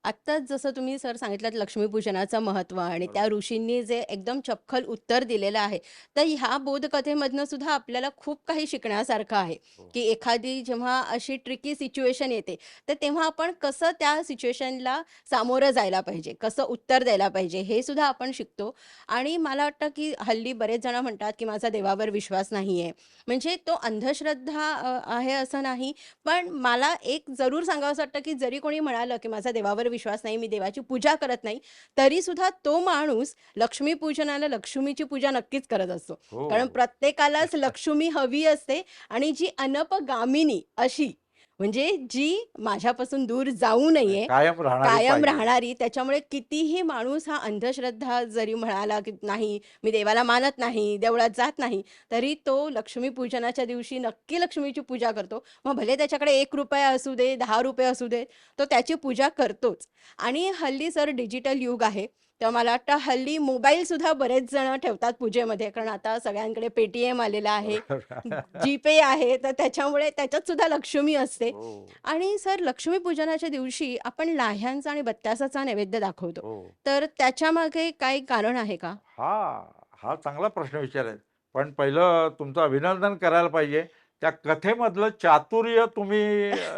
[SPEAKER 1] आत्ताच जसं तुम्ही सर सांगितलंत लक्ष्मीपूजनाचं महत्त्व आणि त्या
[SPEAKER 2] बरोबर.
[SPEAKER 1] ऋषींनी जे एकदम चपखल उत्तर दिलेलं आहे. तर ह्या बोधकथेमधनं सुद्धा आपल्याला खूप काही शिकण्यासारखं आहे,
[SPEAKER 2] हो.
[SPEAKER 1] की एखादी जेव्हा अशी ट्रिकी सिच्युएशन येते, तर तेव्हा आपण कसं त्या सिच्युएशनला सामोरं जायला पाहिजे, कसं उत्तर द्यायला पाहिजे, हे सुद्धा आपण शिकतो. आणि मला वाटतं, की हल्ली बरेच जण म्हणतात, की माझा देवावर विश्वास नाही आहे. म्हणजे तो अंधश्रद्धा आहे असं नाही, पण मला एक जरूर सांगावसं वाटतं, की जरी कोणी म्हणालं, की माझा देवावर विश्वास नाही, मी देवाची पूजा करत नाही, तरीसुद्धा तो माणूस लक्ष्मीपूजनाला लक्ष्मीची पूजा नक्कीच करत असतो.
[SPEAKER 2] हो.
[SPEAKER 1] कारण प्रत्येकालाच लक्ष्मी हवी असते आणि जी अनपगामिनी अशी, म्हणजे जी माझ्यापासून दूर जाऊ नये,
[SPEAKER 2] कायम राहणारी
[SPEAKER 1] कायम
[SPEAKER 2] पाहिजे.
[SPEAKER 1] राहणारी. त्याच्यामुळे कितीही माणूस हा अंधश्रद्धा जरी म्हणाला, की नाही मी देवाला मानत नाही, देवळात जात नाही, तरी तो लक्ष्मीपूजनाच्या दिवशी नक्की लक्ष्मीची पूजा करतो. मग भले त्याच्याकडे ₹1 असू दे, ₹10 असू दे, तो त्याची पूजा करतोच. आणि हल्ली सर डिजिटल युग आहे. तर मला वाटतं हल्ली मोबाईलसुद्धा बरेच जण ठेवतात पूजेमध्ये. कारण आता सगळ्यांकडे पेटीएम आलेलं आहे,
[SPEAKER 2] बरोबर.
[SPEAKER 1] जीपे आहे, तर त्याच्यामुळे त्याच्यात सुद्धा लक्ष्मी असते.
[SPEAKER 2] हो,
[SPEAKER 1] आणि सर लक्ष्मीपूजनाच्या दिवशी आपण लाह्यांचा आणि बत्तासाचा नैवेद्य दाखवतो.
[SPEAKER 2] हो.
[SPEAKER 1] तर त्याच्यामागे काही कारण आहे का?
[SPEAKER 2] हा चांगला प्रश्न विचारलाय. पण पहिलं तुमचं अभिनंदन करायला पाहिजे. त्या कथेमधलं चातुर्य तुम्ही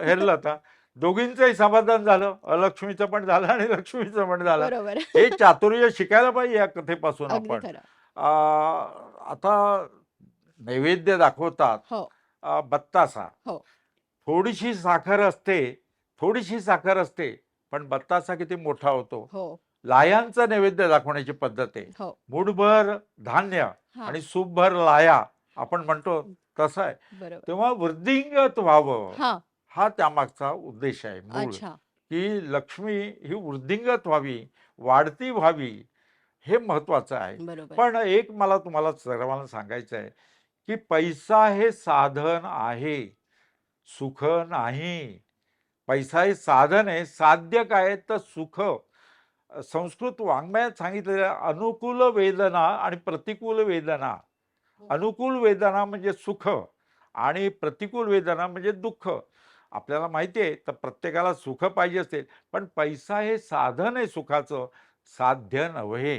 [SPEAKER 2] हेरलत हां. दोघींचंही समाधान झालं. अलक्ष्मीचं पण झालं आणि लक्ष्मीचं पण झालं.
[SPEAKER 1] बरोबर.
[SPEAKER 2] हे चातुर्य शिकायला पाहिजे या कथेपासून
[SPEAKER 1] अगदी
[SPEAKER 2] आपण.
[SPEAKER 1] खरं.
[SPEAKER 2] आता नैवेद्य दाखवतात.
[SPEAKER 1] हो,
[SPEAKER 2] बत्तासा.
[SPEAKER 1] हो,
[SPEAKER 2] थोडीशी साखर असते, थोडीशी साखर असते, पण बत्तासा किती मोठा होतो.
[SPEAKER 1] हो,
[SPEAKER 2] लाह्यांचा नैवेद्य दाखवण्याची पद्धत आहे.
[SPEAKER 1] हो.
[SPEAKER 2] मूठभर धान्य
[SPEAKER 1] हां.
[SPEAKER 2] आणि सूपभर लाह्या आपण म्हणतो तसं आहे.
[SPEAKER 1] बरोबर.
[SPEAKER 2] तेव्हा वृद्धिंगत व्हावं
[SPEAKER 1] हां.
[SPEAKER 2] हा त्यामागचा उद्देश आहे मूळ,
[SPEAKER 1] अच्छा.
[SPEAKER 2] की लक्ष्मी ही वृद्धिंगत व्हावी, वाढती व्हावी हे महत्वाचं आहे.
[SPEAKER 1] बरोबर.
[SPEAKER 2] पण एक मला तुम्हाला सर्वांना सांगायचं आहे, की पैसा हे साधन आहे, सुख नाही. पैसा हे साधन आहे, साध्य काय आहे तर सुख. संस्कृत वाङ्मयात सांगितलेलं आहे, अनुकूल वेदना आणि प्रतिकूल वेदना. अनुकूल वेदना म्हणजे सुख आणि प्रतिकूल वेदना म्हणजे दुःख. आपल्याला माहिती आहे तर प्रत्येकाला सुख पाहिजे असेल, पण पैसा हे साधन आहे सुखाचं, साध्य नव्हे.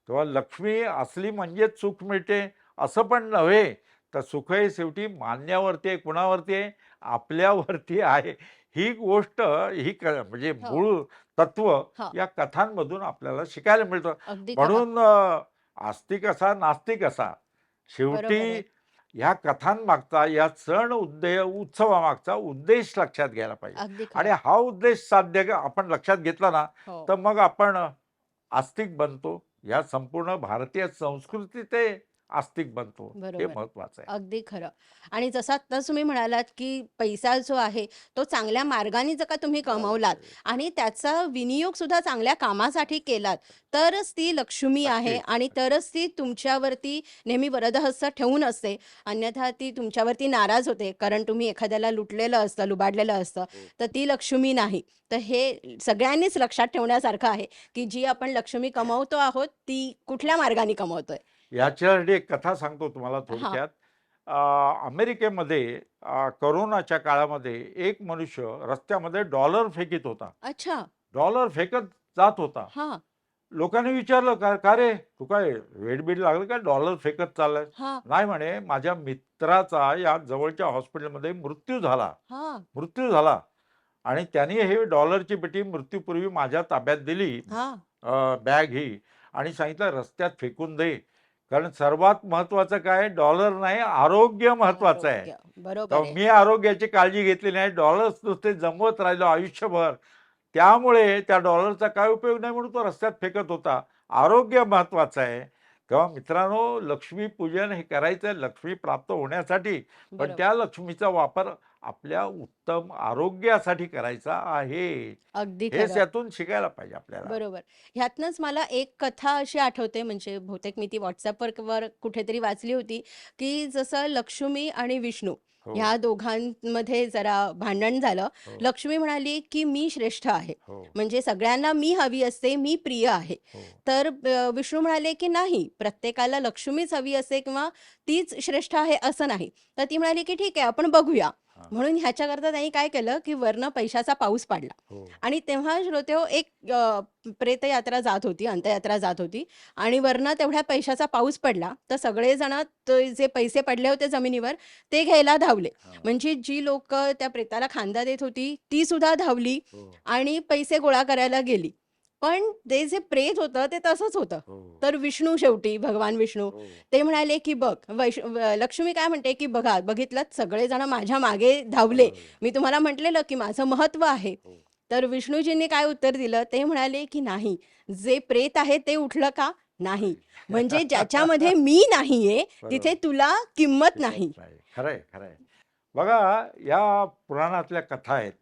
[SPEAKER 2] तेव्हा लक्ष्मी असली म्हणजेच सुख मिळते असं पण नव्हे. तर सुख हे शेवटी मानण्यावरती आहे, कुणावरती आहे? आपल्यावरती आहे. ही गोष्ट ही म्हणजे
[SPEAKER 1] हो,
[SPEAKER 2] मूळ तत्व
[SPEAKER 1] हो.
[SPEAKER 2] या कथांमधून आपल्याला शिकायला मिळतं.
[SPEAKER 1] अगदी खरं.
[SPEAKER 2] म्हणून आस्तिक असा, नास्तिक असा,
[SPEAKER 1] बरोबर आहे.
[SPEAKER 2] शेवटी ह्या कथांमागचा, या सण उत्सवामागचा उद्देश लक्षात घ्यायला पाहिजे.
[SPEAKER 1] अगदी
[SPEAKER 2] आणि
[SPEAKER 1] खरं.
[SPEAKER 2] हा उद्देश साध्य आपण लक्षात घेतला ना,
[SPEAKER 1] हो.
[SPEAKER 2] तर मग आपण आस्तिक बनतो. या संपूर्ण भारतीय संस्कृतीत ते आस्तिक बनतो. हे
[SPEAKER 1] बरोबर.
[SPEAKER 2] महत्वाचं आहे.
[SPEAKER 1] अगदी खरं. आणि जसं आत्ताच तुम्ही म्हणालात, की पैसा जो आहे, तो चांगल्या मार्गाने जर का तुम्ही कमवलात
[SPEAKER 2] बरोबर.
[SPEAKER 1] आणि त्याचा विनियोगसुद्धा चांगल्या कामासाठी केलात, तरच ती लक्ष्मी आहे
[SPEAKER 2] नक्कीच.
[SPEAKER 1] आणि तरच ती तुमच्यावरती नेहमी वरदहस्त ठेवून असते. अन्यथा ती तुमच्यावरती नाराज होते. कारण तुम्ही एखाद्याला लुटलेलं असतं, लुबाडलेलं असतं,
[SPEAKER 2] हो.
[SPEAKER 1] तर ती लक्ष्मी नाही. तर हे सगळ्यांनीच लक्षात ठेवण्यासारखं आहे, की जी आपण लक्ष्मी कमवतो आहोत, ती कुठल्या मार्गाने कमवतोय.
[SPEAKER 2] याच्यासाठी एक कथा सांगतो तुम्हाला
[SPEAKER 1] हां.
[SPEAKER 2] थोडक्यात. अमेरिकेमध्ये कोरोनाच्या काळामध्ये एक मनुष्य रस्त्यामध्ये डॉलर फेकीत होता.
[SPEAKER 1] अच्छा.
[SPEAKER 2] डॉलर फेकत जात होता.
[SPEAKER 1] हां,
[SPEAKER 2] लोकांनी विचारलं, "का का रे, तू काय वेड-बीड लागलं का डॉलर फेकत चाललाय?"
[SPEAKER 1] हां,
[SPEAKER 2] "नाही," म्हणे, "माझ्या मित्राचा या जवळच्या हॉस्पिटलमध्ये मृत्यू झाला.
[SPEAKER 1] हां,
[SPEAKER 2] मृत्यू झाला आणि त्याने हे डॉलरची पेटी मृत्यूपूर्वी माझ्या ताब्यात दिली,
[SPEAKER 1] हां.
[SPEAKER 2] बॅग ही, आणि सांगितलं रस्त्यात फेकून दे. कारण सर्वात महत्त्वाचं काय, डॉलर नाही, आरोग्य महत्त्वाचं आहे."
[SPEAKER 1] आरोग्य. बरोबर
[SPEAKER 2] तर
[SPEAKER 1] आहे.
[SPEAKER 2] मी आरोग्याची काळजी घेतली नाही, डॉलर्स नुसते जमवत राहिलो आयुष्यभर. त्यामुळे त्या डॉलरचा काय उपयोग नाही म्हणून तो रस्त्यात फेकत होता. आरोग्य महत्त्वाचं आहे. तेव्हा मित्रांनो, लक्ष्मीपूजन हे करायचं आहे लक्ष्मी प्राप्त होण्यासाठी, पण
[SPEAKER 1] बरोबर.
[SPEAKER 2] त्या लक्ष्मीचा वापर आपल्या उत्तम आरोग्यासाठी करायचा आहे.
[SPEAKER 1] अगदी
[SPEAKER 2] हेच
[SPEAKER 1] खरं.
[SPEAKER 2] यातून शिकायला पाहिजे आपल्याला.
[SPEAKER 1] बरोबर. ह्यातनंच मला एक कथा अशी आठवते, म्हणजे बहुतेक मी ती WhatsAppवर कुठेतरी वाचली होती, की जसं लक्ष्मी आणि विष्णू
[SPEAKER 2] हो,
[SPEAKER 1] ह्या दोघांमध्ये जरा भांडण झालं.
[SPEAKER 2] हो,
[SPEAKER 1] लक्ष्मी म्हणाली, की "मी श्रेष्ठ आहे.
[SPEAKER 2] हो,
[SPEAKER 1] म्हणजे सगळ्यांना मी हवी असते, मी प्रिय आहे."
[SPEAKER 2] हो,
[SPEAKER 1] तर विष्णू म्हणाले, की "नाही, प्रत्येकाला लक्ष्मीच हवी असते किंवा तीच श्रेष्ठ आहे असं नाही." तर ती म्हणाली, की "ठीक आहे, आपण बघूया."
[SPEAKER 2] हां.
[SPEAKER 1] म्हणून ह्याच्याकरता त्यांनी काय केलं, की वरनं पैशाचा पाऊस पाडला.
[SPEAKER 2] हो.
[SPEAKER 1] आणि तेव्हा श्रोतेहो एक प्रेतयात्रा जात होती, अंत्ययात्रा जात होती आणि वरनं तेवढ्या पैशाचा पाऊस पडला, तर सगळेजण ते जे पैसे पडले होते जमिनीवर, ते घ्यायला धावले.
[SPEAKER 2] हां.
[SPEAKER 1] म्हणजे जी लोकं त्या प्रेताला खांदा देत होती, ती सुद्धा धावली
[SPEAKER 2] हो.
[SPEAKER 1] आणि पैसे गोळा करायला गेली. पण ते जे प्रेत होतं, ते तसंच होतं.
[SPEAKER 2] हो.
[SPEAKER 1] तर विष्णू शेवटी, भगवान विष्णू
[SPEAKER 2] हो.
[SPEAKER 1] ते म्हणाले, की "बघ, लक्ष्मी काय म्हणते, की बघा, बघितलत सगळेजण माझ्या मागे धावले.
[SPEAKER 2] बरोबर.
[SPEAKER 1] मी तुम्हाला म्हटलेलं, की माझं महत्त्व आहे."
[SPEAKER 2] हो.
[SPEAKER 1] तर विष्णूजींनी काय उत्तर दिलं? ते म्हणाले, की "नाही, जे प्रेत आहे ते उठलं का? नाही.
[SPEAKER 2] नाही.
[SPEAKER 1] म्हणजे ज्याच्यामध्ये मी नाहीये, तिथे
[SPEAKER 2] बरोबर.
[SPEAKER 1] तुला किंमत
[SPEAKER 2] किंमत
[SPEAKER 1] नाही."
[SPEAKER 2] नाही. खरंय, खरंय. बघा, या पुराणातल्या कथा आहेत,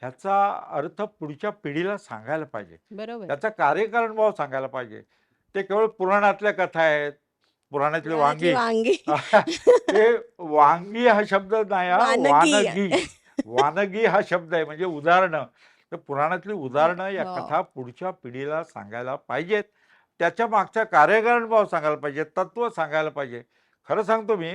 [SPEAKER 2] ह्याचा अर्थ पुढच्या पिढीला सांगायला पाहिजे.
[SPEAKER 1] बरोबर.
[SPEAKER 2] त्याचा कार्यकारण भाव सांगायला पाहिजे. ते केवळ पुराणातल्या कथा आहेत, पुराणातली
[SPEAKER 1] पुराणातली
[SPEAKER 2] वांगी.
[SPEAKER 1] वांगी.
[SPEAKER 2] ते वांगी हा शब्द नाही हा,
[SPEAKER 1] वानगी.
[SPEAKER 2] वानगी. वानगी हा शब्द आहे, म्हणजे उदाहरणं. तर पुराणातली उदाहरणं या
[SPEAKER 1] हो.
[SPEAKER 2] कथा पुढच्या पिढीला सांगायला पाहिजेत. त्याच्या मागचा कार्यकारण भाव सांगायला पाहिजे, तत्त्व सांगायला पाहिजे. खरं सांगतो मी,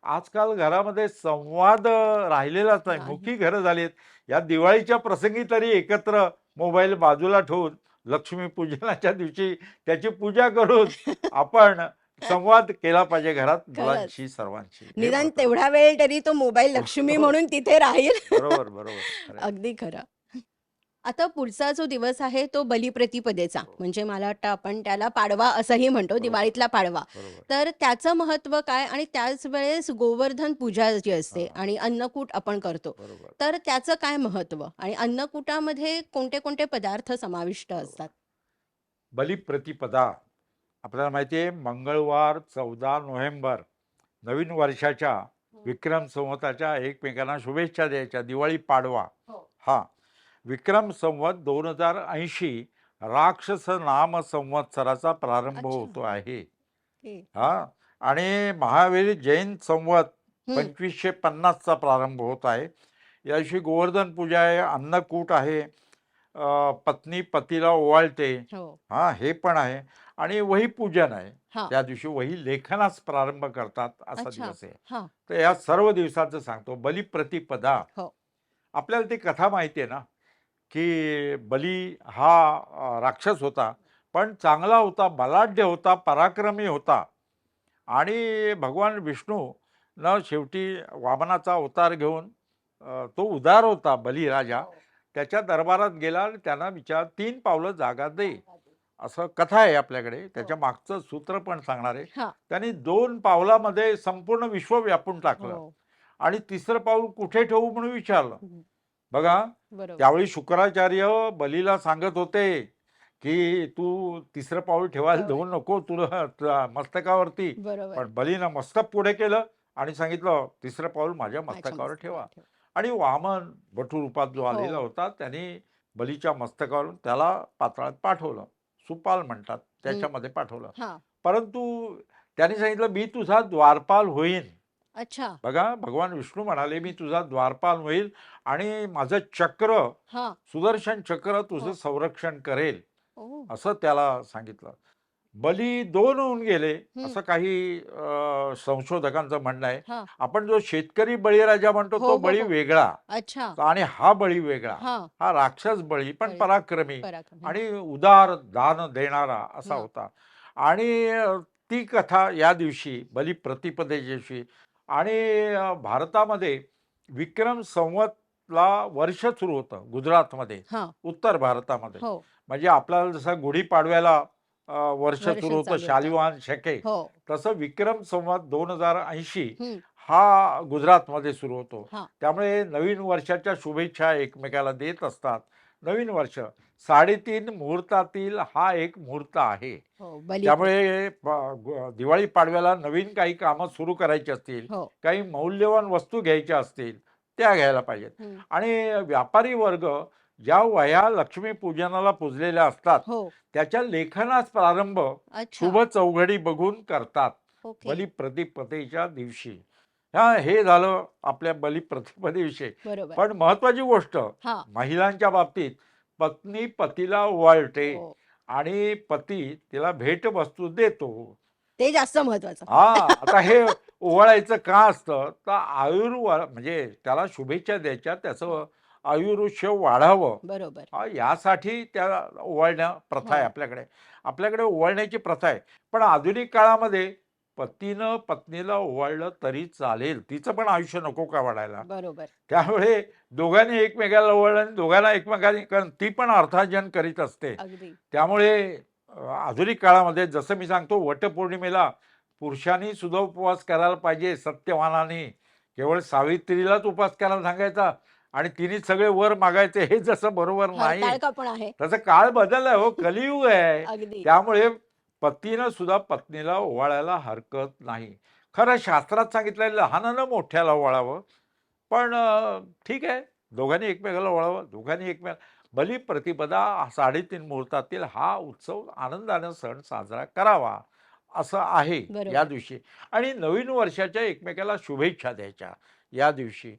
[SPEAKER 2] आजकाल घरामध्ये संवाद राहिलेलाच नाही.
[SPEAKER 1] नाही.
[SPEAKER 2] मुकी घरं झालीत. या दिवाळीच्या प्रसंगी तरी एकत्र मोबाईल बाजूला ठेवून लक्ष्मीपूजनाच्या दिवशी त्याची पूजा करून आपण संवाद केला पाहिजे घरात
[SPEAKER 1] खरंच.
[SPEAKER 2] मुलांशी, सर्वांशी. हे
[SPEAKER 1] निदान
[SPEAKER 2] महत्त्वाचं.
[SPEAKER 1] तेवढा वेळ तरी तो मोबाईल लक्ष्मी म्हणून तिथे राहील.
[SPEAKER 2] बरोबर, बरोबर. खरं आहे.
[SPEAKER 1] अगदी खरं. आता पुढचा जो दिवस आहे तो बलिप्रतिपदेचा.
[SPEAKER 2] हो.
[SPEAKER 1] म्हणजे मला वाटतं आपण त्याला पाडवा असंही म्हणतो,
[SPEAKER 2] बरोबर.
[SPEAKER 1] दिवाळीतला पाडवा.
[SPEAKER 2] बरोबर.
[SPEAKER 1] तर त्याचं महत्त्व काय आणि त्याच वेळेस गोवर्धन पूजा जी असते
[SPEAKER 2] हां.
[SPEAKER 1] आणि अन्नकूट आपण करतो.
[SPEAKER 2] बरोबर.
[SPEAKER 1] तर त्याचं काय महत्त्व आणि अन्नकूटामध्ये कोणते कोणते पदार्थ समाविष्ट असतात?
[SPEAKER 2] बलिप्रतिपदा आपल्याला माहिती आहे, मंगळवार 14 नोव्हेंबर नवीन वर्षाच्या विक्रम संवताच्या एकमेकांना शुभेच्छा द्यायच्या. दिवाळी पाडवा
[SPEAKER 1] हो.
[SPEAKER 2] हा विक्रम संवत 2080 राक्षस नाम संवत्सराचा प्रारंभ
[SPEAKER 1] अच्छा.
[SPEAKER 2] होतो आहे.
[SPEAKER 1] ओके.
[SPEAKER 2] हा आणि महावीर जैन संवत
[SPEAKER 1] हं.
[SPEAKER 2] 2550चा प्रारंभ होत आहे. या दिवशी गोवर्धन पूजा आहे, अन्नकूट आहे, पत्नी पतीला ओवाळते.
[SPEAKER 1] हो.
[SPEAKER 2] हा हे पण आहे आणि वही पूजन आहे.
[SPEAKER 1] हां.
[SPEAKER 2] त्या दिवशी वही लेखनास प्रारंभ करतात असा
[SPEAKER 1] अच्छा.
[SPEAKER 2] दिवस आहे.
[SPEAKER 1] हां.
[SPEAKER 2] तर या सर्व दिवसाचं सांगतो. बलिप्रतिपदा
[SPEAKER 1] हो.
[SPEAKER 2] आपल्याला ती कथा माहिती आहे ना, की बली हा राक्षस होता, पण चांगला होता, बलाढ्य होता, पराक्रमी होता आणि भगवान विष्णू न शेवटी वामनाचा अवतार घेऊन तो उदार होता बलिराजा.
[SPEAKER 1] हो.
[SPEAKER 2] त्याच्या दरबारात गेला आणि त्यांना विचार 3 पावलं जागा दे, असं कथा आहे आपल्याकडे. त्याच्या मागचं सूत्र पण सांगणार आहे.
[SPEAKER 1] हां.
[SPEAKER 2] त्यांनी 2 पावलामध्ये संपूर्ण विश्व व्यापून टाकलं
[SPEAKER 1] हो.
[SPEAKER 2] आणि तिसरं पाऊल कुठे ठेवू म्हणून विचारलं. बघा,
[SPEAKER 1] बरोबर.
[SPEAKER 2] त्यावेळी शुक्राचार्य बलीला सांगत होते, की तू तिसरं पाऊल ठेवायला
[SPEAKER 1] हो.
[SPEAKER 2] देऊ नको तुला मस्तकावरती.
[SPEAKER 1] बरोबर.
[SPEAKER 2] पण बलीनं मस्तक पुढे केलं आणि सांगितलं, तिसरं पाऊल माझ्या
[SPEAKER 1] माझ्या
[SPEAKER 2] मस्तकावर ठेवा.
[SPEAKER 1] मस्तकावर ठेव.
[SPEAKER 2] आणि वामन बटू रूपात जो आलेला
[SPEAKER 1] हो.
[SPEAKER 2] होता, त्यांनी बलीच्या मस्तकावरून त्याला पाताळात पाठवलं. सुपाल म्हणतात, त्याच्यामध्ये पाठवलं.
[SPEAKER 1] हां.
[SPEAKER 2] परंतु त्यांनी सांगितलं, मी तुझा द्वारपाल होईन.
[SPEAKER 1] अच्छा.
[SPEAKER 2] बघा, भगवान विष्णू म्हणाले, मी तुझा द्वारपाल होईल आणि माझं चक्र,
[SPEAKER 1] हां.
[SPEAKER 2] सुदर्शन चक्र तुझं
[SPEAKER 1] हो.
[SPEAKER 2] संरक्षण करेल,
[SPEAKER 1] ओह!
[SPEAKER 2] असं त्याला सांगितलं. बली 2 होऊन गेले,
[SPEAKER 1] हं.
[SPEAKER 2] असं काही संशोधकांचं म्हणणं आहे.
[SPEAKER 1] हां.
[SPEAKER 2] आपण जो शेतकरी बळीराजा म्हणतो,
[SPEAKER 1] हो,
[SPEAKER 2] तो
[SPEAKER 1] हो,
[SPEAKER 2] बळी
[SPEAKER 1] हो.
[SPEAKER 2] वेगळा
[SPEAKER 1] अच्छा.
[SPEAKER 2] आणि हा बळी वेगळा.
[SPEAKER 1] हां.
[SPEAKER 2] हा राक्षस बळी, पण
[SPEAKER 1] बळी.
[SPEAKER 2] पराक्रमी
[SPEAKER 1] पराक्रमी.
[SPEAKER 2] आणि उदार दान देणारा असा
[SPEAKER 1] हां.
[SPEAKER 2] होता. आणि ती कथा या दिवशी बलिप्रतिपदेच्या दिवशी आणि भारतामध्ये विक्रम संवतला वर्ष सुरू होतं गुजरातमध्ये,
[SPEAKER 1] हां.
[SPEAKER 2] उत्तर भारतामध्ये.
[SPEAKER 1] हो.
[SPEAKER 2] म्हणजे आपल्याला जसं गुढीपाडव्याला वर्ष
[SPEAKER 1] वर्ष
[SPEAKER 2] सुरू होतं
[SPEAKER 1] चालू होतं.
[SPEAKER 2] शालिवाहन शके,
[SPEAKER 1] हो.
[SPEAKER 2] तसं विक्रम संवत 2080
[SPEAKER 1] हं.
[SPEAKER 2] हा गुजरातमध्ये सुरू होतो.
[SPEAKER 1] हां.
[SPEAKER 2] त्यामुळे नवीन वर्षाच्या शुभेच्छा एकमेकाला देत असतात. नवीन वर्ष 3.5 मुहूर्तातील हा एक मुहूर्त आहे.
[SPEAKER 1] हो. बली.
[SPEAKER 2] त्यामुळे दिवाळी पाडव्याला नवीन काही कामं सुरू करायची असतील,
[SPEAKER 1] हो.
[SPEAKER 2] काही मौल्यवान वस्तू घ्यायच्या असतील, त्या घ्यायला पाहिजेत.
[SPEAKER 1] हं.
[SPEAKER 2] आणि व्यापारी वर्ग ज्या वह्या लक्ष्मीपूजनाला पुजलेल्या असतात,
[SPEAKER 1] हो.
[SPEAKER 2] त्याच्या लेखनास प्रारंभ
[SPEAKER 1] अच्छा.
[SPEAKER 2] शुभ चौघडी बघून करतात
[SPEAKER 1] ओके.
[SPEAKER 2] बलिप्रतिपदेच्या दिवशी. हे झालं आपल्या बलिप्रतिपदेविषयी.
[SPEAKER 1] बरोबर.
[SPEAKER 2] पण महत्वाची गोष्ट
[SPEAKER 1] हां.
[SPEAKER 2] महिलांच्या बाबतीत, पत्नी पतीला ओवाळते
[SPEAKER 1] हो.
[SPEAKER 2] आणि पती तिला भेटवस्तू देतो.
[SPEAKER 1] ते जास्त महत्वाचं.
[SPEAKER 2] आता हे ओवाळायचं का असतं तर म्हणजे त्याला शुभेच्छा द्यायच्या, त्याचं आयुष्य वाढावं
[SPEAKER 1] बरोबर.
[SPEAKER 2] यासाठी त्या ओवाळणं प्रथा आहे
[SPEAKER 1] हो.
[SPEAKER 2] आपल्याकडे. आपल्याकडे ओवाळण्याची प्रथा आहे. पण आधुनिक काळामध्ये पतीनं पत्नीला ओवाळलं तरी चालेल. तिचं पण आयुष्य नको का वाढायला?
[SPEAKER 1] बरोबर.
[SPEAKER 2] त्यामुळे दोघांनी एकमेकाला ओवाळलं आणि दोघांना एकमेकांनी, कारण ती पण अर्थार्जन करीत असते.
[SPEAKER 1] अगदी.
[SPEAKER 2] त्यामुळे आधुनिक काळामध्ये जसं मी सांगतो, वटपौर्णिमेला पुरुषांनी सुद्धा उपवास करायला पाहिजे सत्यवानाने. केवळ सावित्रीलाच उपवास करायला सांगायचा आणि तिने सगळे वर मागायचे, हे जसं बरोबर नाही.
[SPEAKER 1] हरताळका पण आहे.
[SPEAKER 2] तसं काळ बदललाय हो, कलियुग आहे.
[SPEAKER 1] अगदी.
[SPEAKER 2] त्यामुळे पतीनं सुद्धा पत्नीला ओवाळायला हरकत नाही. खरं शास्त्रात सांगितलंय लहानानं मोठ्याला ओवाळावं. पण ठीक आहे, दोघांनी एकमेकाला ओवाळावं, दोघांनी बलिप्रतिपदा 3:30 मुहूर्तातील हा उत्सव आनंदाने सण साजरा करावा, असं आहे या
[SPEAKER 1] बरोबर.
[SPEAKER 2] दिवशी. आणि नवीन वर्षाच्या एकमेकाला शुभेच्छा द्यायच्या या दिवशी.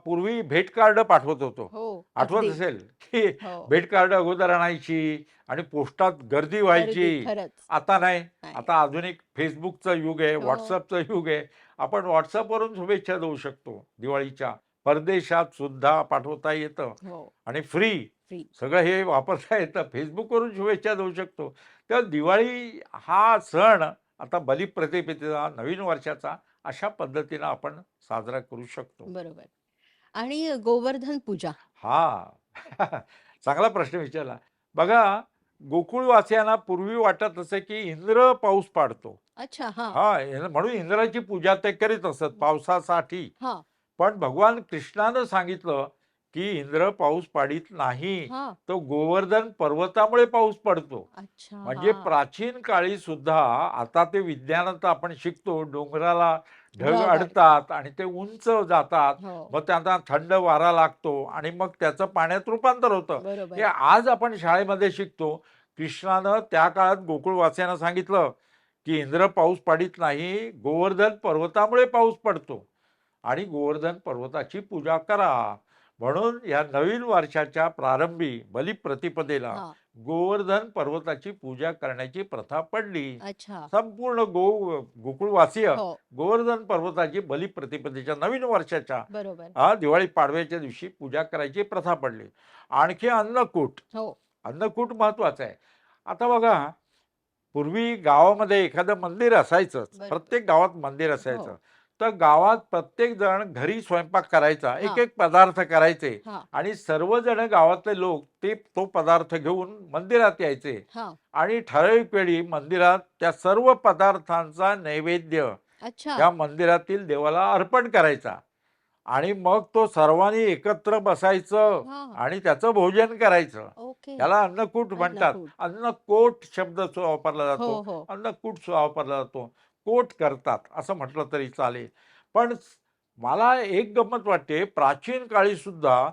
[SPEAKER 2] पूर्वी भेट कार्ड पाठवत होतो.
[SPEAKER 1] हो.
[SPEAKER 2] आठवत
[SPEAKER 1] अगदी.
[SPEAKER 2] असेल की
[SPEAKER 1] हो.
[SPEAKER 2] भेट कार्ड अगोदर आणायची आणि पोस्टात गर्दी
[SPEAKER 1] गर्दी
[SPEAKER 2] व्हायची.
[SPEAKER 1] खरंच.
[SPEAKER 2] आता नाही.
[SPEAKER 1] नाही.
[SPEAKER 2] आता आधुनिक फेसबुकचं युग आहे,
[SPEAKER 1] हो.
[SPEAKER 2] व्हॉट्सअपचं युग आहे. आपण व्हॉट्सअपवरून शुभेच्छा देऊ शकतो दिवाळीच्या. परदेशात सुद्धा पाठवता येतं
[SPEAKER 1] हो.
[SPEAKER 2] आणि फ्री
[SPEAKER 1] फ्री.
[SPEAKER 2] सगळं हे वापरता येतं. फेसबुकवरून शुभेच्छा देऊ शकतो. तर दिवाळी हा सण आता बलिप्रतिपदेचा, नवीन वर्षाचा अशा पद्धतीनं आपण साजरा करू शकतो.
[SPEAKER 1] बरोबर. आणि गोवर्धन पूजा.
[SPEAKER 2] हां. चांगला प्रश्न विचारला. बघा, गोकुळवासियांना पूर्वी वाटत असे, की इंद्र पाऊस पाडतो.
[SPEAKER 1] अच्छा. हां.
[SPEAKER 2] म्हणून इंद्राची पूजा ते करीत असत पावसासाठी.
[SPEAKER 1] हां.
[SPEAKER 2] पण भगवान कृष्णानं सांगितलं, की इंद्र पाऊस पाडीत नाही.
[SPEAKER 1] हां.
[SPEAKER 2] तो गोवर्धन पर्वतामुळे पाऊस पडतो.
[SPEAKER 1] अच्छा.
[SPEAKER 2] म्हणजे
[SPEAKER 1] हां.
[SPEAKER 2] प्राचीन काळी सुद्धा, आता ते विज्ञानात आपण शिकतो, डोंगराला ढग
[SPEAKER 1] ढग आहेत.
[SPEAKER 2] अडतात आणि ते उंच जातात.
[SPEAKER 1] हो.
[SPEAKER 2] मग त्यांना थंड वारा लागतो आणि मग त्याचं पाण्यात रूपांतर होतं. हे
[SPEAKER 1] बरोबर.
[SPEAKER 2] आज आपण शाळेमध्ये शिकतो. कृष्णानं त्या काळात गोकुळवासियांना सांगितलं, की इंद्र पाऊस पाडीत नाही, गोवर्धन पर्वतामुळे पाऊस पडतो आणि गोवर्धन पर्वताची पूजा करा. म्हणून या नवीन वर्षाच्या प्रारंभी बलिप्रतिपदेला
[SPEAKER 1] हां.
[SPEAKER 2] गोवर्धन पर्वताची पूजा करण्याची प्रथा पडली.
[SPEAKER 1] अच्छा.
[SPEAKER 2] संपूर्ण गोकुळवासीय
[SPEAKER 1] हो.
[SPEAKER 2] गोवर्धन पर्वताची बलिप्रतिपदेच्या नवीन वर्षाच्या
[SPEAKER 1] बरोबर.
[SPEAKER 2] दिवाळी पाडव्याच्या दिवशी पूजा करायची प्रथा पडली. आणखी अन्नकूट.
[SPEAKER 1] हो.
[SPEAKER 2] अन्नकूट महत्वाचं आहे. आता बघा, पूर्वी गावामध्ये एखादं मंदिर असायचंच.
[SPEAKER 1] बरोबर.
[SPEAKER 2] प्रत्येक गावात मंदिर असायचं.
[SPEAKER 1] हो.
[SPEAKER 2] तर गावात प्रत्येक जण घरी स्वयंपाक करायचा,
[SPEAKER 1] हां.
[SPEAKER 2] एक एक पदार्थ करायचे
[SPEAKER 1] हां.
[SPEAKER 2] आणि सर्वजण गावातले लोक तो पदार्थ घेऊन मंदिरात यायचे
[SPEAKER 1] हां.
[SPEAKER 2] आणि ठराविक वेळी मंदिरात त्या सर्व पदार्थांचा नैवेद्य
[SPEAKER 1] अच्छा.
[SPEAKER 2] या मंदिरातील देवाला अर्पण करायचा आणि मग तो सर्वांनी एकत्र बसायचं
[SPEAKER 1] हां.
[SPEAKER 2] आणि त्याचं भोजन करायचं.
[SPEAKER 1] ओके.
[SPEAKER 2] याला अन्नकूट म्हणतात.
[SPEAKER 1] अन्नकूट.
[SPEAKER 2] अन्नकोट शब्द वापरला
[SPEAKER 1] हो,
[SPEAKER 2] जातो.
[SPEAKER 1] हो.
[SPEAKER 2] अन्नकूट वापरला जातो. कोट करतात असं म्हटलं तरी चालेल. पण मला एक गंमत वाटते, प्राचीन काळी सुद्धा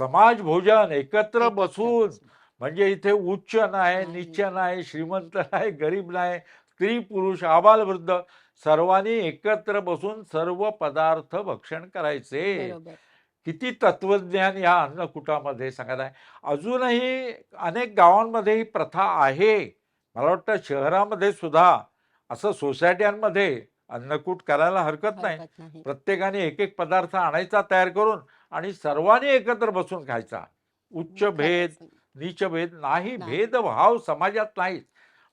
[SPEAKER 2] समाज भोजन एकत्र
[SPEAKER 1] एकत्र
[SPEAKER 2] बसून,
[SPEAKER 1] बसून.
[SPEAKER 2] म्हणजे इथे उच्च नाही,
[SPEAKER 1] नाही.
[SPEAKER 2] नीच नाही, श्रीमंत नाही, गरीब नाही, स्त्री पुरुष आबालवृद्ध सर्वांनी एकत्र बसून सर्व पदार्थ भक्षण करायचे.
[SPEAKER 1] बरोबर.
[SPEAKER 2] किती तत्वज्ञान या अन्नकूटामध्ये सांगत आहे. अजूनही अनेक गावांमध्ये ही प्रथा आहे. मला वाटतं शहरामध्ये सुद्धा असं सोसायट्यांमध्ये अन्नकूट करायला हरकत नाही.
[SPEAKER 1] हरकत नाही.
[SPEAKER 2] प्रत्येकाने एक एक पदार्थ आणायचा तयार करून आणि सर्वांनी एकत्र बसून खायचा. उच्च भेद,
[SPEAKER 1] खरंच.
[SPEAKER 2] नीच भेद नाही,
[SPEAKER 1] नाही.
[SPEAKER 2] भेदभाव समाजात नाहीच.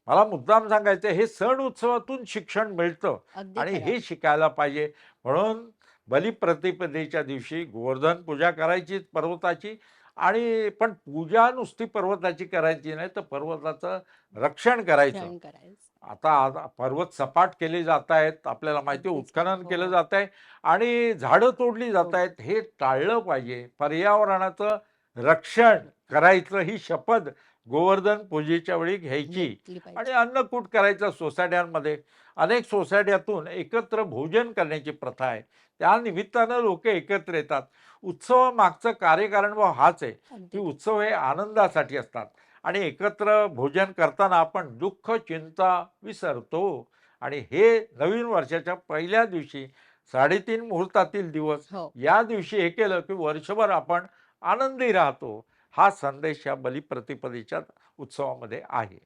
[SPEAKER 2] मला मुद्दाम सांगायचं, हे सण उत्सवातून शिक्षण मिळतं
[SPEAKER 1] अगदी
[SPEAKER 2] आणि
[SPEAKER 1] खरं.
[SPEAKER 2] हे शिकायला पाहिजे. म्हणून बलिप्रतिपदेच्या दिवशी गोवर्धन पूजा करायची पर्वताची, आणि पण पूजा नुसती पर्वताची करायची नाही, तर पर्वताचं रक्षण करायचं.
[SPEAKER 1] रक्षण करायचं.
[SPEAKER 2] आता पर्वत सपाट केले जात आहेत, आपल्याला माहिती आहे,
[SPEAKER 1] अगदीच.
[SPEAKER 2] उत्खनन
[SPEAKER 1] हो.
[SPEAKER 2] केलं जात आहे आणि झाडं तोडली जात आहेत. हे टाळलं पाहिजे. पर्यावरणाचं रक्षण करायचं ही शपथ गोवर्धन पूजेच्या वेळी घ्यायची
[SPEAKER 1] घेतली
[SPEAKER 2] आणि
[SPEAKER 1] पाहिजे.
[SPEAKER 2] अन्नकूट करायचं सोसायट्यांमध्ये. अनेक सोसायट्यातून एकत्र भोजन करण्याची प्रथा आहे. त्या निमित्तानं लोक एकत्र येतात. उत्सवामागचं कार्यकारण हाच आहे, की
[SPEAKER 1] अगदी.
[SPEAKER 2] उत्सव हे आनंदासाठी असतात आणि एकत्र भोजन करताना आपण दुःख चिंता विसरतो आणि हे नवीन वर्षाच्या पहिल्या दिवशी 3:30 मुहूर्तातील दिवस,
[SPEAKER 1] हो.
[SPEAKER 2] या दिवशी हे केलं की वर्षभर आपण आनंदी राहतो. हा संदेश या बलिप्रतिपदेच्या उत्सवामध्ये आहे.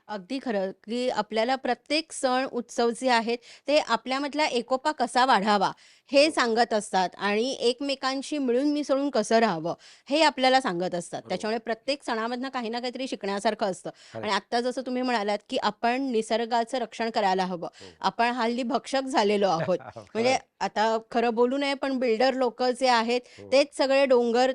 [SPEAKER 1] अगदी खरं, की आपल्याला प्रत्येक सण, उत्सव जे आहेत, ते आपल्यामधला एकोपा कसा वाढावा, हे
[SPEAKER 2] बरोबर.
[SPEAKER 1] सांगत असतात आणि एकमेकांशी मिळून मिसळून कसं राहावं, हे आपल्याला सांगत असतात.
[SPEAKER 2] बरोबर.
[SPEAKER 1] त्याच्यामुळे प्रत्येक सणामधनं काही ना काहीतरी शिकण्यासारखं असतं.
[SPEAKER 2] खरं
[SPEAKER 1] आणि आत्ता जसं तुम्ही म्हणालात, की आपण निसर्गाचं रक्षण करायला हवं.
[SPEAKER 2] हो.
[SPEAKER 1] आपण हल्ली भक्षक झालेलो आहोत.
[SPEAKER 2] खरं
[SPEAKER 1] म्हणजे आता खरं बोलू नये, पण बिल्डर लोकं जे आहेत,
[SPEAKER 2] हो.
[SPEAKER 1] तेच सगळे डोंगर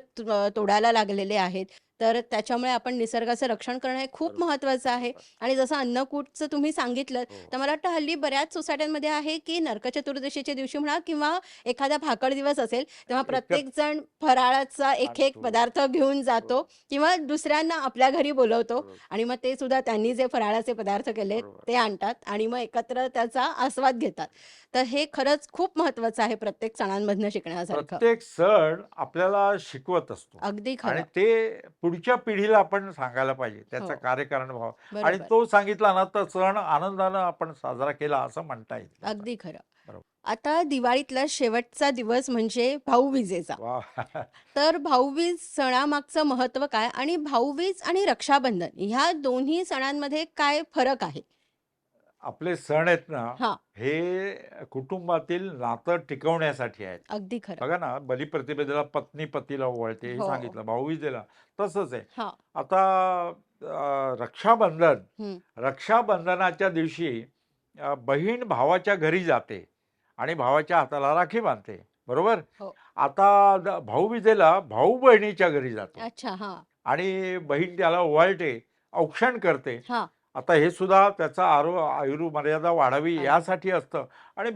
[SPEAKER 1] तोडायला लागलेले आहेत. तर त्याच्यामुळे आपण निसर्गाचं रक्षण करणं हे खूप
[SPEAKER 2] बरोबर.
[SPEAKER 1] महत्त्वाचं आहे.
[SPEAKER 2] बरोबर.
[SPEAKER 1] आणि जसं अन्नकूटचं तुम्ही सांगितलं,
[SPEAKER 2] हो.
[SPEAKER 1] तर मला वाटतं हल्ली बऱ्याच सोसायट्यांमध्ये आहे, की नरक चतुर्दशीच्या दिवशी म्हणा किंवा एखादा भाकड दिवस असेल, तेव्हा
[SPEAKER 2] एकच
[SPEAKER 1] प्रत्येकजण फराळाचा एक-एक
[SPEAKER 2] आणतो.
[SPEAKER 1] पदार्थ घेऊन जातो
[SPEAKER 2] बरोबर.
[SPEAKER 1] किंवा दुसऱ्यांना आपल्या घरी बोलवतो
[SPEAKER 2] बरोबर.
[SPEAKER 1] आणि मग ते सुद्धा त्यांनी जे फराळाचे पदार्थ केलेत
[SPEAKER 2] बरोबर.
[SPEAKER 1] ते आणतात आणि मग एकत्र त्याचा आस्वाद घेतात. तर हे खरंच खूप महत्त्वाचं आहे प्रत्येक सणांमधनं शिकण्यासारखं.
[SPEAKER 2] प्रत्येक सण आपल्याला शिकवत असतो
[SPEAKER 1] अगदी
[SPEAKER 2] आणि
[SPEAKER 1] खरं.
[SPEAKER 2] ते पुढच्या पिढीला आपण सांगायला पाहिजे
[SPEAKER 1] हो,
[SPEAKER 2] त्याचा कार्यकारण भाव आणि
[SPEAKER 1] बरोबर.
[SPEAKER 2] तो सांगितला ना तर सण आनंदानं आपण साजरा केला असं म्हणता येईल त्याचा.
[SPEAKER 1] अगदी खरं.
[SPEAKER 2] बरोबर.
[SPEAKER 1] आता दिवाळीतला शेवटचा दिवस म्हणजे भाऊबीजेचा.
[SPEAKER 2] वा.
[SPEAKER 1] तर भाऊबीज सणामागचं महत्त्व काय आणि भाऊबीज आणि रक्षाबंधन ह्या दोन्ही सणांमध्ये काय फरक आहे?
[SPEAKER 2] आपले सण आहेत ना
[SPEAKER 1] हां,
[SPEAKER 2] हे कुटुंबातील नातं टिकवण्यासाठी आहेत.
[SPEAKER 1] अगदी खरं.
[SPEAKER 2] बघा ना बलिप्रतिपदेला पत्नी पतीला ओवाळते हे
[SPEAKER 1] हो.
[SPEAKER 2] सांगितलं, भाऊबीजेला तसंच आहे.
[SPEAKER 1] हां.
[SPEAKER 2] आता रक्षाबंधन,
[SPEAKER 1] हं.
[SPEAKER 2] रक्षाबंधनाच्या दिवशी बहीण भावाच्या घरी जाते आणि भावाच्या हाताला राखी बांधते, बरोबर.
[SPEAKER 1] हो.
[SPEAKER 2] आता भाऊबीजेला भाऊ बहिणीच्या घरी जातो
[SPEAKER 1] अच्छा. हां.
[SPEAKER 2] आणि बहीण त्याला ओवाळते, औक्षण करते.
[SPEAKER 1] हां.
[SPEAKER 2] आता हे सुद्धा त्याचा आयुर्मर्यादा वाढावी
[SPEAKER 1] वाढ
[SPEAKER 2] यासाठी असतं आणि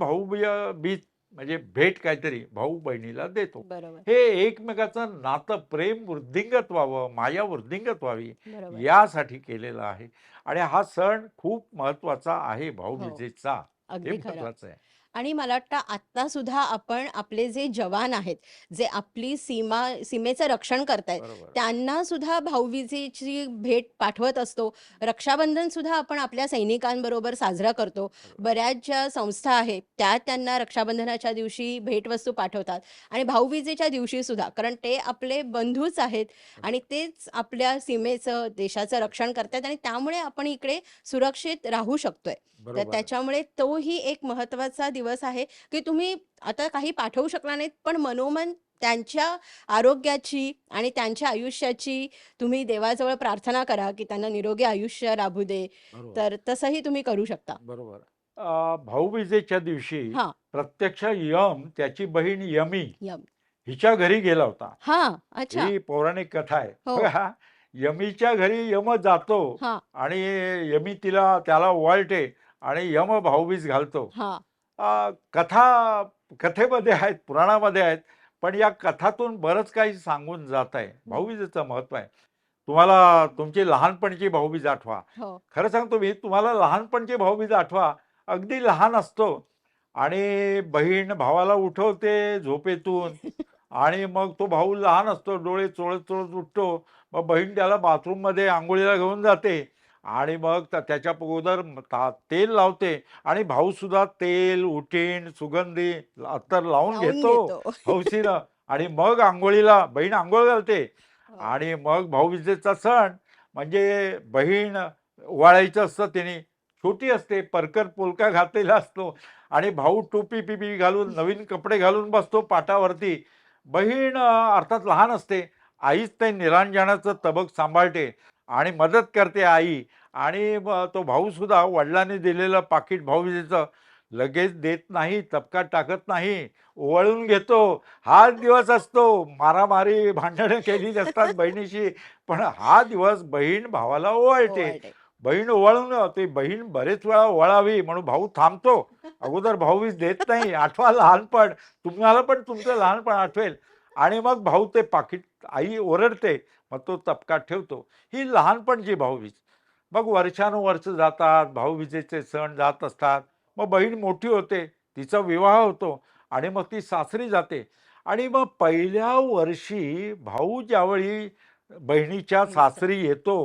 [SPEAKER 2] बीज म्हणजे भेट काहीतरी भाऊ बहिणीला देतो.
[SPEAKER 1] बरोबर,
[SPEAKER 2] हे एकमेकाचं नातं प्रेम वृद्धिंगत व्हावं, माया वृद्धिंगत व्हावी
[SPEAKER 1] बरोबर.
[SPEAKER 2] यासाठी केलेला आहे आणि हा सण खूप महत्त्वाचा आहे
[SPEAKER 1] हो.
[SPEAKER 2] भाऊबीजेचा. हे
[SPEAKER 1] अगदी खरं.
[SPEAKER 2] महत्त्वाचं आहे.
[SPEAKER 1] आणि मला वाटतं आत्तासुद्धा आपण आपले जे जवान आहेत, जे आपली सीमेचं रक्षण करतायत,
[SPEAKER 2] बरोबर.
[SPEAKER 1] त्यांना सुद्धा भाऊबीजेची भेट पाठवत असतो. रक्षाबंधनसुद्धा आपण आपल्या सैनिकांबरोबर साजरा करतो.
[SPEAKER 2] बरोबर.
[SPEAKER 1] बऱ्याच ज्या संस्था आहेत, त्या त्यांना रक्षाबंधनाच्या दिवशी भेटवस्तू पाठवतात आणि भाऊबीजेच्या दिवशीसुद्धा कारण ते आपले बंधूच आहेत आणि तेच आपल्या सीमेचं, देशाचं रक्षण करतायत आणि त्यामुळे आपण इकडे सुरक्षित राहू शकतोय. तर
[SPEAKER 2] बरोबर.
[SPEAKER 1] त्याच्यामुळे तोही एक महत्त्वाचा दिवस आहे, की तुम्ही आता काही पाठवू शकला नाहीत, पण मनोमन त्यांच्या आरोग्याची आणि त्यांच्या आयुष्याची तुम्ही देवाजवळ प्रार्थना करा, की त्यांना निरोगी आयुष्य लाभू दे.
[SPEAKER 2] बरोबर.
[SPEAKER 1] तर तसंही तुम्ही करू शकता.
[SPEAKER 2] बरोबर. भाऊबीजेच्या दिवशी
[SPEAKER 1] हां,
[SPEAKER 2] प्रत्यक्ष यम त्याची बहीण यमी
[SPEAKER 1] यम.
[SPEAKER 2] हिच्या घरी गेला होता.
[SPEAKER 1] हां, अच्छा.
[SPEAKER 2] ही पौराणिक कथा आहे.
[SPEAKER 1] हो.
[SPEAKER 2] बघा, यमीच्या घरी यम जातो
[SPEAKER 1] हां,
[SPEAKER 2] आणि यमी त्याला ओवाळते आणि यम भाऊबीज घालतो.
[SPEAKER 1] हां.
[SPEAKER 2] कथा कथेमध्ये आहेत, पुराणामध्ये आहेत, पण या कथातून बरंच काही सांगून जात आहे.
[SPEAKER 1] हं.
[SPEAKER 2] भाऊबीजेचं महत्त्व आहे. तुम्हाला तुमची लहानपणीची भाऊबीज आठवा.
[SPEAKER 1] हो.
[SPEAKER 2] खरं सांगतो मी, तुम्हाला लहानपणची भाऊबीज आठवा. अगदी लहान असतो आणि बहीण भावाला उठवते झोपेतून आणि मग तो भाऊ लहान असतो, डोळे चोळत-चोळत उठतो. मग बहीण त्याला बाथरूममध्ये अंघोळीला घेऊन जाते आणि मग त्याच्या अगोदर तेल लावते आणि भाऊसुद्धा तेल, उटीण, सुगंधी अत्तर लावून
[SPEAKER 1] लावून
[SPEAKER 2] घेतो
[SPEAKER 1] घेतो.
[SPEAKER 2] हौसीनं आणि मग अंघोळीला बहीण अंघोळ घालते
[SPEAKER 1] हो.
[SPEAKER 2] आणि मग भाऊबीजेचा सण म्हणजे बहीण ओवाळायचं असतं तिने. छोटी असते, परकर पोलका घातलेला असतो आणि भाऊ टोपी-बिपी घालून नवीन कपडे घालून बसतो पाटावरती. बहीण अर्थात लहान असते. आईच ते निरांजनाचं तबक सांभाळते आणि मदत करते आई आणि तो भाऊसुद्धा वडिलांनी दिलेलं पाकीट भाऊबीजेचं लगेच देत नाही, तबकात टाकत नाही, ओवाळून घेतो. हाच दिवस असतो. मारामारी, भांडणं केली असतात बहिणीशी, पण हा दिवस बहीण भावाला ओवाळते.
[SPEAKER 1] ओवाळते.
[SPEAKER 2] बहीण ओवाळून ते बहीण बरेच वेळा ओवाळावी म्हणून भाऊ थांबतो. अगोदर भाऊबीज देत नाही. आठवा लहानपण. तुम्हाला पण तुमचं लहानपण आठवेल आणि मग भाऊ ते पाकीट आई ओरडते. मग तो तबकात ठेवतो. ही लहानपणची भाऊबीज. मग वर्षानुवर्ष जातात, भाऊबीजेचे सण जात असतात. मग बहीण मोठी होते, तिचा विवाह होतो आणि मग ती सासरी जाते आणि मग पहिल्या वर्षी भाऊ ज्यावेळी बहिणीच्या
[SPEAKER 1] बहिणीचं.
[SPEAKER 2] सासरी येतो,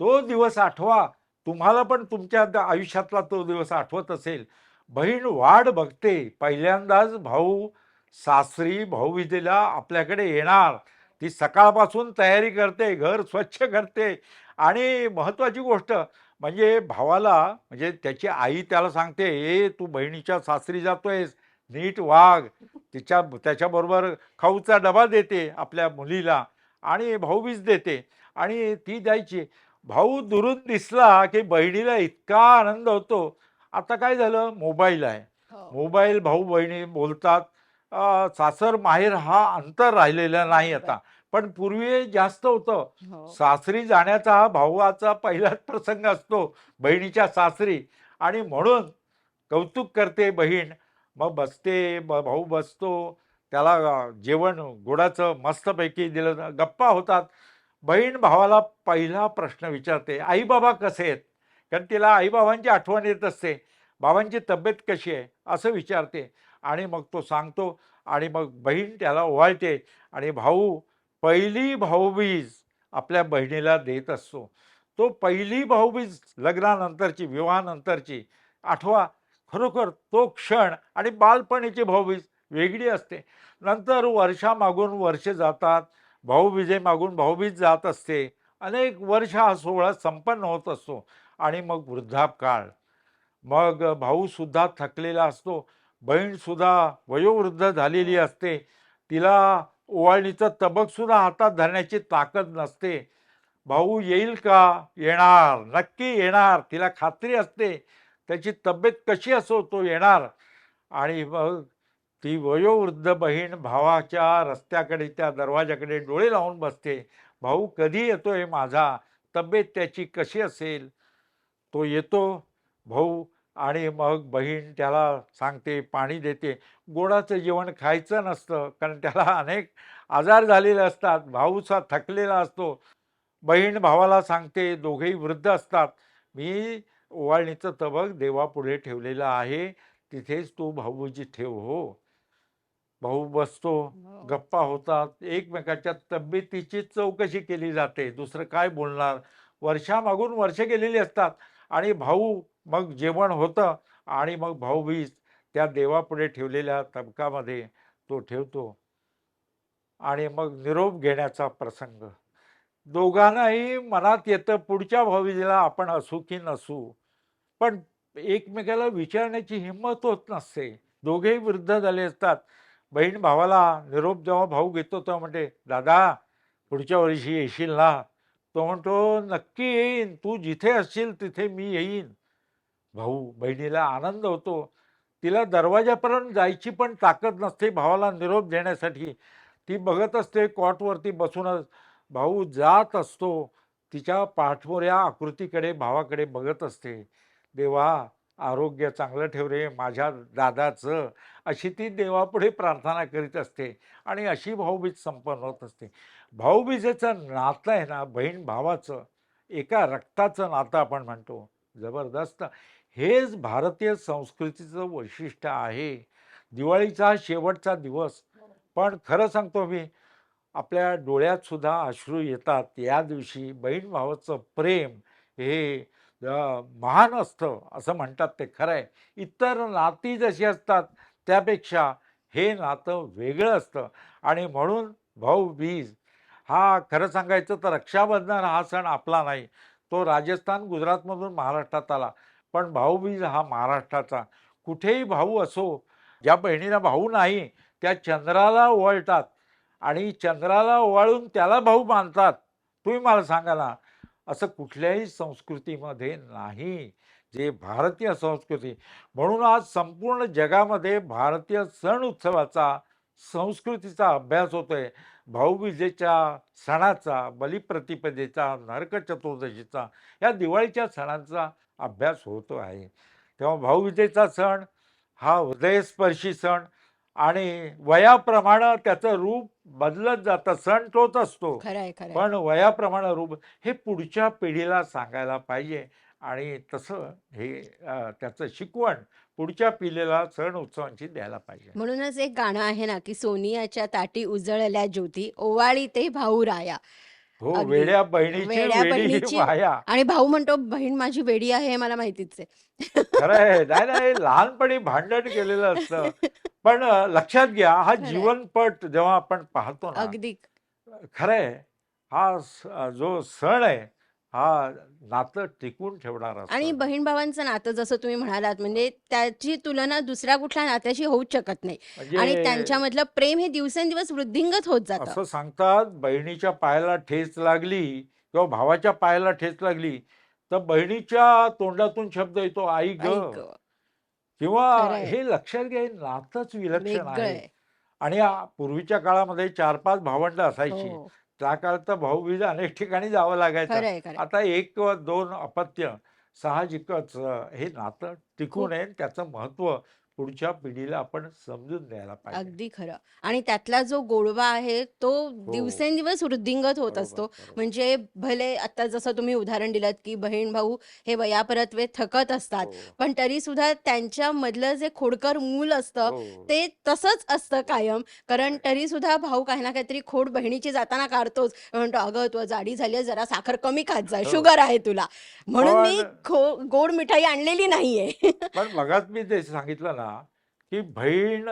[SPEAKER 2] तो दिवस आठवा. तुम्हाला पण तुमच्या आयुष्यातला तो दिवस आठवत असेल. बहीण वाट बघते. पहिल्यांदाच भाऊ सासरी भाऊबीजेला आपल्याकडे येणार. ती सकाळपासून तयारी करते, घर स्वच्छ करते आणि महत्त्वाची गोष्ट म्हणजे भावाला, म्हणजे त्याची आई त्याला सांगते, ए तू बहिणीच्या सासरी जातोयस, नीट वाघ. त्याच्याबरोबर खाऊचा डबा देते आपल्या मुलीला आणि भाऊबीज देते आणि ती द्यायची. भाऊ दुरून दिसला की बहिणीला इतका आनंद होतो. आता काय झालं, मोबाईल आहे.
[SPEAKER 1] हो.
[SPEAKER 2] मोबाईल, भाऊ बहिणी बोलतात. सासर माहेर हा अंतर राहिलेला नाही
[SPEAKER 1] बरोबर.
[SPEAKER 2] आता, पण पूर्वी जास्त होतं.
[SPEAKER 1] हो.
[SPEAKER 2] सासरी जाण्याचा हा भावाचा पहिलाच प्रसंग असतो, बहिणीच्या सासरी. आणि म्हणून कौतुक करते बहीण. मग बसते, भाऊ बसतो, त्याला जेवण गोडाचं मस्तपैकी दिलं, गप्पा होतात. बहीण भावाला पहिला प्रश्न विचारते, आई बाबा कसे आहेत? कारण तिला आईबाबांची आठवण येत असते. बाबांची तब्येत कशी आहे असं विचारते. आणि मग तो सांगतो आणि मग बहीण त्याला ओवाळते. आणि भाऊ पहिली भाऊबीज आपल्या बहिणीला देत असतो. तो पहिली भाऊबीज, लग्नानंतरची, विवाहानंतरची आठवा. खरोखर तो क्षण आणि बालपणीची भाऊबीज वेगळी असते. नंतर वर्षामागून वर्ष जातात, भाऊबीजेमागून भाऊबीज जात असते. अनेक वर्ष हा सोहळा संपन्न होत असतो. आणि मग वृद्धापकाळ. मग भाऊसुद्धा थकलेला असतो, बहीणसुद्धा वयोवृद्ध झालेली असते. तिला ओवाळणीचं तबकसुद्धा हातात धरण्याची ताकद नसते. भाऊ येईल का? येणार, नक्की येणार, तिला खात्री असते. त्याची तब्येत कशी असो तो येणार. आणि मग ती वयोवृद्ध बहीण भावाच्या रस्त्याकडे, त्या दरवाजाकडे डोळे लावून बसते. भाऊ कधी येतोय माझा? तब्येत त्याची कशी असेल? तो येतो भाऊ. आणि मग बहीण त्याला सांगते, पाणी देते. गोडाचं जेवण खायचं नसतं, कारण त्याला अनेक आजार झालेले असतात. भाऊचा थकलेला असतो. बहीण भावाला सांगते, दोघेही वृद्ध असतात, मी ओवाळणीचं तबक देवापुढे ठेवलेलं आहे, तिथेच तू भाऊजी ठेव हो. भाऊ बसतो,
[SPEAKER 1] हो.
[SPEAKER 2] गप्पा होतात, एकमेकाच्या तब्येतीची चौकशी केली जाते. दुसरं काय बोलणार? वर्षामागून वर्ष गेलेली असतात. आणि भाऊ, मग जेवण होतं आणि मग भाऊबीज त्या देवापुढे ठेवलेल्या तबकामध्ये तो ठेवतो. आणि मग निरोप घेण्याचा प्रसंग. दोघांनाही मनात येतं, पुढच्या भाऊबीजेला आपण असू की नसू, पण एकमेकाला विचारण्याची हिंमत होत नसते. दोघेही वृद्ध झाले असतात. बहीण भावाला निरोप जेव्हा भाऊ घेतो तेव्हा म्हणते, दादा पुढच्या वर्षी येशील ना? तो म्हणतो, नक्की येईन, तू जिथे असशील तिथे मी येईन. भाऊ बहिणीला आनंद होतो. तिला दरवाजापर्यंत जायची पण ताकद नसते भावाला निरोप देण्यासाठी. ती बघत असते कॉटवरती बसूनच. भाऊ जात असतो, तिच्या पाठमोऱ्या आकृतीकडे, भावाकडे बघत असते. देवा आरोग्य चांगलं ठेव रे माझ्या दादाचं, अशी ती देवापुढे प्रार्थना करीत असते. आणि अशी भाऊबीज संपन्न होत असते. भाऊबीजेचं नातं आहे ना, बहीण भावाचं, एका रक्ताचं नातं आपण म्हणतो, जबरदस्त. हेच भारतीय संस्कृतीचं वैशिष्ट्य आहे. दिवाळीचा हा शेवटचा दिवस, पण खरं सांगतो मी, आपल्या डोळ्यात सुद्धा अश्रू येतात या दिवशी. बहीण भावाचं प्रेम हे महान असतं असं म्हणतात, ते खरं आहे. इतर नाती जशी असतात त्यापेक्षा हे नातं वेगळं असतं. आणि म्हणून भाऊबीज हा, खरं सांगायचं तर रक्षाबंधन हा सण आपला नाही, तो राजस्थान गुजरातमधून महाराष्ट्रात आला. पण भाऊबीज हा महाराष्ट्राचा. कुठेही भाऊ असो, ज्या बहिणीला भाऊ नाही त्या चंद्राला ओवाळतात आणि चंद्राला ओवाळून त्याला भाऊ मानतात. तुम्ही मला सांगा ना, असं कुठल्याही संस्कृतीमध्ये नाही, जे भारतीय संस्कृती. म्हणून आज संपूर्ण जगामध्ये भारतीय सण उत्सवाचा, संस्कृतीचा अभ्यास होतोय. भाऊबीजेच्या सणाचा, बलिप्रतिपदेचा, नरक चतुर्दशीचा, या दिवाळीच्या सणांचा अभ्यास होतो आहे. तेव्हा भाऊबीजेचा सण हा हृदयस्पर्शी सण. आणि वयाप्रमाणे त्याचं रूप बदलत जातं. सण तोच असतो,
[SPEAKER 1] खरंय, खरंय.
[SPEAKER 2] पण वयाप्रमाणे रूप हे पुढच्या पिढीला सांगायला पाहिजे. आणि तसं हे त्याचं शिकवण पुढच्या पिढीला सण उत्सवांची द्यायला पाहिजे.
[SPEAKER 1] म्हणूनच एक गाणं आहे ना, की सोनियाच्या ताटी उजळल्या ज्योती, ओवाळी ते भाऊ राया.
[SPEAKER 2] हो,
[SPEAKER 1] अगदी.
[SPEAKER 2] वेड्या बहिणीची
[SPEAKER 1] वेड्या
[SPEAKER 2] वेडी
[SPEAKER 1] बहिणीची.
[SPEAKER 2] वाया.
[SPEAKER 1] आणि भाऊ म्हणतो, "बहीण माझी वेडी आहे हे मला माहितीच आहे."
[SPEAKER 2] खरं आहे. नाही नाही, लहानपणी भांडण केलेलं असतं. पण लक्षात घ्या, हा
[SPEAKER 1] खरंय.
[SPEAKER 2] जीवनपट जेव्हा आपण पाहतो ना,
[SPEAKER 1] अगदी.
[SPEAKER 2] खरं आहे, हा जो सण आहे, हा नातं टिकून ठेवणार
[SPEAKER 1] आणि
[SPEAKER 2] असतं.
[SPEAKER 1] बहीण भावांचं नातं जसं तुम्ही म्हणालात म्हणजे त्याची तुलना दुसऱ्या कुठल्या नात्याशी होऊच शकत नाही
[SPEAKER 2] म्हणजे
[SPEAKER 1] आणि त्यांच्यामधलं प्रेम हे दिवसेंदिवस वृद्धिंगत होत जातं.
[SPEAKER 2] असं सांगतात, बहिणीच्या पायाला ठेच लागली किंवा भावाच्या पायाला ठेच लागली, तर बहिणीच्या तोंडातून शब्द येतो, आई ग.
[SPEAKER 1] आई ग,
[SPEAKER 2] किंवा
[SPEAKER 1] खरंय,
[SPEAKER 2] हे लक्षात घ्या, हे नातंच विलक्षण आहे.
[SPEAKER 1] वेगळंय.
[SPEAKER 2] आणि पूर्वीच्या काळामध्ये 4-5 भावंड असायची.
[SPEAKER 1] हो,
[SPEAKER 2] त्या काळात तर भाऊबीज अनेक ठिकाणी जावं लागायचं.
[SPEAKER 1] खरंय, खरंय.
[SPEAKER 2] आता 1 किंवा 2 अपत्य साहजिकच हे नातं टिकू
[SPEAKER 1] खूप
[SPEAKER 2] नये, त्याचं महत्त्व पुढच्या पिढीला आपण समजून द्यायला पाहिजे.
[SPEAKER 1] अगदी खरं. आणि त्यातला जो गोडवा आहे, तो
[SPEAKER 2] हो,
[SPEAKER 1] दिवसेंदिवस वृद्धिंगत होत
[SPEAKER 2] बरोबर,
[SPEAKER 1] असतो.
[SPEAKER 2] बरोबर.
[SPEAKER 1] म्हणजे भले आता जसं तुम्ही उदाहरण दिलत, की बहीण-भाऊ हे वयापरत्वे थकत असतात,
[SPEAKER 2] हो,
[SPEAKER 1] पण तरीसुद्धा त्यांच्यामधलं जे खोडकर मूल असतं,
[SPEAKER 2] हो.
[SPEAKER 1] ते तसंच असतं कायम. कारण
[SPEAKER 2] खरंय.
[SPEAKER 1] तरीसुद्धा भाऊ काही ना काहीतरी खोड बहिणीची जाताना काढतोच. म्हणतो, "अगं, तू जाडी झाली आहेस, जरा साखर कमी खात जा,
[SPEAKER 2] हो.
[SPEAKER 1] शुगर आहे तुला. म्हणून
[SPEAKER 2] पण
[SPEAKER 1] मी गोड मिठाई आणलेली नाहीये."
[SPEAKER 2] पण मगाच मी ते सांगितलं ना, की बहीण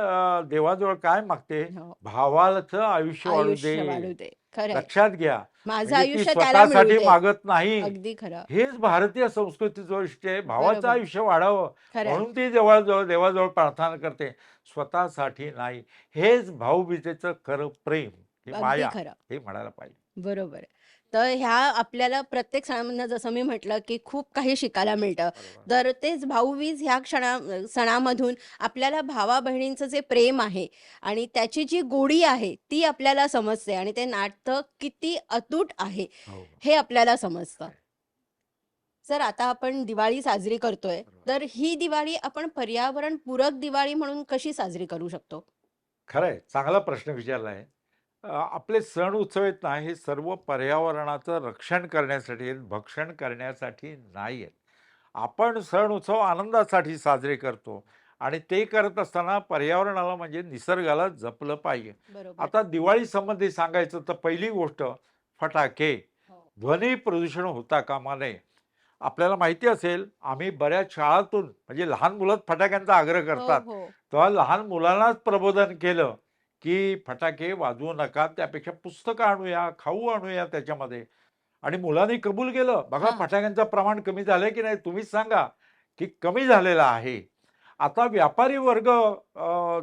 [SPEAKER 2] देवाजवळ काय मागते?
[SPEAKER 1] हो.
[SPEAKER 2] भावाचं आयुष्य वाढू दे.
[SPEAKER 1] आयुष्य वाढू दे. खरंय.
[SPEAKER 2] लक्षात घ्या.
[SPEAKER 1] माझं
[SPEAKER 2] म्हणजे ती
[SPEAKER 1] आयुष्य त्याला मिळू
[SPEAKER 2] स्वतःसाठी
[SPEAKER 1] दे.
[SPEAKER 2] मागत नाही.
[SPEAKER 1] अगदी खरं.
[SPEAKER 2] हेच भारतीय संस्कृतीचं वैशिष्ट्य आहे. भावाचं
[SPEAKER 1] बरोबर.
[SPEAKER 2] आयुष्य वाढावं
[SPEAKER 1] खरंय.
[SPEAKER 2] म्हणून ती देवाजवळ प्रार्थना करते. स्वतःसाठी नाही. हेच भाऊबीजेचं खरं प्रेम, ही
[SPEAKER 1] अगदी
[SPEAKER 2] माया
[SPEAKER 1] खरं.
[SPEAKER 2] हे म्हणायला पाहिजे.
[SPEAKER 1] बरोबर. तर ह्या आपल्याला प्रत्येक सणामधनं जसं मी म्हटलं, की खूप काही शिकायला मिळतं.
[SPEAKER 2] बरोबर.
[SPEAKER 1] तर तेच भाऊबीज ह्या सणामधून आपल्याला भावा-बहिणींचं जे प्रेम आहे आणि त्याची जी गोडी आहे, ती आपल्याला समजते आणि ते नातं किती अतूट आहे,
[SPEAKER 2] हो.
[SPEAKER 1] हे आपल्याला समजतं.
[SPEAKER 2] खरंय.
[SPEAKER 1] जर आता आपण दिवाळी साजरी करतोय,
[SPEAKER 2] बरोबर.
[SPEAKER 1] तर ही दिवाळी आपण पर्यावरणपूरक दिवाळी म्हणून कशी साजरी करू शकतो?
[SPEAKER 2] खरंय. चांगला प्रश्न विचारला आहे. आपले सण उत्सव आहेत ना, हे सर्व पर्यावरणाचं रक्षण करण्यासाठी आहेत, भक्षण करण्यासाठी नाही आहेत. आपण सण उत्सव आनंदासाठी साजरे करतो आणि ते करत असताना पर्यावरणाला म्हणजे निसर्गाला जपलं पाहिजे.
[SPEAKER 1] बरोबर.
[SPEAKER 2] आता दिवाळी संबंधी सांगायचं तर पहिली गोष्ट फटाके,
[SPEAKER 1] हो.
[SPEAKER 2] ध्वनी प्रदूषण होता कामा नये. आपल्याला माहिती असेल, आम्ही बऱ्याच शाळातून म्हणजे लहान मुलंच फटाक्यांचा आग्रह
[SPEAKER 1] हो,
[SPEAKER 2] करतात.
[SPEAKER 1] हो.
[SPEAKER 2] तेव्हा लहान मुलांनाच प्रबोधन केलं, की फटाके वाजवू नका, त्यापेक्षा पुस्तकं आणूया, खाऊ आणूया त्याच्यामध्ये. आणि मुलांनी कबूल केलं. बघा
[SPEAKER 1] हां.
[SPEAKER 2] फटाक्यांचं प्रमाण कमी झालंय की नाही तुम्हीच सांगा, की कमी झालेलं आहे. आता व्यापारी वर्ग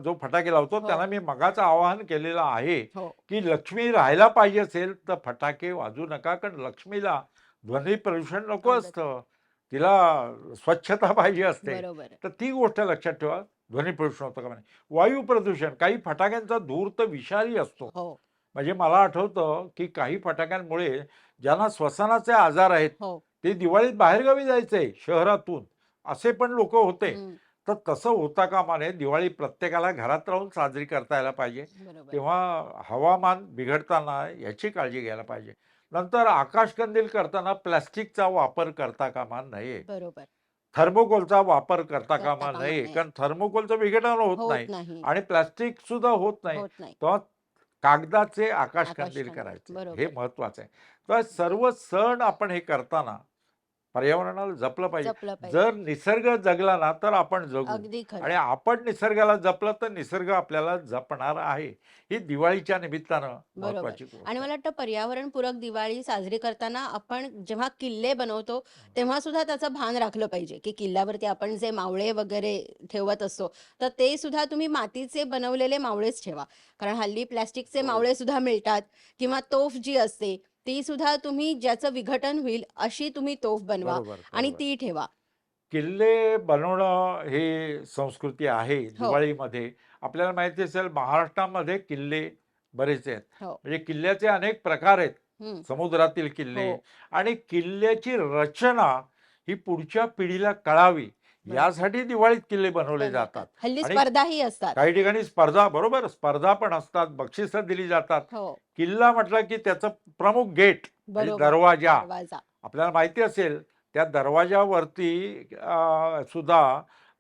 [SPEAKER 2] जो फटाके लावतो
[SPEAKER 1] हो,
[SPEAKER 2] त्यांना मी मगाचं आवाहन केलेलं आहे,
[SPEAKER 1] हो.
[SPEAKER 2] की लक्ष्मी राहायला पाहिजे असेल तर फटाके वाजवू नका. कारण लक्ष्मीला ध्वनी प्रदूषण नको
[SPEAKER 1] अंगच.
[SPEAKER 2] असतं. तिला स्वच्छता पाहिजे असते.
[SPEAKER 1] बरोबर.
[SPEAKER 2] तर ती गोष्ट लक्षात ठेवा. ध्वनी प्रदूषण होतं कामा नये. वायू प्रदूषण, काही फटाक्यांचा धूर तर विषारी असतो.
[SPEAKER 1] हो,
[SPEAKER 2] म्हणजे मला आठवतं, की काही फटाक्यांमुळे ज्यांना श्वसनाचे आजार आहेत,
[SPEAKER 1] हो.
[SPEAKER 2] ते दिवाळीत बाहेरगावी जायचे शहरातून, असे पण लोकं होते.
[SPEAKER 1] हं.
[SPEAKER 2] तर तसं होता कामा नये. दिवाळी प्रत्येकाला घरात राहून साजरी करता यायला पाहिजे.
[SPEAKER 1] बरोबर.
[SPEAKER 2] तेव्हा हवामान बिघडताना याची काळजी घ्यायला पाहिजे. नंतर आकाशकंदील करताना प्लास्टिकचा वापर करता कामा नये.
[SPEAKER 1] बरोबर.
[SPEAKER 2] थर्मोकोलचा वापर करता
[SPEAKER 1] करता
[SPEAKER 2] कामा
[SPEAKER 1] कामा
[SPEAKER 2] नये.
[SPEAKER 1] नये.
[SPEAKER 2] कारण थर्मोकोलचं विघटन होत
[SPEAKER 1] होत
[SPEAKER 2] नाही
[SPEAKER 1] नाही.
[SPEAKER 2] आणि प्लास्टिक सुद्धा होत नाही.
[SPEAKER 1] होत नाही.
[SPEAKER 2] तेव्हा कागदाचे आकाशकंदील
[SPEAKER 1] आकाशकंदील.
[SPEAKER 2] करायचे. हे
[SPEAKER 1] बरोबर.
[SPEAKER 2] महत्वाचं आहे. तर सर्व सण आपण हे करताना पर्यावरणाला जपलं पाहिजे.
[SPEAKER 1] जपलं पाहिजे.
[SPEAKER 2] जर निसर्ग जगला ना, तर आपण जगू
[SPEAKER 1] अगदी
[SPEAKER 2] आणि
[SPEAKER 1] खरं.
[SPEAKER 2] आपण निसर्गाला जपलं, तर निसर्ग आपल्याला जपणार आहे. ही दिवाळीच्या निमित्तानं
[SPEAKER 1] बरोबर.
[SPEAKER 2] महत्वाची
[SPEAKER 1] आणि
[SPEAKER 2] गोष्ट आहे.
[SPEAKER 1] मला वाटतं पर्यावरणपूरक दिवाळी साजरी करताना आपण जेव्हा किल्ले बनवतो, तेव्हा सुद्धा त्याचं भान राखलं पाहिजे, की किल्ल्यावरती आपण जे मावळे वगैरे ठेवत असतो, तर ते सुद्धा तुम्ही मातीचे बनवलेले मावळेच ठेवा. कारण हल्ली प्लास्टिकचे
[SPEAKER 2] हो,
[SPEAKER 1] मावळे सुद्धा मिळतात किंवा तोफ जी असते, ती सुद्धा तुम्ही ज्याचं विघटन होईल अशी तुम्ही तोफ बनवा
[SPEAKER 2] बरोबर,
[SPEAKER 1] आणि
[SPEAKER 2] बरोबर.
[SPEAKER 1] ती ठेवा.
[SPEAKER 2] किल्ले बनवणं हे संस्कृती आहे
[SPEAKER 1] हो,
[SPEAKER 2] दिवाळीमध्ये. आपल्याला माहिती असेल महाराष्ट्रामध्ये किल्ले बरेच आहेत.
[SPEAKER 1] हो.
[SPEAKER 2] म्हणजे किल्ल्याचे अनेक प्रकार आहेत.
[SPEAKER 1] हं.
[SPEAKER 2] समुद्रातील
[SPEAKER 1] हो,
[SPEAKER 2] किल्ले आणि किल्ल्याची रचना ही पुढच्या पिढीला कळावी
[SPEAKER 1] बरोबर.
[SPEAKER 2] यासाठी दिवाळीत किल्ले बनवले
[SPEAKER 1] बनवतात.
[SPEAKER 2] जातात.
[SPEAKER 1] हल्ली
[SPEAKER 2] आणि
[SPEAKER 1] स्पर्धाही असतात.
[SPEAKER 2] काही ठिकाणी स्पर्धा बरोबर स्पर्धा पण असतात, बक्षिसं दिली जातात.
[SPEAKER 1] हो,
[SPEAKER 2] किल्ला म्हटलं की त्याचं प्रमुख गेट म्हणजे
[SPEAKER 1] बरोबर.
[SPEAKER 2] दरवाजा
[SPEAKER 1] दरवाजा.
[SPEAKER 2] आपल्याला माहिती असेल त्या दरवाजावरती सुद्धा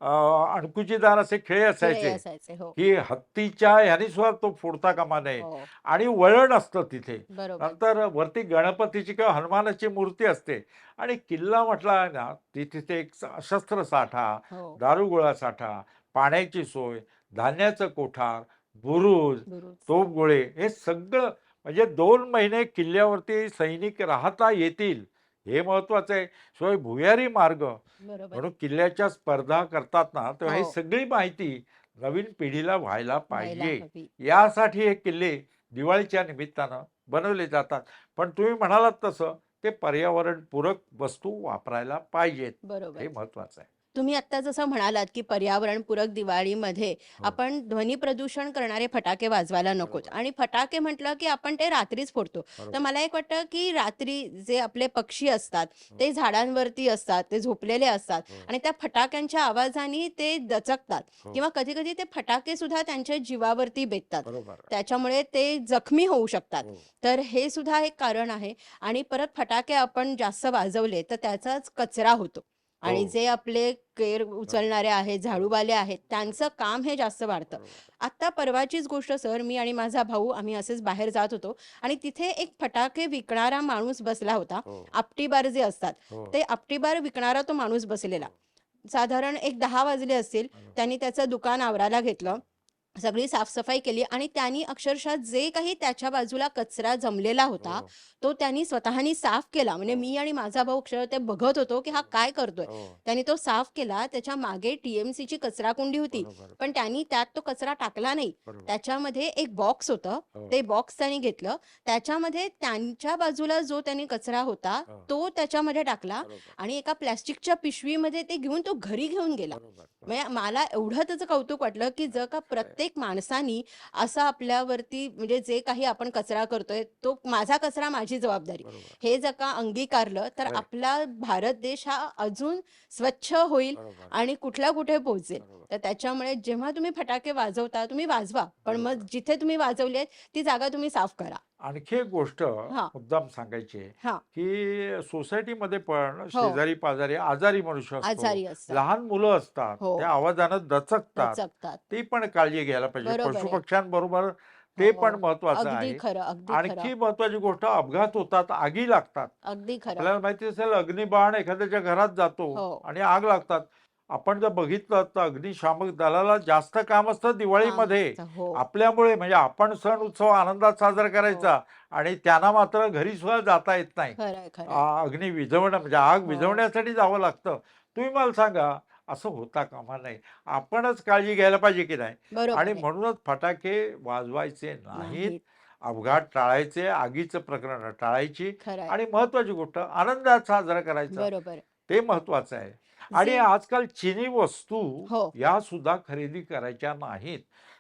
[SPEAKER 2] अणकुचीदार असे खिळे
[SPEAKER 1] खिळे
[SPEAKER 2] असायचे,
[SPEAKER 1] असायचे. हो,
[SPEAKER 2] की हत्तीच्या ह्यानी सुद्धा तो फोडता कामा नये
[SPEAKER 1] हो.
[SPEAKER 2] आणि वळण असतं तिथे.
[SPEAKER 1] बरोबर.
[SPEAKER 2] नंतर वरती गणपतीची किंवा हनुमानाची मूर्ती असते आणि किल्ला म्हटला ना, तिथे एक शस्त्रसाठा,
[SPEAKER 1] हो.
[SPEAKER 2] दारुगोळा साठा, पाण्याची सोय, धान्याचं कोठार, बुरुज,
[SPEAKER 1] बुरुज.
[SPEAKER 2] तोफगोळे हे सगळं म्हणजे 2 महिने किल्ल्यावरती सैनिक राहता येतील हे महत्वाचं आहे. शिवाय भुयारी मार्ग
[SPEAKER 1] बरोबर.
[SPEAKER 2] म्हणून किल्ल्याच्या स्पर्धा करतात ना, तेव्हा ही
[SPEAKER 1] हो.
[SPEAKER 2] सगळी माहिती नवीन पिढीला व्हायला
[SPEAKER 1] व्हायला
[SPEAKER 2] पाहिजे.
[SPEAKER 1] हवी.
[SPEAKER 2] यासाठी हे किल्ले दिवाळीच्या निमित्तानं बनवले जातात. पण तुम्ही म्हणालात तसं ते पर्यावरणपूरक वस्तू वापरायला पाहिजेत.
[SPEAKER 1] बरोबर.
[SPEAKER 2] हे महत्वाचं आहे.
[SPEAKER 1] तुम्ही आत्ता जसं म्हणालात, की पर्यावरणपूरक दिवाळीमध्ये
[SPEAKER 2] हो,
[SPEAKER 1] आपण ध्वनी प्रदूषण करणारे फटाके वाजवायला नकोत
[SPEAKER 2] बरोबर,
[SPEAKER 1] आणि फटाके म्हटलं, की आपण ते रात्रीच फोडतो. तर
[SPEAKER 2] बरोबर.
[SPEAKER 1] मला एक वाटतं, की रात्री जे आपले पक्षी असतात,
[SPEAKER 2] हो,
[SPEAKER 1] ते झाडांवरती असतात, ते झोपलेले असतात
[SPEAKER 2] हो,
[SPEAKER 1] आणि त्या फटाक्यांच्या आवाजाने ते दचकतात
[SPEAKER 2] हो,
[SPEAKER 1] किंवा कधी-कधी ते फटाकेसुद्धा त्यांच्या जीवावरती बेततात.
[SPEAKER 2] बरोबर.
[SPEAKER 1] त्याच्यामुळे ते जखमी होऊ शकतात.
[SPEAKER 2] हो,
[SPEAKER 1] तर हे सुद्धा एक कारण आहे आणि परत फटाके आपण जास्त वाजवले, तर त्याचाच कचरा होतो.
[SPEAKER 2] हो,
[SPEAKER 1] आणि जे आपले केर
[SPEAKER 2] बरोबर,
[SPEAKER 1] उचलणारे आहेत,
[SPEAKER 2] बरोबर,
[SPEAKER 1] झाडूवाले आहेत, त्यांचं काम हे जास्त वाढतं.
[SPEAKER 2] बरोबर.
[SPEAKER 1] आत्ता परवाचीच गोष्ट सर, मी आणि माझा भाऊ आम्ही असेच बाहेर जात होतो आणि तिथे एक फटाके विकणारा माणूस बसला होता.
[SPEAKER 2] हो,
[SPEAKER 1] आपटीबार जे असतात,
[SPEAKER 2] हो,
[SPEAKER 1] ते आपटीबार विकणारा तो माणूस बसलेला.
[SPEAKER 2] हो,
[SPEAKER 1] साधारण एक 10 वाजले असतील.
[SPEAKER 2] बरोबर,
[SPEAKER 1] त्यांनी त्याचं दुकान आवरायला घेतलं.
[SPEAKER 2] बरोबर.
[SPEAKER 1] सगळी साफसफाई केली आणि त्यांनी अक्षरशः जे काही त्याच्या बाजूला कचरा जमलेला होता,
[SPEAKER 2] हो,
[SPEAKER 1] तो त्यांनी स्वतःनी साफ केला. म्हणजे
[SPEAKER 2] हो,
[SPEAKER 1] मी आणि माझा भाऊ अक्षरशः ते बघत होतो, की हा
[SPEAKER 2] बरोबर.
[SPEAKER 1] काय करतोय?
[SPEAKER 2] हो,
[SPEAKER 1] त्यांनी तो साफ केला. त्याच्या मागे टी-एम-सीची कचराकुंडी होती.
[SPEAKER 2] बरोबर,
[SPEAKER 1] पण त्यांनी त्यात तो कचरा टाकला नाही.
[SPEAKER 2] बरोबर.
[SPEAKER 1] त्याच्यामध्ये एक बॉक्स होतं.
[SPEAKER 2] हो,
[SPEAKER 1] ते बॉक्स त्यांनी घेतलं. त्याच्यामध्ये त्यांच्या बाजूला जो त्यांनी कचरा होता,
[SPEAKER 2] हो,
[SPEAKER 1] तो त्याच्यामध्ये टाकला
[SPEAKER 2] बरोबर,
[SPEAKER 1] आणि एका प्लास्टिकच्या पिशवीमध्ये ते घेऊन तो घरी घेऊन गेला.
[SPEAKER 2] बरोबर, बरोबर.
[SPEAKER 1] म्हणजे मला एवढं त्याचं कौतुक वाटलं, की जर का
[SPEAKER 2] खरं आहे.
[SPEAKER 1] प्रत्येक माणसानी असं आपल्यावरती म्हणजे जे काही आपण कचरा करतोय, तो माझा कचरा माझी जबाबदारी.
[SPEAKER 2] बरोबर,
[SPEAKER 1] हे जर का अंगीकारलं, तर
[SPEAKER 2] खरं आहे.
[SPEAKER 1] आपला भारत देश हा अजून स्वच्छ होईल
[SPEAKER 2] बरोबर,
[SPEAKER 1] आणि कुठल्या कुठे पोहोचेल.
[SPEAKER 2] बरोबर,
[SPEAKER 1] तर त्याच्यामुळे जेव्हा तुम्ही फटाके वाजवता, तुम्ही वाजवा. पण मग
[SPEAKER 2] बरोबर.
[SPEAKER 1] जिथे तुम्ही वाजवलेत, ती जागा तुम्ही साफ करा.
[SPEAKER 2] आणखी एक गोष्ट
[SPEAKER 1] हां,
[SPEAKER 2] मुद्दाम सांगायची आहे,
[SPEAKER 1] हां.
[SPEAKER 2] की सोसायटीमध्ये पण
[SPEAKER 1] हो,
[SPEAKER 2] शेजारी-पाजारी आजारी मनुष्य असतो,
[SPEAKER 1] आजारी असतात.
[SPEAKER 2] लहान मुलं असतात,
[SPEAKER 1] हो,
[SPEAKER 2] त्या आवाजानं दचकतात.
[SPEAKER 1] दचकतात.
[SPEAKER 2] ती पण काळजी घ्यायला पाहिजे.
[SPEAKER 1] बरोबर आहे.
[SPEAKER 2] पशुपक्ष्यांबरोबर ते
[SPEAKER 1] हो.
[SPEAKER 2] पण महत्वाचं
[SPEAKER 1] अगदी
[SPEAKER 2] आहे.
[SPEAKER 1] खरं, अगदी खरं.
[SPEAKER 2] आणखी महत्वाची गोष्ट अपघात होतात, आगी लागतात.
[SPEAKER 1] अगदी खरं.
[SPEAKER 2] आपल्याला माहिती असेल अग्निबाण एखाद्याच्या घरात जातो
[SPEAKER 1] हो.
[SPEAKER 2] आणि आग लागतात. आपण जर बघितलं तर अग्निशामक दलाला जास्त काम असतं
[SPEAKER 1] काम
[SPEAKER 2] दिवाळीमध्ये.
[SPEAKER 1] असतं. हो,
[SPEAKER 2] आपल्यामुळे म्हणजे आपण सण उत्सव आनंदात साजरा
[SPEAKER 1] हो.
[SPEAKER 2] करायचा आणि त्यांना मात्र घरी सुद्धा जाता येत नाही.
[SPEAKER 1] खरंय, खरंय.
[SPEAKER 2] अग्नी विझवणं म्हणजे आग
[SPEAKER 1] हो,
[SPEAKER 2] विझवण्यासाठी जावं लागतं. तुम्ही मला सांगा, असं होता कामा नये. आपणच काळजी घ्यायला पाहिजे की नाही? आणि
[SPEAKER 1] बरोबर आहे.
[SPEAKER 2] म्हणूनच फटाके वाजवायचे नाहीत.
[SPEAKER 1] नाहीत.
[SPEAKER 2] अपघात टाळायचे, आगीचं प्रकरण टाळायची
[SPEAKER 1] खरंय.
[SPEAKER 2] आणि महत्त्वाची गोष्ट आनंदात साजरा करायचा.
[SPEAKER 1] बरोबर.
[SPEAKER 2] ते महत्त्वाचं आहे. आणि
[SPEAKER 1] जे
[SPEAKER 2] आजकाल चिनी वस्तू
[SPEAKER 1] हो,
[SPEAKER 2] या सुद्धा खरेदी करायच्या नाहीत.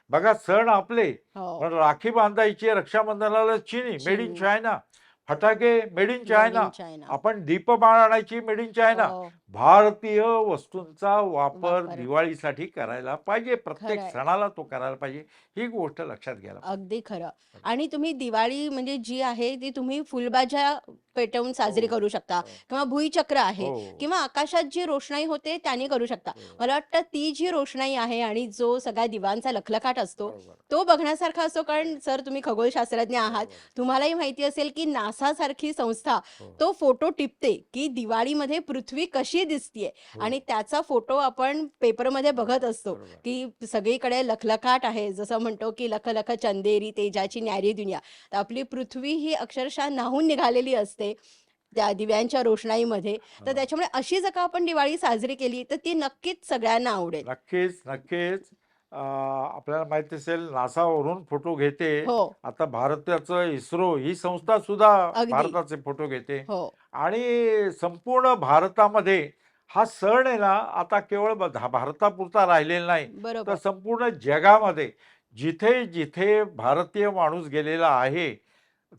[SPEAKER 2] बघा सण आपले,
[SPEAKER 1] हो.
[SPEAKER 2] पण राखी बांधायची रक्षाबंधनाला चिनी, मेड इन
[SPEAKER 1] चीन,
[SPEAKER 2] चायना. फटाके made in
[SPEAKER 1] made
[SPEAKER 2] China.
[SPEAKER 1] In China.
[SPEAKER 2] आपण दीपमाळ आणायची मेड इन चायना.
[SPEAKER 1] हो,
[SPEAKER 2] भारतीय वस्तूंचा वापर
[SPEAKER 1] वापर.
[SPEAKER 2] दिवाळीसाठी करायला पाहिजे. प्रत्येक
[SPEAKER 1] खरंय.
[SPEAKER 2] सणाला तो करायला पाहिजे. ही गोष्ट लक्षात घ्यायला पाहिजे.
[SPEAKER 1] अगदी खरं. आणि तुम्ही दिवाळी म्हणजे जी आहे ती तुम्ही फुलभाज्या पेटवून
[SPEAKER 2] हो,
[SPEAKER 1] साजरी करू शकता
[SPEAKER 2] हो,
[SPEAKER 1] किंवा भुईचक्र आहे
[SPEAKER 2] हो,
[SPEAKER 1] किंवा आकाशात जी रोषणाई होते त्याने करू शकता.
[SPEAKER 2] हो.
[SPEAKER 1] मला वाटतं ती जी रोषणाई आहे आणि जो सगळ्या दिवांचा लखलखाट असतो,
[SPEAKER 2] बरोबर,
[SPEAKER 1] तो बघण्यासारखा असतो. कारण सर तुम्ही खगोलशास्त्रज्ञ आहात.
[SPEAKER 2] बरोबर.
[SPEAKER 1] तुम्हालाही माहिती असेल की नासा सारखी संस्था
[SPEAKER 2] हो,
[SPEAKER 1] तो फोटो टिपते की दिवाळीमध्ये पृथ्वी कशी दिसतीये
[SPEAKER 2] हो.
[SPEAKER 1] आणि त्याचा फोटो आपण पेपरमध्ये बघत असतो.
[SPEAKER 2] बरोबर.
[SPEAKER 1] की सगळीकडे लखलखाट आहे. जसं म्हणतो की "लख लख चंदेरी तेजाची न्यारी दुनिया." तर आपली पृथ्वी ही अक्षरशः न्हाऊन निघालेली असते त्या दिव्यांच्या रोषणाईमध्ये. तर
[SPEAKER 2] हां.
[SPEAKER 1] त्याच्यामुळे अशी जर का आपण दिवाळी साजरी केली, तर ती नक्कीच सगळ्यांना आवडेल.
[SPEAKER 2] नक्कीच, नक्कीच. आपल्याला माहिती असेल नासावरून फोटो घेते.
[SPEAKER 1] हो,
[SPEAKER 2] आता भारताचं इस्रो ही संस्था सुद्धा
[SPEAKER 1] अगदी.
[SPEAKER 2] भारताचे फोटो घेते
[SPEAKER 1] हो,
[SPEAKER 2] आणि संपूर्ण भारतामध्ये हा सण आहे ना, आता केवळ भारतापुरता राहिलेला नाही, तर
[SPEAKER 1] बरोबर,
[SPEAKER 2] संपूर्ण जगामध्ये जिथे-जिथे भारतीय माणूस गेलेला आहे,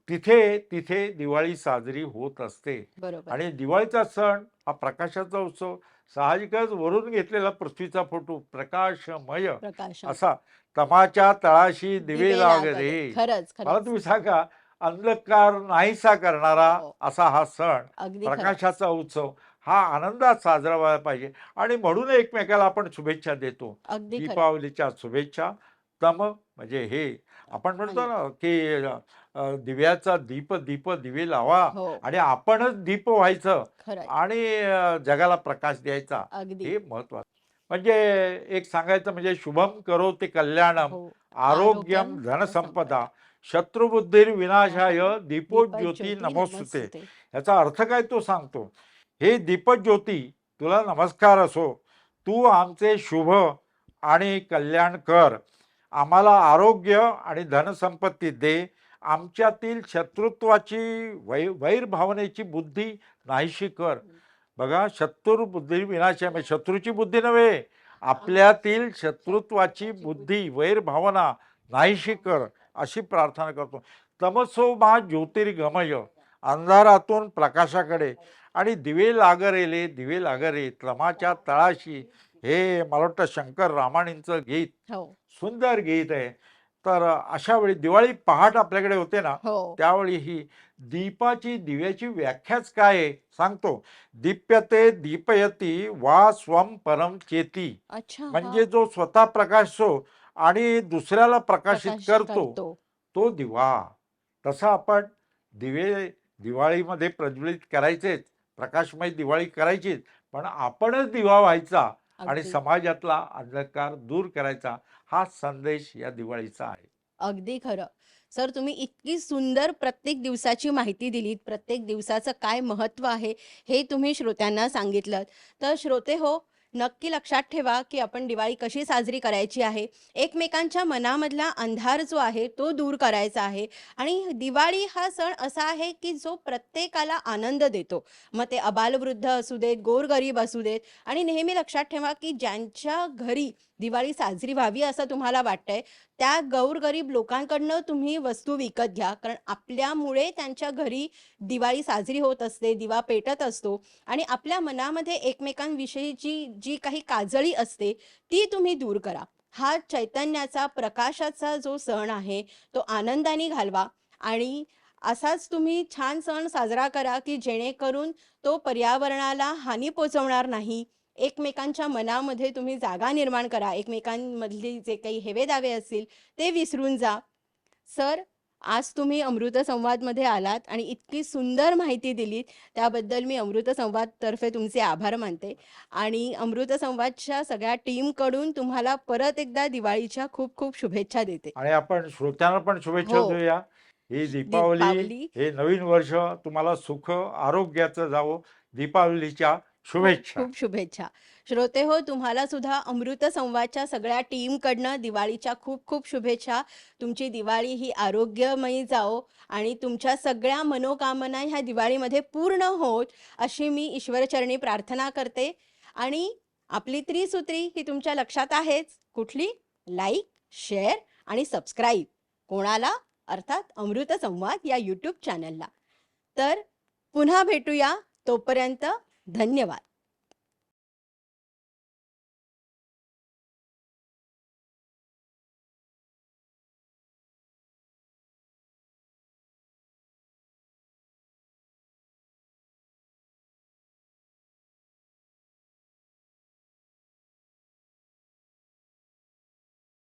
[SPEAKER 2] तिथे-तिथे दिवाळी साजरी होत असते.
[SPEAKER 1] बरोबर.
[SPEAKER 2] आणि दिवाळीचा सण हा प्रकाशाचा उत्सव. साहजिकच वरून घेतलेला पृथ्वीचा फोटो प्रकाशमय
[SPEAKER 1] प्रकाशम.
[SPEAKER 2] असा तमाच्या तळाशी दिवे
[SPEAKER 1] दिवे
[SPEAKER 2] लाग
[SPEAKER 1] लाग रे.
[SPEAKER 2] रे.
[SPEAKER 1] खरंच,
[SPEAKER 2] मला
[SPEAKER 1] खरंच.
[SPEAKER 2] तुम्ही सांगा अंधकार नाहीसा करणारा
[SPEAKER 1] हो,
[SPEAKER 2] असा हा सण,
[SPEAKER 1] अगदी खरं.
[SPEAKER 2] प्रकाशाचा उत्सव हा आनंदात साजरा व्हायला पाहिजे आणि म्हणून एकमेकाला आपण शुभेच्छा देतो.
[SPEAKER 1] अगदी खरं.
[SPEAKER 2] दीपावलीच्या शुभेच्छा. म्हणजे हे आपण म्हणतो
[SPEAKER 1] आणि
[SPEAKER 2] ना की दिव्याचा दीप दीप दिवे लावा
[SPEAKER 1] हो,
[SPEAKER 2] आणि आपणच दीप व्हायचं
[SPEAKER 1] खरंय.
[SPEAKER 2] आणि जगाला प्रकाश द्यायचा.
[SPEAKER 1] अगदी.
[SPEAKER 2] हे महत्वाचं. म्हणजे एक सांगायचं म्हणजे शुभम करोति कल्याणम,
[SPEAKER 1] हो.
[SPEAKER 2] आरोग्यम
[SPEAKER 1] आरोग्यम
[SPEAKER 2] धनसंपदा,
[SPEAKER 1] धनसंपदा.
[SPEAKER 2] शत्रुबुद्धीर विनाशाय,
[SPEAKER 1] नाशाय
[SPEAKER 2] दीपोज्योती
[SPEAKER 1] दीपज्योती
[SPEAKER 2] नमोस्तुते.
[SPEAKER 1] नमस्तुते.
[SPEAKER 2] याचा अर्थ काय तो सांगतो. हे दीपज्योती, तुला नमस्कार असो. तू आमचे शुभ आणि कल्याण कर. आम्हाला आरोग्य आणि धनसंपत्ती दे. आमच्यातील शत्रुत्वाची वैरभावनेची बुद्धी नाहीशी कर. बघा, शत्रू बुद्धी विनाशाय, म्हणजे शत्रूची बुद्धी नव्हे, आपल्यातील शत्रुत्वाची बुद्धी वैरभावना नाहीशी कर, अशी प्रार्थना करतो. तमसो मा ज्योतिर्गमय, अंधारातून प्रकाशाकडे. आणि दिवे लागरेले दिवे लागरे त्रमाच्या तळाशी. हे मला वाटतं शंकर रामाणींचं गीत,
[SPEAKER 1] हो.
[SPEAKER 2] सुंदर गीत आहे. तर अशा वेळी दिवाळी पहाट आपल्याकडे होते ना,
[SPEAKER 1] हो.
[SPEAKER 2] त्यावेळी ही दीपाची दिव्याची व्याख्याच काय आहे सांगतो. दीप्यते दीपयती वा स्वम परम चेती.
[SPEAKER 1] अच्छा.
[SPEAKER 2] म्हणजे जो स्वतः प्रकाशतो आणि दुसऱ्याला प्रकाशित
[SPEAKER 1] प्रकाश
[SPEAKER 2] करतो,
[SPEAKER 1] करतो.
[SPEAKER 2] तो दिवा. तसा आपण दिवे दिवाळीमध्ये प्रज्वलित करायचेच, प्रकाशमय दिवाळी करायचीच, पण आपणच दिवा व्हायचा आणि
[SPEAKER 1] अगदी.
[SPEAKER 2] समाजातला अंधकार दूर करायचा. हा संदेश या दिवाळीचा आहे.
[SPEAKER 1] अगदी खरं. सर, तुम्ही इतकी सुंदर प्रत्येक दिवसाची माहिती दिलीत, प्रत्येक दिवसाचं काय महत्त्व आहे, हे तुम्ही श्रोत्यांना सांगितलंत. तर श्रोते हो, नक्की लक्षात ठेवा, की आपण दिवाळी कशी साजरी करायची आहे. एकमेकांच्या मनामधला अंधार जो आहे, तो दूर करायचा आहे. आणि दिवाळी हा सण असा आहे, की जो प्रत्येकाला आनंद देतो. मग ते अबालवृद्ध असू देत, गोरगरीब असू देत. आणि नेहमी लक्षात ठेवा, की ज्यांच्या घरी दिवाळी साजरी व्हावी असं तुम्हाला वाटतंय, त्या गोरगरीब लोकांकडनं तुम्ही वस्तू विकत घ्या. कारण आपल्यामुळे त्यांच्या घरी दिवाळी साजरी होत असते, दिवा पेटत असतो. आणि आपल्या मनामध्ये एकमेकांविषयीची जी काही काजळी असते, ती तुम्ही दूर करा. हा चैतन्याचा, प्रकाशाचा जो सण आहे, तो आनंदाने घालवा. आणि असाच तुम्ही छान सण साजरा करा, की जेणेकरून तो पर्यावरणाला हानी पोहोचवणार नाही. एकमेकांच्या मनामध्ये तुम्ही जागा निर्माण करा. एकमेकांमधली जे काही हेवेदावे असतील, ते विसरून जा. सर, आज तुम्ही अमृत संवादमध्ये आलात आणि इतकी सुंदर माहिती दिलीत, त्याबद्दल मी अमृत संवादतर्फे तुमचे आभार मानते. आणि अमृत संवादच्या सगळ्या टीमकडून तुम्हाला परत एकदा दिवाळीच्या खूप खूप शुभेच्छा देते.
[SPEAKER 2] आणि आपण श्रोत्यांना पण शुभेच्छा
[SPEAKER 1] हो.
[SPEAKER 2] देऊया. ही दीपावली,
[SPEAKER 1] दीपावली
[SPEAKER 2] हे नवीन वर्ष तुम्हाला सुख आरोग्याचं जावो. दीपावलीच्या
[SPEAKER 1] खूप
[SPEAKER 2] शुभेच्छा.
[SPEAKER 1] खूप शुभेच्छा. श्रोते हो, तुम्हाला सुद्धा अमृत संवादच्या सगळ्या टीमकडनं दिवाळीच्या खूप खूप शुभेच्छा. तुमची दिवाळी ही आरोग्यमयी जाओ आणि तुमच्या सगळ्या मनोकामना ह्या दिवाळीमध्ये पूर्ण होत, अशी मी ईश्वरचरणी प्रार्थना करते. आणि आपली त्रिसूत्री ही तुमच्या लक्षात आहेच. कुठली? लाईक, शेअर आणि सबस्क्राईब. कोणाला? अर्थात अमृत संवाद या यूट्यूब चॅनलला. तर पुन्हा भेटूया. तोपर्यंत धन्यवाद.